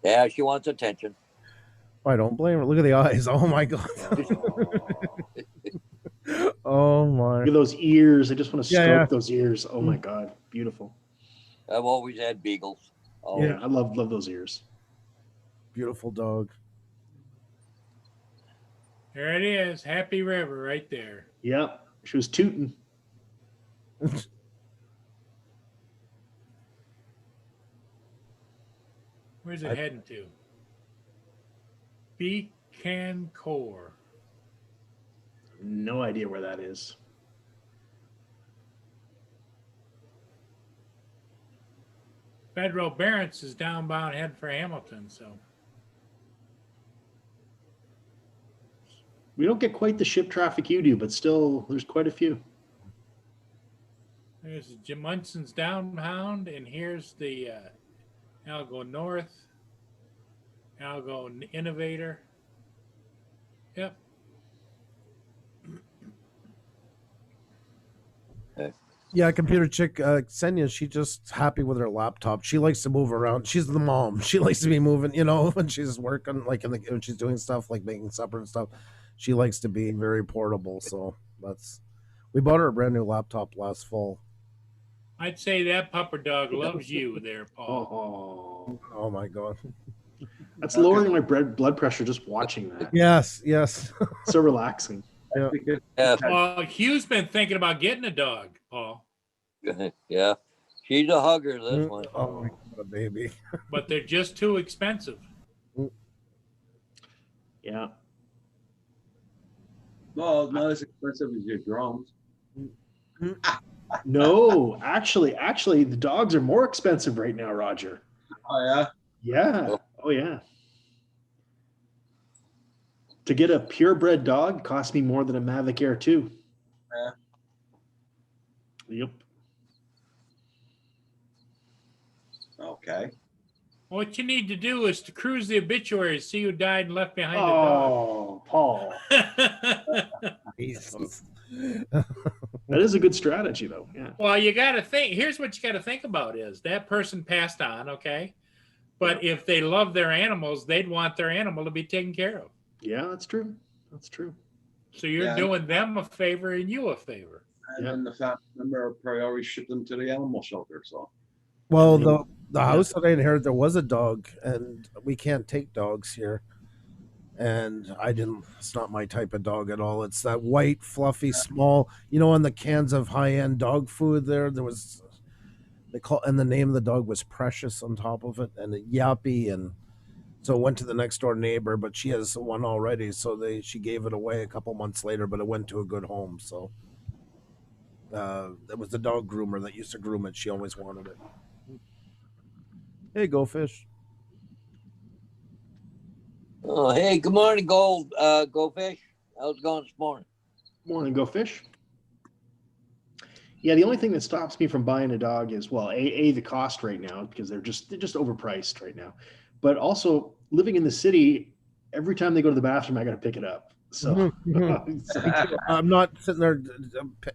B: Yeah, she wants attention.
D: I don't blame her. Look at the eyes. Oh my god. Oh my.
F: Look at those ears. I just want to
D: Yeah,
F: stroke
D: yeah.
F: those ears. Oh my god, beautiful.
B: I've always had beagles. Oh,
F: Yeah, I love those ears.
D: Beautiful dog.
C: There it is. Happy River right there.
F: Yep, she was tooting.
C: Where's it heading to? Becancour.
F: No idea where that is.
C: Federal Barrens is downbound heading for Hamilton, so
F: We don't get quite the ship traffic you do, but still, there's quite a few.
C: there's Jim Munson's downbound, and here's the Algo North, Algo Innovator. Yep.
D: Yeah, computer chick, Ksenia, she just happy with her laptop. She likes to move around. She's the mom. She likes to be moving, when she's working, like when she's doing stuff like making supper and stuff. She likes to be very portable. So we bought her a brand new laptop last fall.
C: I'd say that pupper dog loves you there, Paul.
F: Oh,
D: my god.
F: that's lowering my blood pressure just watching that.
D: Yes.
F: So relaxing.
D: Yeah.
B: yeah,
C: Well, Hugh's been thinking about getting a dog, Paul,
B: yeah. She's a hugger, this one.
D: Oh my god, baby.
C: but they're just too expensive.
F: Yeah.
A: No, not as expensive as your drones.
F: No, actually, the dogs are more expensive right now, Roger.
A: Oh yeah.
F: Yeah. Oh yeah. To get a purebred dog cost me more than a Mavic Air 2.
A: Yeah.
F: Yep.
A: Okay.
C: What you need to do is to cruise the obituaries, see who died and left behind
F: Oh, Paul.
C: a dog.
D: Jesus.
F: That is a good strategy, though. Yeah.
C: Well, you got to think. Here's what you got to think about: is that person passed on, okay? But if they love their animals, they'd want their animal to be taken care of.
F: Yeah, that's true. That's true.
C: So you're
A: Yeah.
C: doing them a favor and you a favor.
A: And then the family member probably always shipped them to the animal shelter. So
D: Well, the house that I inherited, there was a dog, and we can't take dogs here. And it's not my type of dog at all. It's that white, fluffy, small, on the cans of high-end dog food there was, and the name of the dog was Precious on top of it, and a yappy, and so it went to the next door neighbor, but she has one already, so she gave it away a couple months later, but it went to a good home, so it was the dog groomer that used to groom it. She always wanted it. Hey, Go Fish.
B: Oh, hey, good morning, Gold Fish. How's it going this morning?
F: Morning, Go Fish. Yeah, the only thing that stops me from buying a dog is, well, the cost right now, because they're just overpriced right now. But also living in the city, every time they go to the bathroom, I got to pick it up. So
D: I'm not sitting there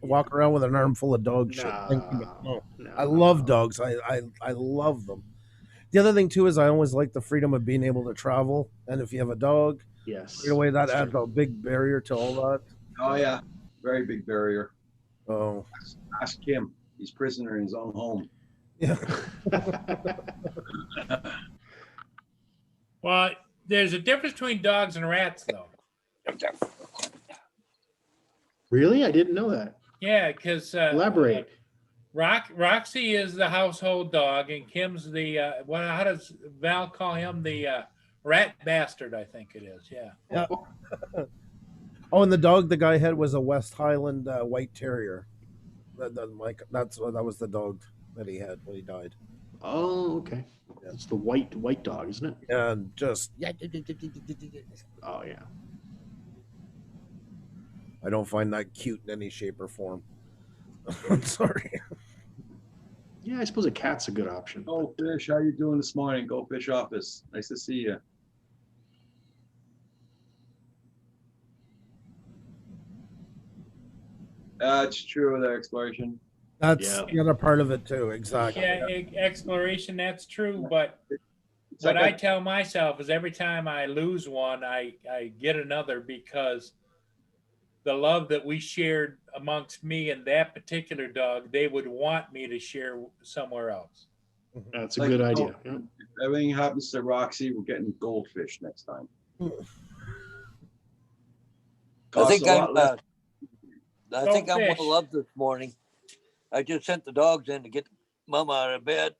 D: walking around with an armful of dog shit. No. I love dogs. I love them. The other thing too is I always like the freedom of being able to travel, and if you have a dog,
F: yes,
D: in a way that
F: that's
D: adds
F: true.
D: a big barrier to all that.
A: oh yeah, very big barrier.
D: Oh
A: Ask him. He's prisoner in his own home.
D: yeah.
C: Well, there's a difference between dogs and rats, though.
F: Really? I didn't know that.
C: Yeah, because
F: Elaborate.
C: Roxy is the household dog, and Kim's the how does Val call him? The rat bastard, I think it is. Yeah.
D: Oh, and the dog the guy had was a West Highland White Terrier. That was the dog that he had when he died.
F: Oh, okay. It's the white dog, isn't it?
D: And just
F: Oh yeah.
D: I don't find that cute in any shape or form. I'm sorry.
F: Yeah, I suppose a cat's a good option.
A: Go Fish, how you doing this morning? Go Fish office. Nice to see you. That's true with the exploration.
D: That's
F: Yeah.
D: the other part of it too. Exactly.
C: Yeah, exploration, that's true, but what I
A: Second.
C: tell myself is every time I lose one, I get another, because the love that we shared amongst me and that particular dog, they would want me to share somewhere else.
F: That's a
A: Like,
F: good
A: you know,
F: idea. Yeah.
A: If everything happens to Roxy, we're getting goldfish next time.
B: I
A: Costs
B: think
A: a lot less.
C: Go
B: I'm
C: fish.
B: well up this morning. I just sent the dogs in to get Mama out of bed.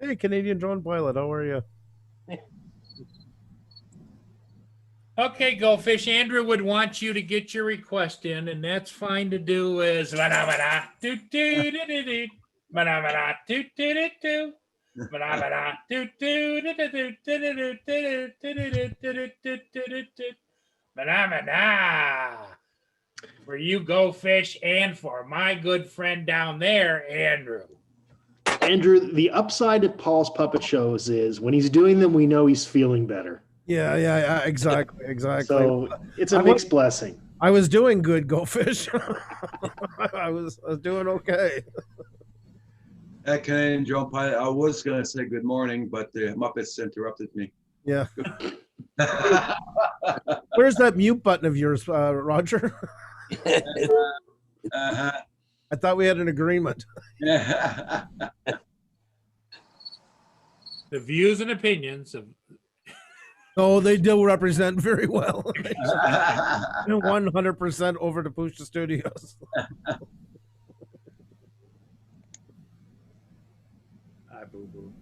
D: Hey, Canadian drone pilot, how are you?
C: Okay, Go Fish. Andrew would want you to get your request in, and that's fine to do. Is for you, Go Fish, and for my good friend down there, Andrew.
F: Andrew, the upside of Paul's puppet shows is when he's doing them, we know he's feeling better.
D: Yeah, exactly.
F: So it's a
D: I
F: mixed blessing.
D: I was doing good, Go Fish. I was doing okay.
A: At Canadian Drone Pilot, I was gonna say good morning, but the Muppets interrupted me.
D: Yeah. Where's that mute button of yours, Roger?
A: Uh-huh.
D: I thought we had an agreement.
C: The views and opinions of
D: Oh, they do represent very well. 100% over to Pusha Studios.
C: boo-boo.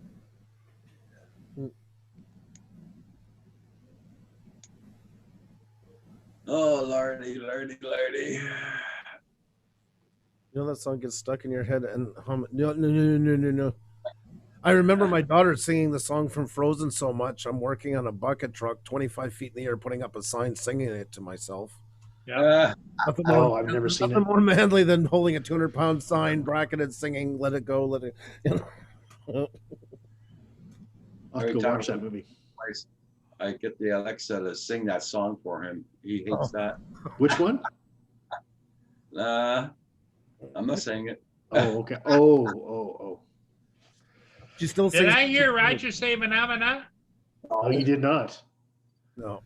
A: Oh, lordy.
D: You know that song gets stuck in your head and hum. No. I remember my daughter singing the song from Frozen so much. I'm working on a bucket truck 25 feet in the air, putting up a sign, singing it to myself.
C: Yeah.
D: Nothing
F: Oh,
D: more,
F: I've never seen
D: nothing
F: it.
D: more manly than holding a 200-pound sign, bracketed, singing "Let It Go, Let It." You know?
F: I'll have to go watch that movie.
A: I get the Alexa to sing that song for him. He hates that.
F: Which one?
A: I'm not saying it.
F: Oh, okay. Oh.
D: She still
C: Did
D: sings.
C: I hear Roger say "manamana"?
F: Oh, you did not.
D: No.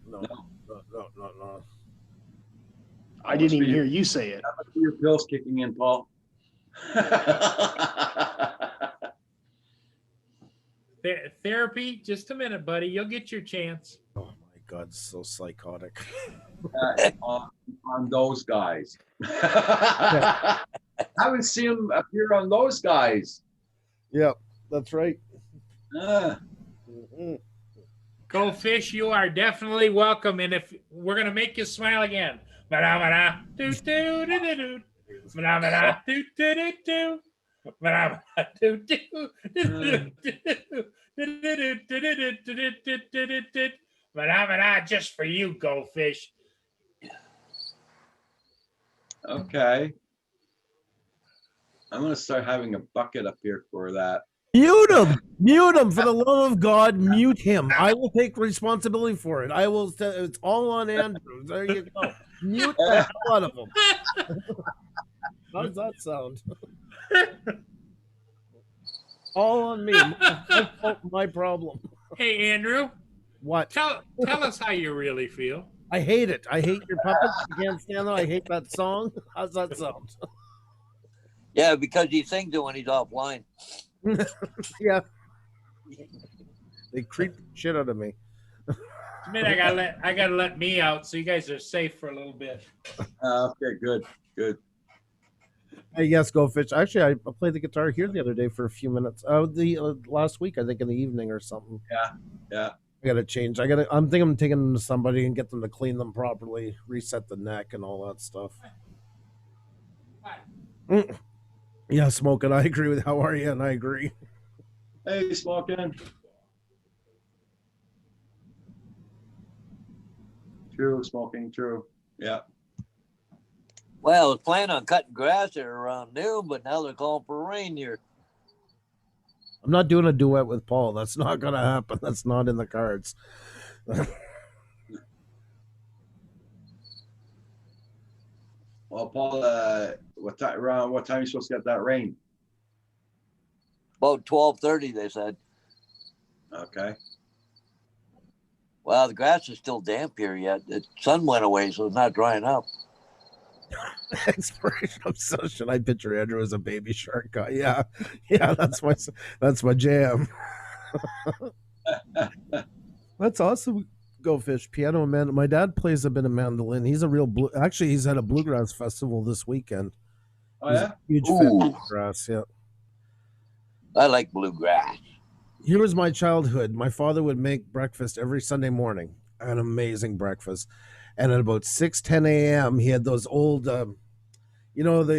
F: I didn't even hear you say it.
A: Your pills kicking in, Paul.
C: Therapy? Just a minute, buddy. You'll get your chance.
D: Oh my God, so psychotic.
A: on those guys. I haven't seen him appear on those guys.
D: Yep, that's right.
C: Go Fish, you are definitely welcome. And if we're gonna make you smile again, manamana, do do do do do, manamana, do do do do, manamana, do do do do, manamana, just for you, Go Fish.
A: Okay. I'm gonna start having a bucket up here for that.
D: Mute him for the love of God, mute him. I will take responsibility for it. I will. It's all on Andrew. There you go. Mute the hell out of him. How does that sound? All on me. My problem.
C: Hey, Andrew,
D: What?
C: tell us how you really feel.
D: I hate it. I hate your puppets. I can't stand them. I hate that song. How's that sound?
B: Yeah, because he sings it when he's offline.
D: Yeah. They creep the shit out of me.
C: Man, I gotta let me out so you guys are safe for a little bit.
A: Okay, good.
D: Hey, yes, Go Fish. Actually, I played the guitar here the other day for a few minutes. Last week, I think, in the evening or something.
A: Yeah.
D: I gotta change. I'm thinking I'm taking them to somebody and get them to clean them properly, reset the neck and all that stuff. Yeah, Smoking. I agree with. How are you? And I agree.
A: Hey, Smoking. True, Smoking. True. Yeah.
B: Well, I was planning on cutting grass there around noon, but now they're calling for rain here.
D: I'm not doing a duet with Paul. That's not gonna happen. That's not in the cards.
A: Well, Paul, around what time are you supposed to get that rain?
B: About 12:30, they said.
A: Okay.
B: Well, the grass is still damp here yet. The sun went away, so it's not drying up.
D: Exploration obsession. I picture Andrew as a baby shark guy. Yeah, yeah, that's my jam. That's awesome. Go fish, piano, and man. My dad plays a bit of mandolin. He's a real blue. Actually, he's at a bluegrass festival this weekend.
A: Oh
D: He's
A: yeah.
D: a huge fan
B: Ooh.
D: of bluegrass. Yeah.
B: I like bluegrass.
D: Here was my childhood. My father would make breakfast every Sunday morning. An amazing breakfast. And at about 6:10 a.m., he had those old, the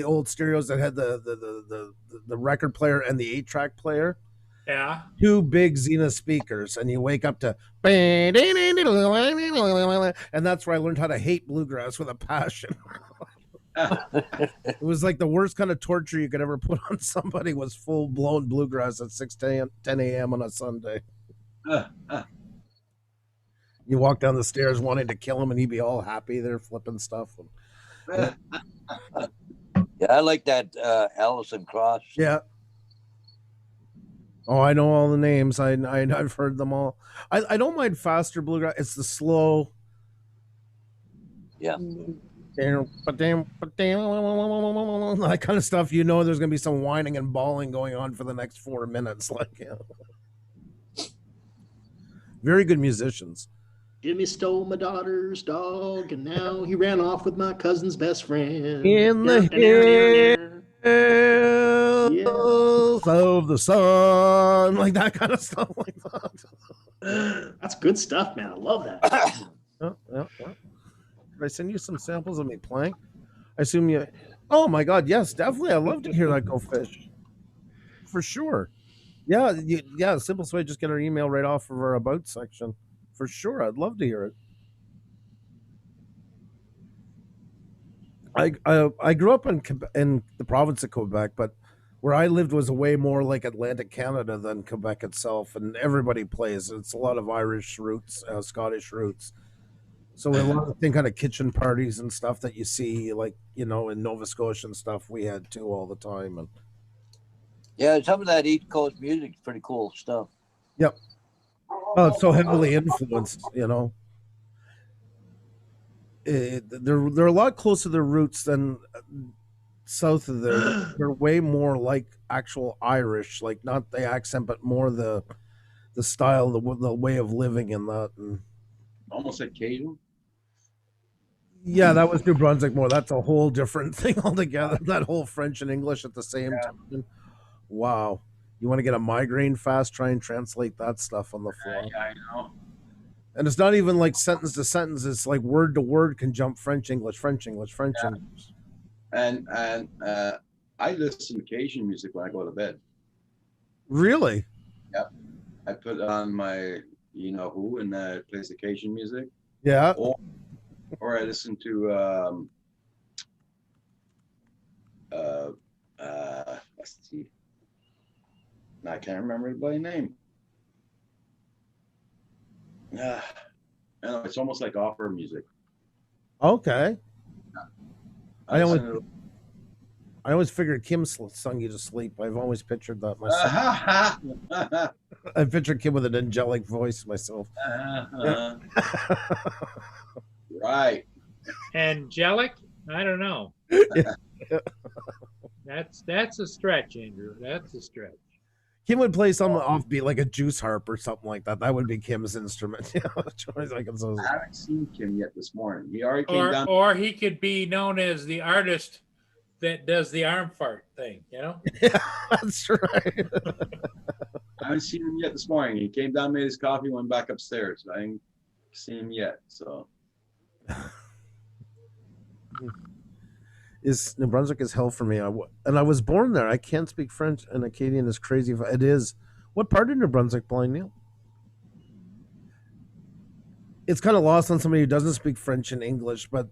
D: old stereos that had the record player and the 8-track player.
C: Yeah.
D: 2 big Zenith speakers, and you wake up to, and that's where I learned how to hate bluegrass with a passion. It was like the worst kind of torture you could ever put on somebody was full blown bluegrass at 10 a.m. on a Sunday. You walk down the stairs wanting to kill him, and he'd be all happy there flipping stuff.
B: Yeah, I like that Allison Cross.
D: Yeah. Oh, I know all the names. I've heard them all. I don't mind faster bluegrass. It's the slow.
B: Yeah.
D: That kind of stuff. You know, there's gonna be some whining and bawling going on for the next 4 minutes. Like, yeah. Very good musicians.
F: Jimmy stole my daughter's dog, and now he ran off with my cousin's best friend.
D: In the hills of the sun, like that kind of stuff, like that.
F: That's good stuff, man. I love that.
D: Yeah. Did I send you some samples of me playing? I assume you. Oh my God, yes, definitely. I'd love to hear that go fish, for sure. Yeah, yeah. Simplest way, just get our email right off of our about section. For sure, I'd love to hear it. I grew up in the province of Quebec, but where I lived was way more like Atlantic Canada than Quebec itself, and everybody plays. It's a lot of Irish roots, Scottish roots. So a lot of kind of kitchen parties and stuff that you see, like in Nova Scotia and stuff, we had too all the time. And
B: Yeah, some of that East Coast music's pretty cool stuff.
D: yep. Oh, it's so heavily influenced, they're a lot closer to their roots than south of there. They're way more like actual Irish, like not the accent, but more the style, the way of living and that. And
A: Almost like Cajun.
D: yeah, that was New Brunswick more. That's a whole different thing altogether. That whole French and English at the same time. Wow. You want to get a migraine fast, try and translate that stuff on the fly.
A: Yeah, I know.
D: And it's not even like sentence to sentence. It's like word to word can jump French, English, French, English, French, English.
A: And I listen to Cajun music when I go to bed.
D: Really?
A: Yep. I put on my who and plays the Cajun music.
D: Yeah.
A: Or I listen to let's see. I can't remember the bloody name. I know, it's almost like opera music.
D: Okay. I
A: listen to-
D: always figured Kim sung you to sleep. I've always pictured that myself. I pictured Kim with an angelic voice myself.
A: Right.
C: Angelic? I don't know.
D: Yeah.
C: That's a stretch, Andrew. That's a stretch.
D: Kim would play something offbeat, like a juice harp or something like that. That would be Kim's instrument.
A: I haven't seen Kim yet this morning. He already came down.
C: Or he could be known as the artist that does the arm fart thing,
D: Yeah, that's right.
A: I haven't seen him yet this morning. He came down, made his coffee, went back upstairs. I haven't seen him yet. So
D: New Brunswick is hell for me. I was born there. I can't speak French, and Acadian is crazy. It is. What part of New Brunswick, Blind Neil? It's kind of lost on somebody who doesn't speak French and English. But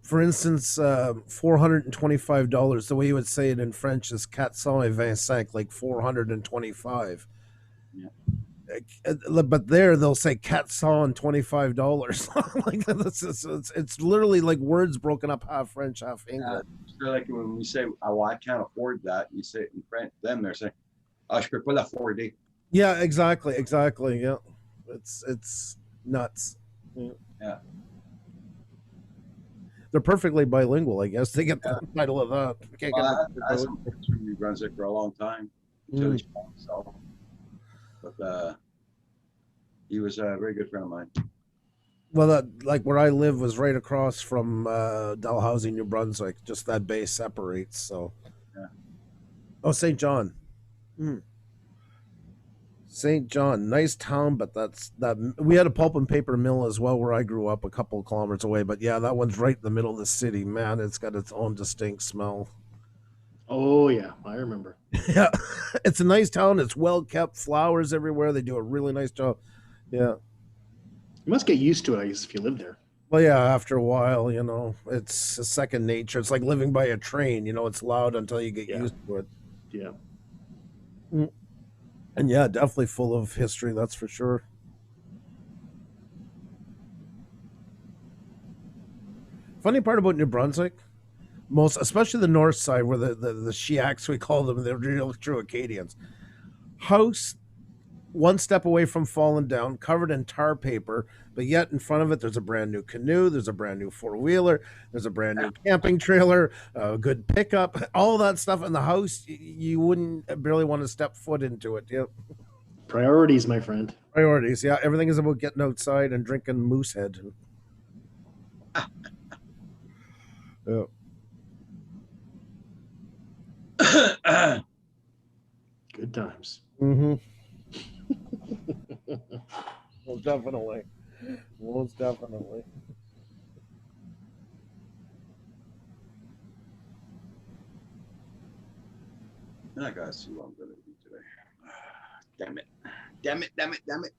D: for instance, $425. The way you would say it in French is 425, like 425.
A: Yeah.
D: But there they'll say $425. Like it's literally like words broken up half French, half English.
A: So like when we say, "Oh, well, I can't afford that," you say it in French. Then they're saying, "Ah, je peux pas l'afford."
D: Yeah, exactly, exactly. Yeah, it's nuts.
A: Yeah.
D: They're perfectly bilingual, I guess. They get the title of that. Can't get
A: Well,
D: much
A: I had
D: better.
A: some friends from New Brunswick for a long time until he shot himself. But he was a very good friend of mine.
D: Well, that, like where I live was right across from Dalhousie, New Brunswick. Just that bay separates. So,
A: Yeah.
D: oh, St. John. St. John, nice town, but that's that. We had a pulp and paper mill as well where I grew up, a couple of kilometers away. But yeah, that one's right in the middle of the city. Man, it's got its own distinct smell.
F: Oh yeah, I remember.
D: Yeah, it's a nice town. It's well kept, flowers everywhere. They do a really nice job. Yeah.
F: You must get used to it, I guess, if you live there.
D: Well, yeah, after a while, it's a second nature. It's like living by a train. It's loud until you get
F: Yeah.
D: used to it.
F: Yeah.
D: And yeah, definitely full of history, that's for sure. Funny part about New Brunswick, most especially the north side where the Shiaks, we call them, the real true Acadians. House one step away from falling down, covered in tar paper, but yet in front of it there's a brand new canoe, there's a brand new four-wheeler, there's a brand new camping trailer, a good pickup, all that stuff in the house. You wouldn't barely want to step foot into it. Yep.
F: Priorities, my friend.
D: Priorities. Yeah, everything is about getting outside and drinking Moosehead. Yeah.
F: Good times.
D: Mm-hmm. Most definitely. Most definitely.
A: I gotta see what I'm gonna do today. Damn it. Damn it, damn it, damn it.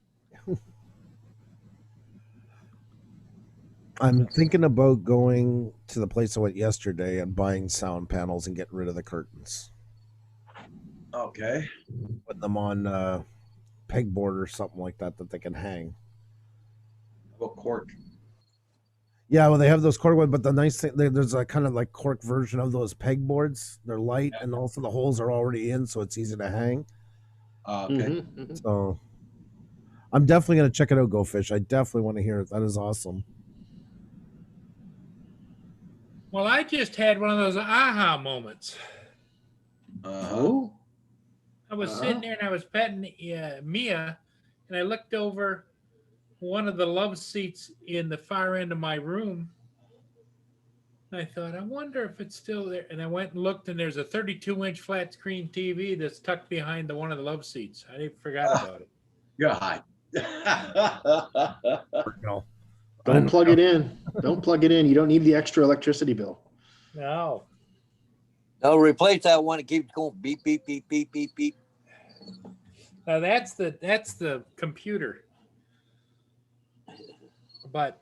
D: I'm thinking about going to the place I went yesterday and buying sound panels and getting rid of the curtains.
A: Okay.
D: Put them on pegboard or something like that they can hang.
A: How about cork?
D: Yeah, well, they have those cork ones, but the nice thing, there's a kind of like cork version of those pegboards. They're light, and also the holes are already in, so it's easy to hang.
A: Okay.
F: Mhm, mhm.
D: So I'm definitely going to check it out, Go Fish. I definitely want to hear it. That is awesome.
C: Well, I just had one of those aha moments.
F: Oh,
C: I was sitting there and I was petting Mia, and I looked over one of the love seats in the far end of my room. I thought, I wonder if it's still there. And I went and looked, and there's a 32-inch flat screen TV that's tucked behind one of the love seats. I forgot about it.
A: You're high.
D: No.
F: don't plug it in. Don't plug it in. You don't need the extra electricity bill.
C: No.
B: No, replace that one. It keeps going beep, beep, beep, beep, beep, beep.
C: Now that's the computer. But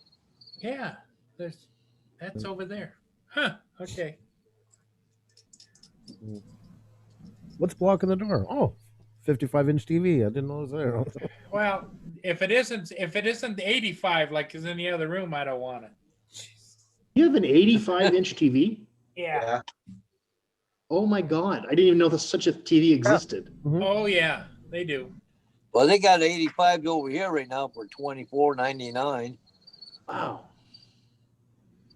C: yeah, that's over there. Huh. Okay.
D: What's blocking the door? Oh, 55-inch TV. I didn't know it was there.
C: Well, if it isn't 85 like is in the other room, I don't want it.
F: You have an 85-inch TV?
C: Yeah.
F: Oh my God. I didn't even know that such a TV existed.
C: Oh yeah, they do.
B: Well, they got 85 over here right now for $24.99,
F: Wow.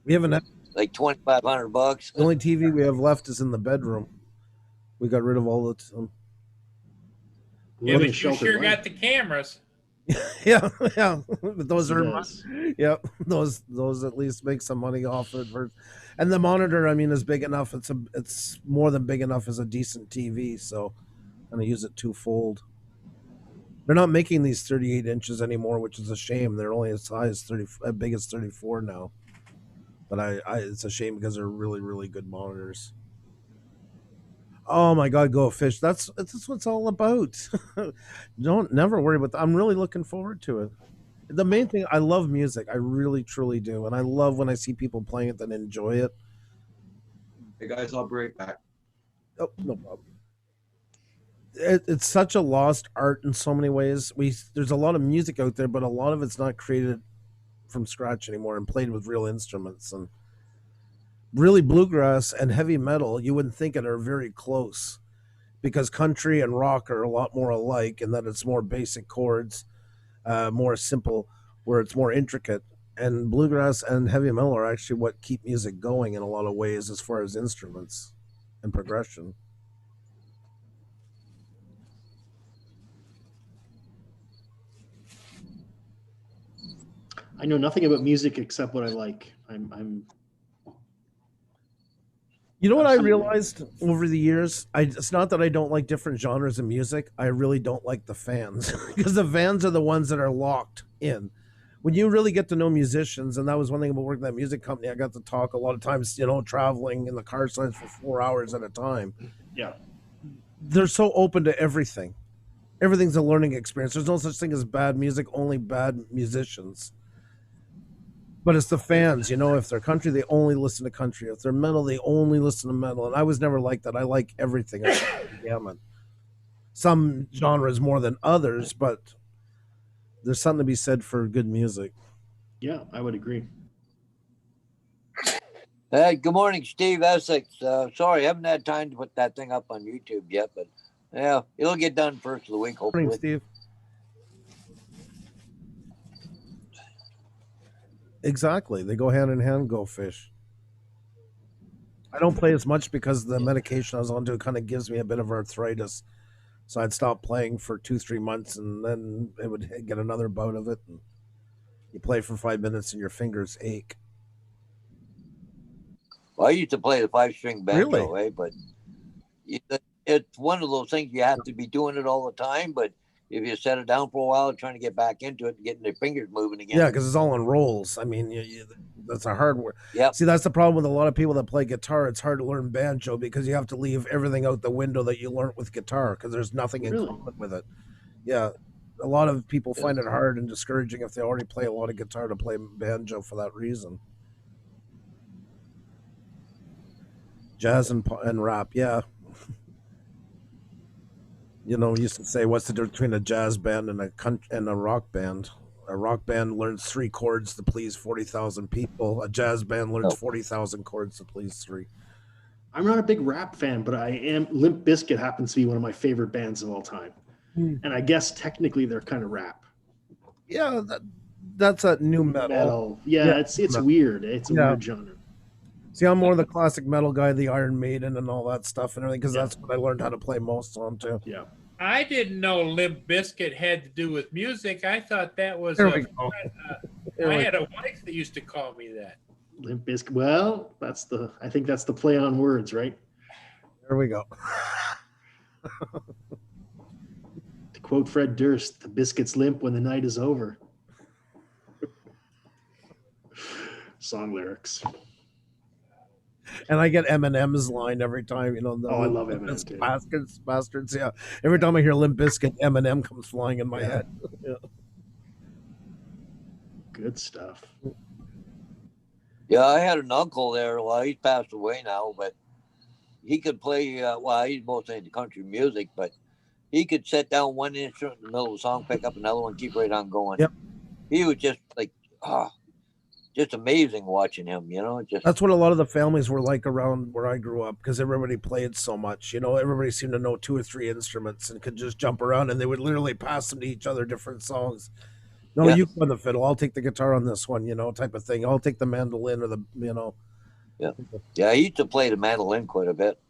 D: We haven't had,
B: like $2,500.
D: the only TV we have left is in the bedroom. We got rid of all the.
C: Yeah,
F: Living a
C: but you
F: sheltered
C: sure
F: life.
C: got the cameras.
D: Yeah, yeah. But those are
F: Yes.
D: Yep, those at least make some money off it. And the monitor, I mean, is big enough. It's more than big enough as a decent TV. So I'm gonna use it twofold. They're not making these 38 inches anymore, which is a shame. They're only as high as 30, as big as 34 now. But it's a shame because they're really, really good monitors. Oh my God, Go Fish! That's what it's all about. Don't never worry about that. I'm really looking forward to it. The main thing, I love music. I really, truly do, and I love when I see people playing it that enjoy it.
A: Hey guys, I'll be right back.
D: Oh, no problem. It's such a lost art in so many ways. There's a lot of music out there, but a lot of it's not created from scratch anymore and played with real instruments. And really, bluegrass and heavy metal, you wouldn't think it, are very close. because country and rock are a lot more alike in that it's more basic chords, more simple, where it's more intricate. And bluegrass and heavy metal are actually what keep music going in a lot of ways as far as instruments and progression.
F: I know nothing about music except what I like. I'm
D: You know what I
F: Absolutely.
D: realized over the years? It's not that I don't like different genres of music. I really don't like the fans because the fans are the ones that are locked in. When you really get to know musicians, and that was one thing about working at that music company, I got to talk a lot of times, traveling in the car signs for 4 hours at a time.
F: yeah.
D: They're so open to everything. Everything's a learning experience. There's no such thing as bad music, only bad musicians. But it's the fans, if they're country, they only listen to country. If they're metal, they only listen to metal. And I was never like that. I like everything. I like the gamut. Some genres more than others, but there's something to be said for good music.
F: Yeah, I would agree.
B: Hey, good morning, Steve Essex. Sorry, I haven't had time to put that thing up on YouTube yet, but yeah, it'll get done first of the week, hopefully.
D: Morning, Steve. Exactly. They go hand in hand, go fish. I don't play as much because the medication I was on to kind of gives me a bit of arthritis. So I'd stop playing for 2-3 months and then it would get another bout of it. And you play for 5 minutes and your fingers ache.
B: Well, I used to play the 5-string banjo,
D: Really?
B: but it's one of those things you have to be doing it all the time. But if you set it down for a while, trying to get back into it and getting your fingers moving again.
D: Yeah, because it's all on rolls. I mean, that's a hard word.
B: Yep.
D: See, that's the problem with a lot of people that play guitar. It's hard to learn banjo because you have to leave everything out the window that you learned with guitar because there's nothing in
F: Really?
D: common with it. Yeah, a lot of people find it hard and discouraging if they already play a lot of guitar to play banjo for that reason. Jazz and rap, yeah. We used to say, what's the difference between a jazz band and a rock band? A rock band learns 3 chords to please 40,000 people. A jazz band learns 40,000 chords to please 3.
F: I'm not a big rap fan, but I am. Limp Bizkit happens to be one of my favorite bands of all time, and I guess technically they're kind of rap.
D: Yeah, that's a new metal.
F: Yeah, it's weird. It's a weird genre.
D: See, I'm more the classic metal guy, the Iron Maiden and all that stuff and everything, because that's what I learned how to play most on too.
F: Yeah.
C: I didn't know Limp Bizkit had to do with music. I thought that was.
D: There we go.
C: I had a wife that used to call me that.
F: Limp Bizkit. Well, I think that's the play on words, right?
D: There we go.
F: To quote Fred Durst, the biscuit's limp when the night is over. Song lyrics.
D: And I get Eminem's line every time, I
F: love Eminem too.
D: Bastards, yeah. Every time I hear Limp Bizkit, Eminem comes flying in my head. Yeah.
F: Good stuff.
B: Yeah, I had an uncle there. Well, he's passed away now, but he could play. He's mostly into country music, but he could set down one instrument in the middle of the song, pick up another one, keep right on going.
D: Yep.
B: He was just like, just amazing watching him.
D: That's what a lot of the families were like around where I grew up because everybody played so much. Everybody seemed to know 2 or 3 instruments and could just jump around, and they would literally pass them to each other different songs. No, you play the fiddle. I'll take the guitar on this one, type of thing. I'll take the mandolin or the.
B: Yeah. Yeah, I used to play the mandolin quite a bit.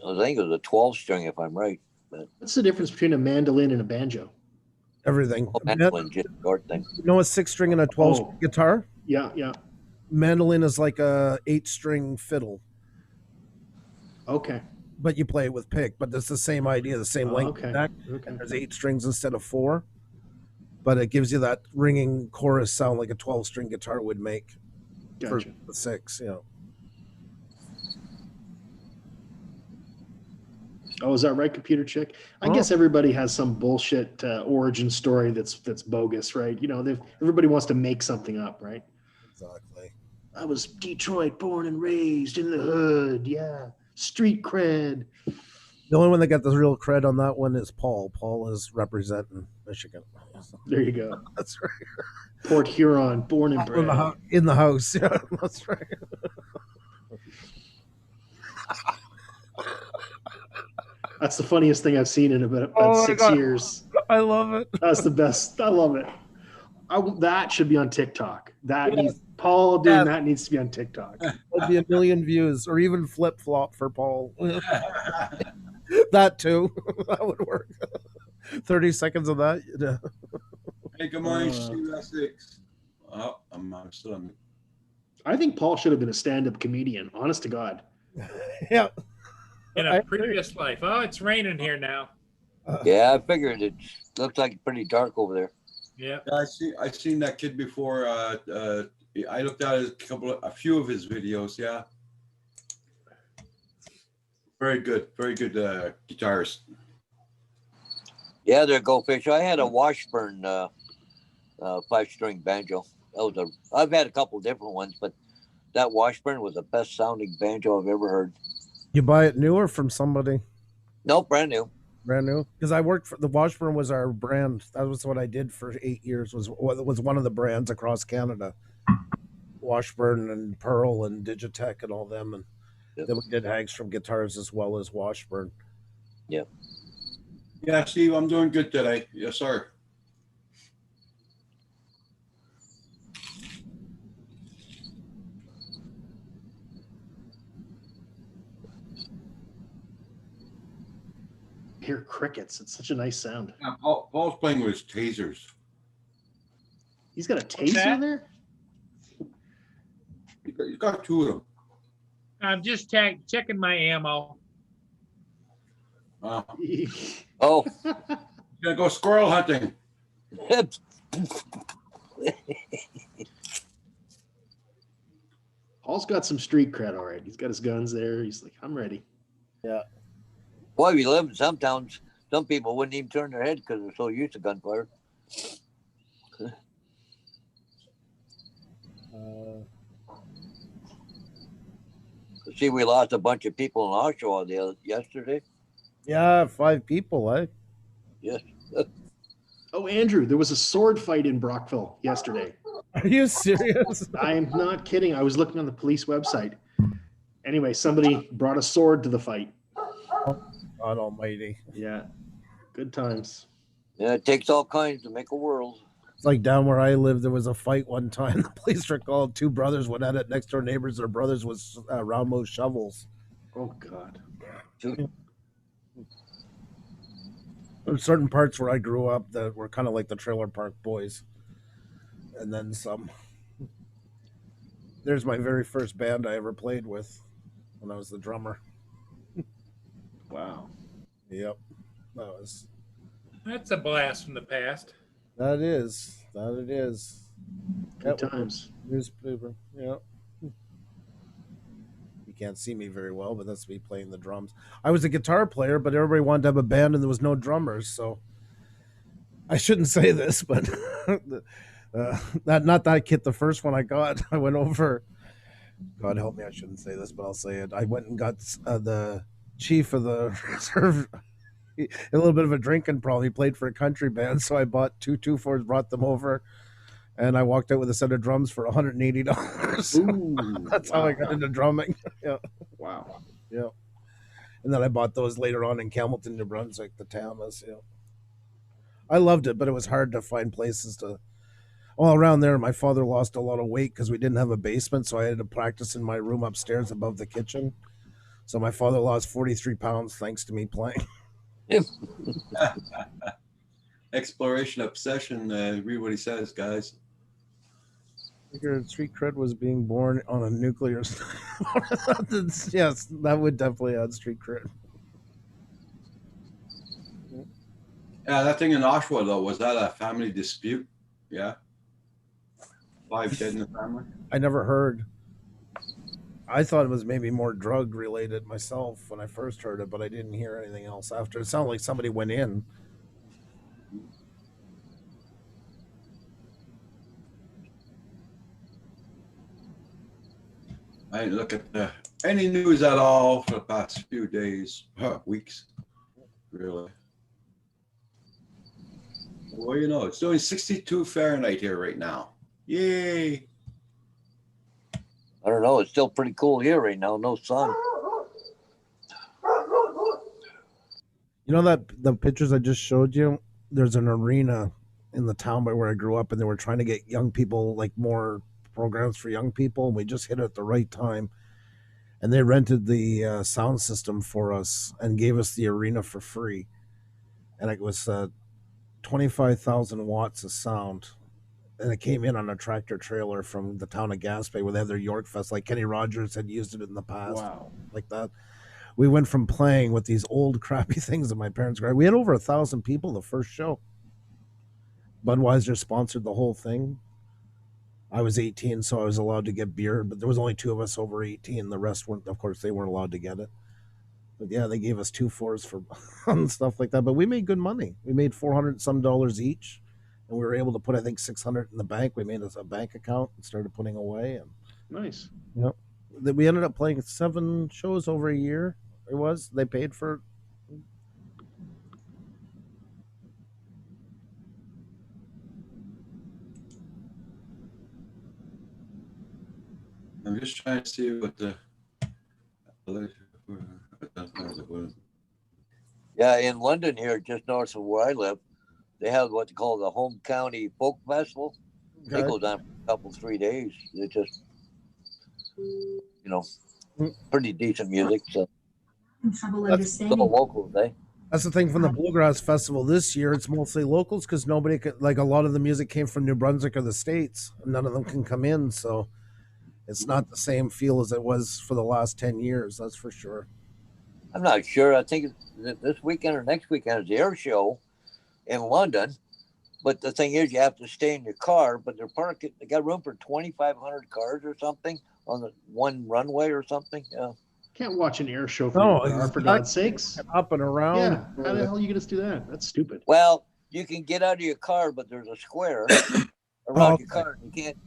B: I think it was a 12-string, if I'm right. But
F: what's the difference between a mandolin and a banjo?
D: Everything.
B: Mandolin, just short thing.
D: A 6-string and a 12-string guitar?
F: Yeah.
D: Mandolin is like a 8-string fiddle.
F: Okay.
D: But you play it with pick, but it's the same idea, the same length neck.
F: Okay.
D: There's 8 strings instead of 4, but it gives you that ringing chorus sound like a 12-string guitar would make.
F: Gotcha.
D: For the 6,
F: Oh, is that right, computer chick? I guess everybody has some bullshit origin story that's bogus, right? Everybody wants to make something up, right?
D: Exactly.
F: I was Detroit, born and raised in the hood. Yeah, street cred.
D: The only one that got the real cred on that one is Paul. Paul is representing Michigan.
F: There you go.
D: That's right.
F: Port Huron, born and bred.
D: In the house. Yeah, that's right.
F: That's the funniest thing I've seen in about
D: Oh my
F: 6
D: God.
F: years.
D: I love it.
F: That's the best. I love it. That should be on TikTok. That
D: Yes.
F: needs Paul doing
D: Yes.
F: that needs to be on TikTok.
D: That'd be a million views, or even flip flop for Paul. That too. That would work. 30 seconds of that. Yeah.
A: Hey, good morning,
F: Uh,
A: Steve Essex. Oh, I'm still on.
F: I think Paul should have been a stand-up comedian. Honest to God.
D: Yeah.
C: In
D: I
C: a
D: agree.
C: previous life. Oh, it's raining here now.
B: Yeah, I figured it looks like it's pretty dark over there.
C: Yeah.
A: Yeah, I seen that kid before. I looked at a few of his videos. Yeah, very good guitarist.
B: Yeah, there go fish. I had a Washburn 5-string banjo. I've had a couple different ones, but that Washburn was the best sounding banjo I've ever heard.
D: You buy it new or from somebody
B: Nope, brand new.
D: brand new? Because I worked for the Washburn was our brand. That was what I did for 8 years. Was one of the brands across Canada. Washburn and Pearl and Digitech and all them, and
B: Yep.
D: then we did Hagstrom guitars as well as Washburn.
A: Yeah, Steve, I'm doing good today. Yes, sir.
F: Hear crickets. It's such a nice sound.
A: Yeah, Paul's playing with his tasers.
F: He's got a
C: What's that?
F: taser there.
A: You got two of them.
C: I'm just checking my ammo.
B: Oh,
A: Gonna go squirrel hunting.
F: Paul's got some street cred, all right. He's got his guns there. He's like, I'm ready.
B: boy, we live in some towns. Some people wouldn't even turn their head because they're so used to gunfire. See, we lost a bunch of people in Oshawa yesterday.
D: Yeah, 5 people, eh?
B: Yes.
F: Oh, Andrew, there was a sword fight in Brockville yesterday.
D: Are you serious?
F: I'm not kidding. I was looking on the police website. Anyway, somebody brought a sword to the fight.
D: God almighty.
F: Yeah. Good times.
B: Yeah, it takes all kinds to make a world.
D: It's like down where I live, there was a fight one time. The police were called. 2 brothers went at it. Next door neighbors, their brothers with Ramos shovels.
F: Oh, God.
D: There's certain parts where I grew up that were kind of like the Trailer Park Boys. And then some. There's my very first band I ever played with when I was the drummer.
F: Wow.
D: Yep. That's
C: That's a blast from the past.
D: that is. That it is.
F: Good
D: That was
F: times.
D: newspaper. Yeah. You can't see me very well, but that's me playing the drums. I was a guitar player, but everybody wanted to have a band and there was no drummers, so I shouldn't say this, but not that kit, the first one I got, I went over. God help me, I shouldn't say this, but I'll say it. I went and got the chief of the reserve a little bit of a drinking problem. He played for a country band, so I bought 2 2/4s, brought them over, and I walked out with a set of drums for $180.
F: Ooh,
D: That's how I got into drumming.
F: Wow.
D: Yeah. And then I bought those later on in Campbellton, New Brunswick, the Tamas. Yeah. I loved it, but it was hard to find places to. Well, around there, my father lost a lot of weight because we didn't have a basement, so I had to practice in my room upstairs above the kitchen. So my father lost 43 pounds thanks to me playing.
A: Exploration obsession. Read what he says, guys.
D: Figured street cred was being born on a nuclear. Yes, that would definitely add street cred.
A: Yeah, that thing in Oshawa though, was that a family dispute? Yeah. 5 dead in the family.
D: I never heard. I thought it was maybe more drug related myself when I first heard it, but I didn't hear anything else after. It sounded like somebody went in.
A: I didn't look at any news at all for the past few days, weeks, really. Well, you know, it's doing 62 Fahrenheit here right now. Yay!
B: I don't know. It's still pretty cool here right now. No sun.
D: You know that the pictures I just showed you? There's an arena in the town by where I grew up, and they were trying to get young people, like more programs for young people. And we just hit it at the right time. And they rented the sound system for us and gave us the arena for free. And it was 25,000 watts of sound. And it came in on a tractor trailer from the town of Gaspé where they have their York Fest. Like Kenny Rogers had used it in the past,
F: Wow.
D: like that. We went from playing with these old crappy things that my parents grabbed. We had over 1,000 people the first show. Budweiser sponsored the whole thing. I was 18, so I was allowed to get beer, but there was only 2 of us over 18. The rest weren't, of course, they weren't allowed to get it. But yeah, they gave us 2 fours for and stuff like that. But we made good money. We made $400 some each, and we were able to put, I think, 600 in the bank. We made us a bank account and started putting away. And
F: Nice.
D: we ended up playing 7 shows over a year. It was. They paid for it.
A: I'm just trying to see what the.
B: Yeah, in London here, just north of where I live, they have what they call the Home County Folk Festival. They
D: Okay.
B: go down for a couple, 3 days. It's just,
D: Mm.
B: pretty decent music. So
H: Trouble
D: That's
B: still
H: understanding.
B: locals, eh?
D: That's the thing from the Bluegrass Festival this year. It's mostly locals because nobody could, like a lot of the music came from New Brunswick or the States. And none of them can come in. So it's not the same feel as it was for the last 10 years. That's for sure.
B: I'm not sure. I think this weekend or next weekend is the air show in London. But the thing is, you have to stay in your car. But they got room for 2,500 cars or something on the one runway or something. Yeah.
F: Can't watch an air show from
D: No,
F: your car, for
D: exactly.
F: God's sakes.
D: Up and around.
F: Yeah. How the hell are you going to do that? That's stupid.
B: Well, you can get out of your car, but there's a square around
D: okay.
B: your car. You can't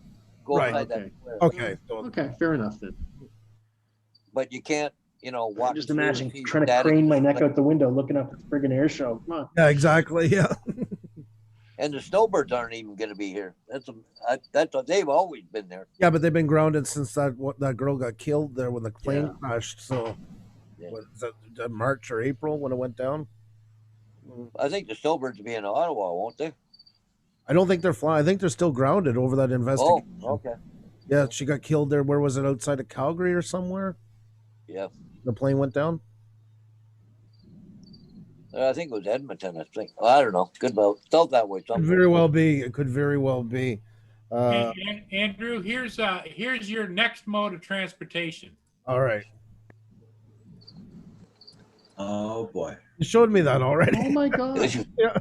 B: go
D: Right.
B: outside
F: Okay.
B: that square.
D: Okay. So
F: Okay, fair enough then.
B: But you can't, walk.
F: Just
B: through
F: imagine
B: and see
F: trying to
B: static
F: crane my neck
B: display.
F: out the window looking up at the friggin' air show. Come on.
D: yeah, exactly. Yeah.
B: And the snowbirds aren't even going to be here. That's what they've always been there.
D: Yeah, but they've been grounded since that girl got killed there when the plane
F: Yeah.
D: crashed. So,
B: Yeah.
D: what is that, March or April when it went down?
B: I think the snowbirds will be in Ottawa, won't they?
D: I don't think they're flying. I think they're still grounded over that
B: Oh,
D: investigation.
B: okay.
D: Yeah, she got killed there. Where was it? Outside of Calgary or somewhere?
B: Yeah.
D: The plane went down.
B: I think it was Edmonton. I think. I don't know. Good about felt that way.
D: Could
B: Something.
D: very well be. It could very well be.
C: Andrew, here's your next mode of transportation.
D: All right.
A: Oh boy.
D: You showed me that already.
F: Oh my God.
D: Yeah.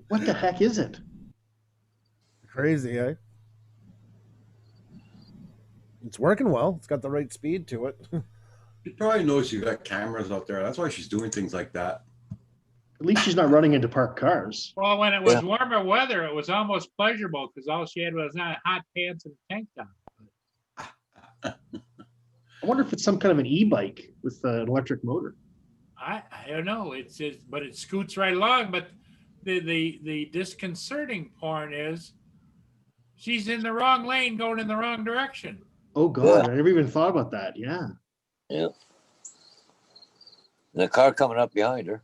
F: What the heck is it?
D: Crazy, eh? It's working well. It's got the right speed to it.
A: She probably knows you got cameras out there. That's why she's doing things like that.
F: At least she's not running into parked cars.
C: Well, when it was
B: Yeah.
C: warmer weather, it was almost pleasurable because all she had was hot pants and a tank top.
F: I wonder if it's some kind of an e-bike with an electric motor.
C: I don't know. But it scoots right along. But the disconcerting part is she's in the wrong lane, going in the wrong direction.
F: Oh God, I never even thought about that. Yeah.
B: Yeah. The car coming up behind her.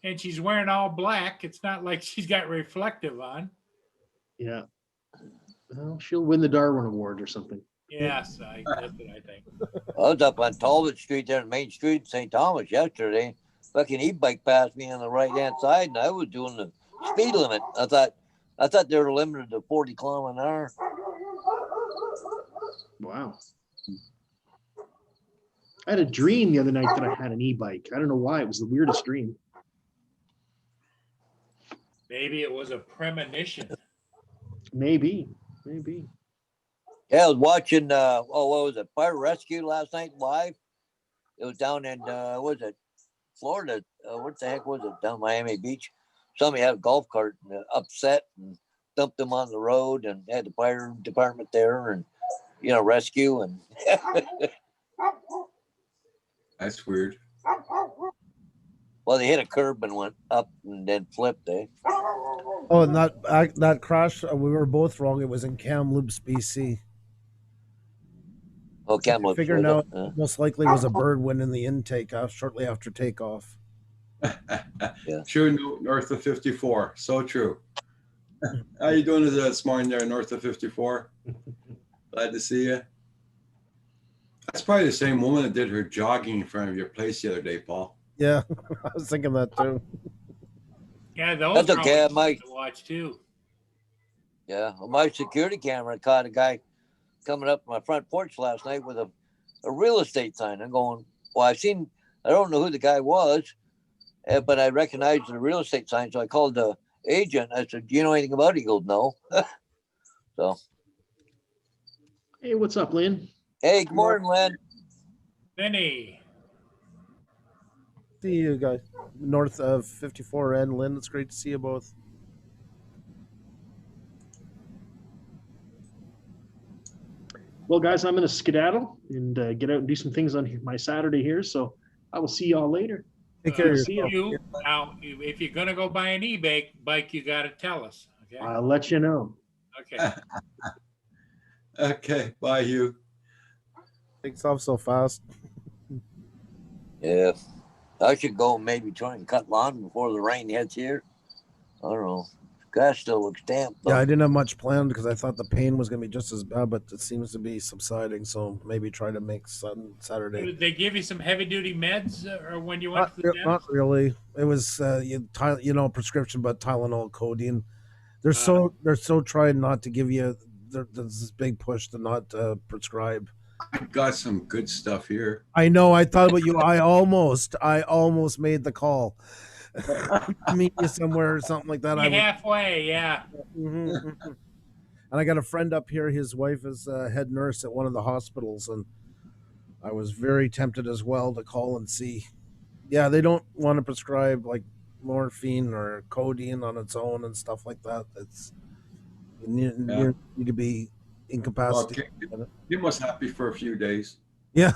C: And she's wearing all black. It's not like she's got reflective on.
F: Yeah. Well, she'll win the Darwin Award or something.
C: Yes, that's what I think.
B: I was up on Talbot Street there, Main Street, St. Thomas yesterday. Fucking e-bike passed me on the right hand side, and I was doing the speed limit. I thought they were limited to 40 kilometers an hour.
F: Wow. I had a dream the other night that I had an e-bike. I don't know why. It was the weirdest dream.
C: Maybe it was a premonition.
F: Maybe.
B: Yeah, I was watching. What was it? Fire Rescue last night live. It was down in what was it? Florida. What the heck was it? Down Miami Beach. Somebody had a golf cart and upset and dumped them on the road, and had the fire department there, and rescue and.
A: That's weird.
B: Well, they hit a curb and went up and then flipped.
D: Oh, and that crash, we were both wrong. It was in Kamloops, BC.
B: Oh, Kamloops.
D: Figure now, most likely was a bird went in the intake shortly after takeoff.
B: Yeah.
A: True, north of 54. So true. How you doing this morning there, north of 54? Glad to see you. That's probably the same woman that did her jogging in front of your place the other day, Paul.
D: Yeah, I was thinking that too.
C: Yeah, those
B: That's
C: are
B: okay,
C: always fun
B: Mike.
C: to watch too.
B: Yeah, well, my security camera caught a guy coming up my front porch last night with a real estate sign. I'm going, well, I don't know who the guy was, but I recognized the real estate sign. So I called the agent. I said, do you know anything about it? He goes, no. So,
F: Hey, what's up, Lynn?
B: hey, good morning, Len.
C: Vinny,
D: See you guys north of 54 and Lynn. It's great to see you both.
F: Well, guys, I'm going to skedaddle and get out and do some things on my Saturday here. So I will see y'all later.
D: Take care of
F: see
D: yourself.
C: you now, if you're gonna go buy an e-bike, you got to tell us. Okay.
F: I'll let you know.
C: Okay.
A: Okay, bye, Hugh.
D: Takes off so fast.
B: Yeah, I should go and maybe try and cut lawn before the rain hits here. I don't know. Grass still looks damp.
D: Yeah, I
B: Though.
D: didn't have much planned because I thought the pain was going to be just as bad, but it seems to be subsiding. So maybe try to make Saturday.
C: Did they give you some heavy duty meds or when you went
D: Not,
C: to the
D: not
C: dentist?
D: really. It was prescription, but Tylenol, codeine. They're so trying not to give you. There's this big push to not prescribe.
A: I got some good stuff here.
D: I know. I thought about you. I almost made the call. Meet you somewhere or something like that.
C: Be halfway, yeah.
D: And I got a friend up here. His wife is a head nurse at one of the hospitals, and I was very tempted as well to call and see. Yeah, they don't want to prescribe like morphine or codeine on its own and stuff like that. It's you could be incapacitated.
A: Okay. You must happy for a few days.
D: Yeah,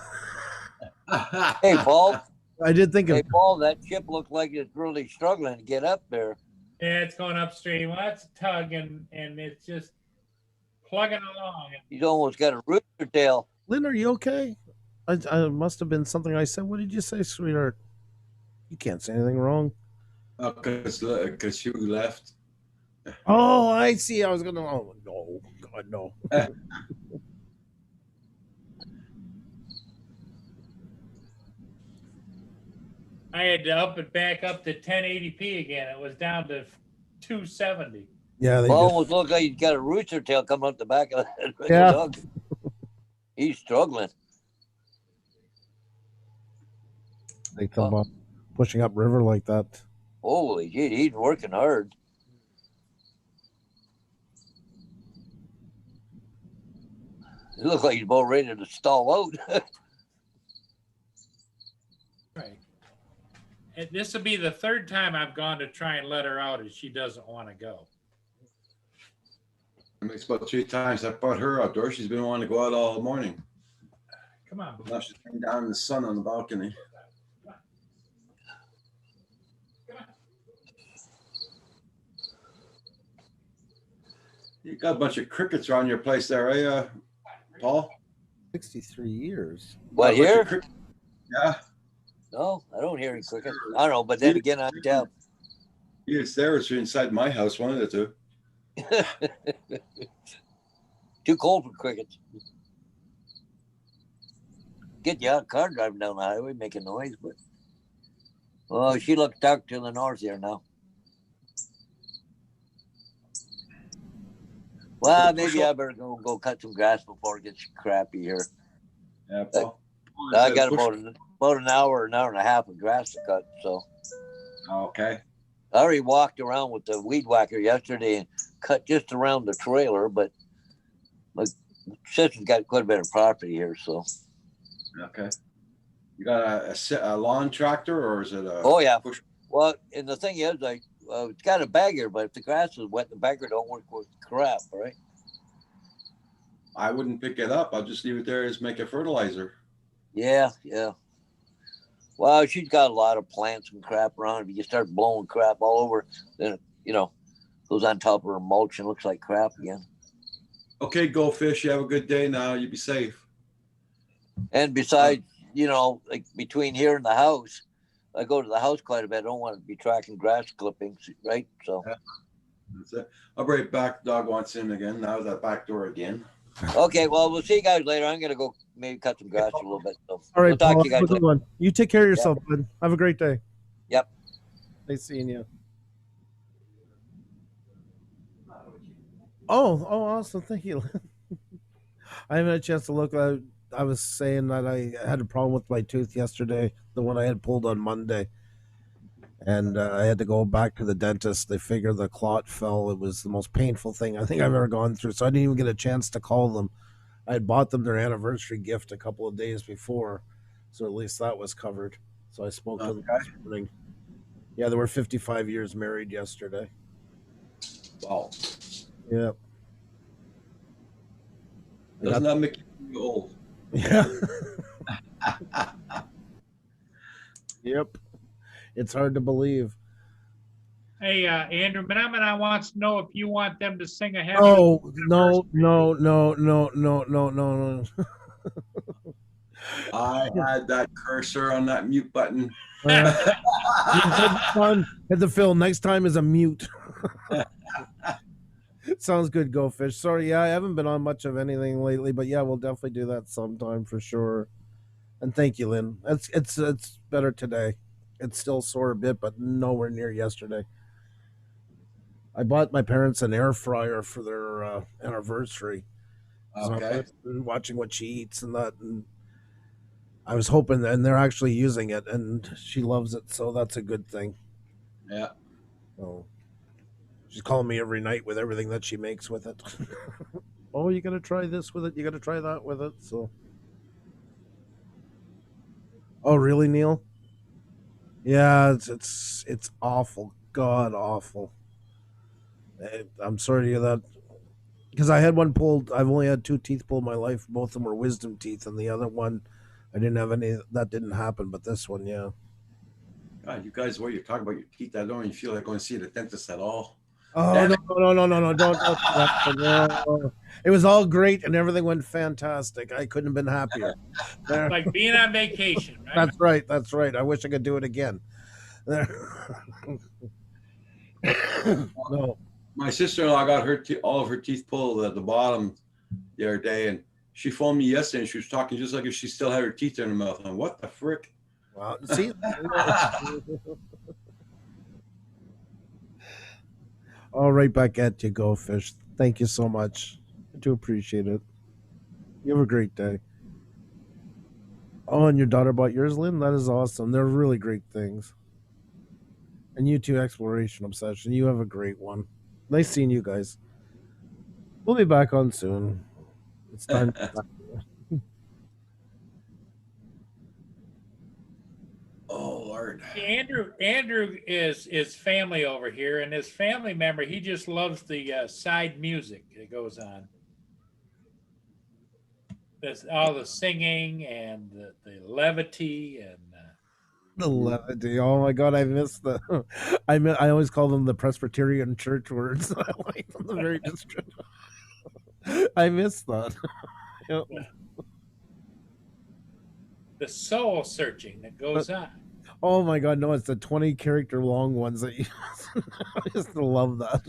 B: Hey, Paul.
D: I did think of.
B: Hey, Paul, that ship looked like it's really struggling to get up there.
C: Yeah, it's going upstream. Well, that's tugging and it's just plugging along.
B: He's almost got a rooster tail.
D: Lynn, are you okay? I must have been something I said. What did you say, sweetheart? You can't say anything wrong.
A: Because you left.
D: Oh, I see. I was gonna. Oh no, God no.
C: I had to up it back up to 1080p again. It was down to 270.
D: Yeah, they
B: Paul
D: just,
B: almost looked like he's got a rooster tail coming up the back of the
D: Yeah.
B: dog. He's struggling.
D: they come up pushing up river like that.
B: Holy shit, he's working hard. It looks like he's about ready to stall out.
C: Right. And this will be the third time I've gone to try and let her out and she doesn't want to go.
A: It makes about 3 times I brought her outdoors. She's been wanting to go out all morning.
C: Come on.
A: Now she's laying down in the sun on the balcony. You got a bunch of crickets around your place there, eh, Paul?
D: 63 years.
B: What,
A: Got a bunch of
B: here?
A: crick- Yeah,
B: No, I don't hear any crickets. I don't know, but then again, I'm deaf.
A: it's there. It's inside my house, one of the two.
B: Too cold for crickets. Get you out of car driving down the highway making noise, but oh, she looks dark to the north here now. Well, maybe I better go cut some grass before it gets crappy here.
A: Yeah, Paul.
B: I got about an hour and a half of grass to cut, so
A: Okay.
B: I already walked around with the weed whacker yesterday and cut just around the trailer, but my sister's got quite a bit of property here, so.
A: Okay. You got a lawn tractor or is it a?
B: Oh, yeah.
A: push-
B: Well, and the thing is, it's got a bagger, but if the grass is wet, the bagger don't work with crap, right?
A: I wouldn't pick it up. I'll just leave it there as make a fertilizer.
B: Yeah. Well, she's got a lot of plants and crap around. If you start blowing crap all over, then it, goes on top of her mulch and looks like crap again.
A: Okay, Goldfish, you have a good day now. You be safe.
B: And besides, like between here and the house, I go to the house quite a bit. I don't want to be tracking grass clippings, right? So,
A: That's it. I'll be right back. Dog wants in again. Now that back door again.
B: okay. Well, we'll see you guys later. I'm gonna go maybe cut some grass a little bit. So,
D: All right,
B: we'll talk
D: Paul,
B: to you
D: have
B: guys
D: a good
B: later.
D: one. You take care of yourself, bud. Have a great day.
B: Yep.
D: Nice seeing you. Oh, awesome. Thank you. I haven't had a chance to look. I was saying that I had a problem with my tooth yesterday, the one I had pulled on Monday. And I had to go back to the dentist. They figured the clot fell. It was the most painful thing I think I've ever gone through. So I didn't even get a chance to call them. I had bought them their anniversary gift a couple of days before. So at least that was covered. So I spoke to them this morning. Yeah, they were 55 years married yesterday.
A: Wow.
D: Yeah.
A: Doesn't that make you old?
D: Yeah. Yep. It's hard to believe.
C: Hey, Andrew, Menomina wants to know if you want them to sing a happy.
D: Oh, no.
A: I had that cursor on that mute button.
D: Hit the Phil. Next time is a mute. Sounds good, Go Fish. Sorry, yeah, I haven't been on much of anything lately, but yeah, we'll definitely do that sometime for sure. And thank you, Lynn. It's better today. It's still sore a bit, but nowhere near yesterday. I bought my parents an air fryer for their anniversary. So
A: Okay.
D: I've been watching what she eats and that, and I was hoping, and they're actually using it, and she loves it, so that's a good thing.
A: Yeah.
D: So she's calling me every night with everything that she makes with it. Oh, you gotta try this with it. You gotta try that with it. So. Oh, really, Neil? Yeah, it's awful. God awful. I'm sorry to hear that. Because I had one pulled. I've only had 2 teeth pulled in my life. Both of them were wisdom teeth, and the other one, I didn't have any. That didn't happen, but this one, yeah.
A: God, you guys, what you talk about your teeth, I don't even feel like going to see the dentist at all.
D: Oh, no, don't do that. No. It was all great, and everything went fantastic. I couldn't have been happier. There.
C: Like being on vacation, right?
D: That's right. I wish I could do it again. There. No.
A: My sister-in-law got her all of her teeth pulled at the bottom the other day, and she phoned me yesterday, and she was talking just like if she still had her teeth in her mouth. I'm what the frick?
D: Wow. See? All right, back at you, Go Fish. Thank you so much. I do appreciate it. You have a great day. Oh, and your daughter bought yours, Lynn? That is awesome. They're really great things. And you too, Exploration Obsession. You have a great one. Nice seeing you guys. We'll be back on soon. It's time.
A: Oh Lord.
C: Andrew is family over here, and his family member, he just loves the side music that goes on. There's all the singing and the levity and
D: The levity. Oh my God, I missed the. I always call them the Presbyterian church words. I like them. The very descriptive. I missed that. Yep.
C: the soul searching that goes on.
D: Oh my God, no! It's the 20-character long ones that you. I just love that.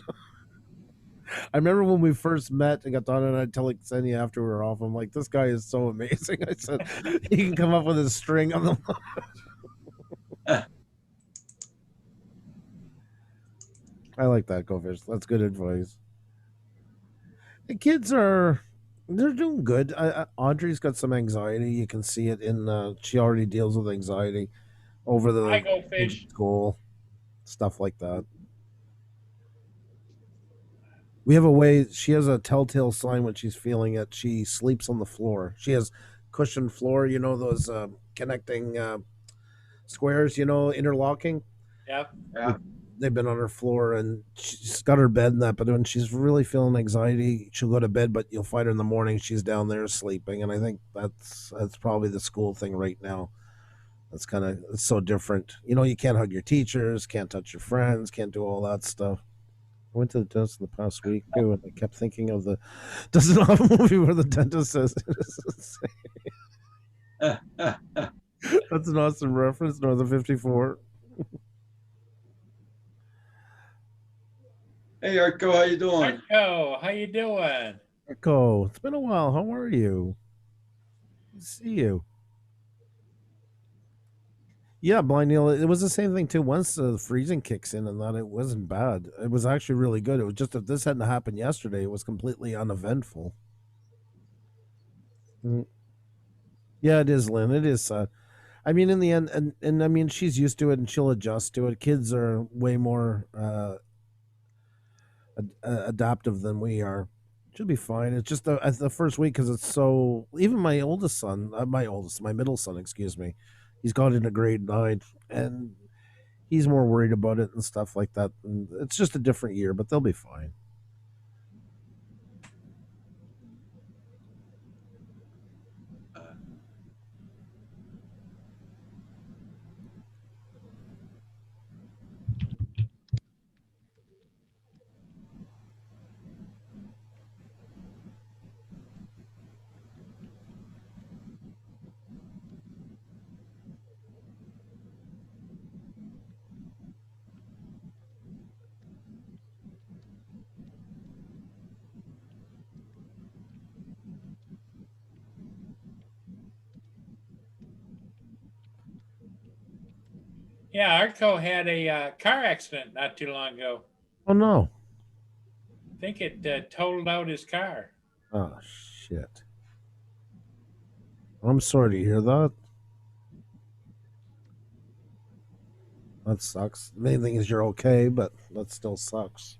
D: I remember when we first met and got on, and I tell Xenia after we were off, I'm like, this guy is so amazing. I said, he can come up with a string on the. I like that, Go Fish. That's good advice. The kids they're doing good. Audrey's got some anxiety. You can see it in, she already deals with anxiety over the
C: I Go Fish.
D: school, stuff like that. We have a way, she has a telltale sign when she's feeling it. She sleeps on the floor. She has cushioned floor, you know, those connecting squares, you know, interlocking.
C: Yep.
A: Yeah.
D: They've been on her floor, and she's got her bed and that, but when she's really feeling anxiety, she'll go to bed, but you'll find her in the morning, she's down there sleeping. And I think that's probably the school thing right now. That's kind of, it's so different. You know, you can't hug your teachers, can't touch your friends, can't do all that stuff. I went to the dentist the past week too, and I kept thinking of the, does it have a movie where the dentist says, that's That's an awesome reference, Northern 54.
A: Hey, Arco, how you doing?
C: Marco, how you doing?
D: Echo, it's been a while. How are you? Good to see you. Yeah, Blind Neil, it was the same thing too. Once the freezing kicks in and that, it wasn't bad. It was actually really good. It was just if this hadn't happened yesterday, it was completely uneventful. Mm. Yeah, it is, Lynn. It is. I mean, in the end, and I mean, she's used to it and she'll adjust to it. Kids are way more adaptive than we are. She'll be fine. It's just the first week because it's so. Even my oldest son, my middle son, excuse me, he's got into grade 9, and he's more worried about it and stuff like that. And it's just a different year, but they'll be fine.
C: Yeah, Arco had a car accident not too long ago.
D: Oh no!
C: I think it totaled out his car.
D: Oh shit! I'm sorry to hear that. That sucks. The main thing is you're okay, but that still sucks.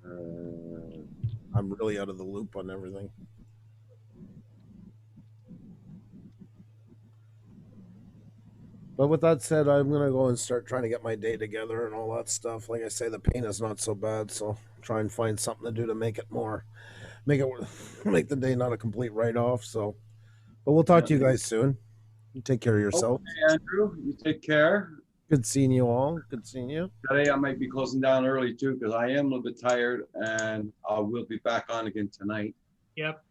D: I'm really out of the loop on everything. But with that said, I'm gonna go and start trying to get my day together and all that stuff. Like I say, the pain is not so bad, so try and find something to do to make it make it make the day not a complete write off. So, but we'll talk to you guys soon. You take care of yourself.
A: Okay, Andrew, you take care.
D: Good seeing you all. Good seeing you.
A: Today I might be closing down early too because I am a little bit tired, and I will be back on again tonight.
C: Yep.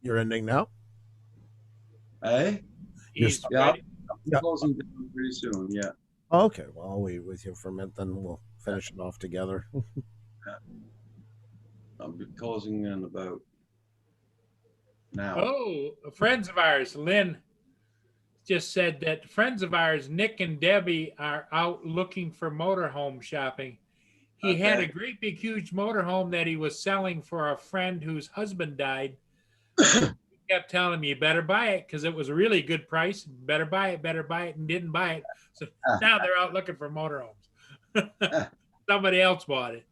D: You're ending now.
A: Hey,
C: He's
A: yeah,
C: ready.
A: I'm
D: Yeah.
A: closing down pretty soon. Yeah.
D: Okay, well I'll wait with you for a minute, then we'll finish it off together.
A: I'll be closing in about now.
C: Oh, friends of ours, Lynn just said that friends of ours, Nick and Debbie, are out looking for motorhome shopping. He had a
A: Okay.
C: great big huge motorhome that he was selling for a friend whose husband died. He kept telling him, you better buy it because it was a really good price. Better buy it, and didn't buy it. So now they're out looking for motorhomes. Somebody else bought it.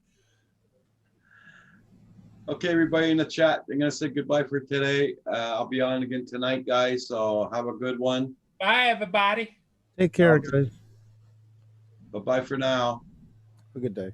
A: Okay, everybody in the chat, I'm gonna say goodbye for today. I'll be on again tonight, guys. So have a good one.
C: Bye, everybody.
D: Take care,
A: Okay.
D: guys.
A: Bye bye for now.
D: Have a good day.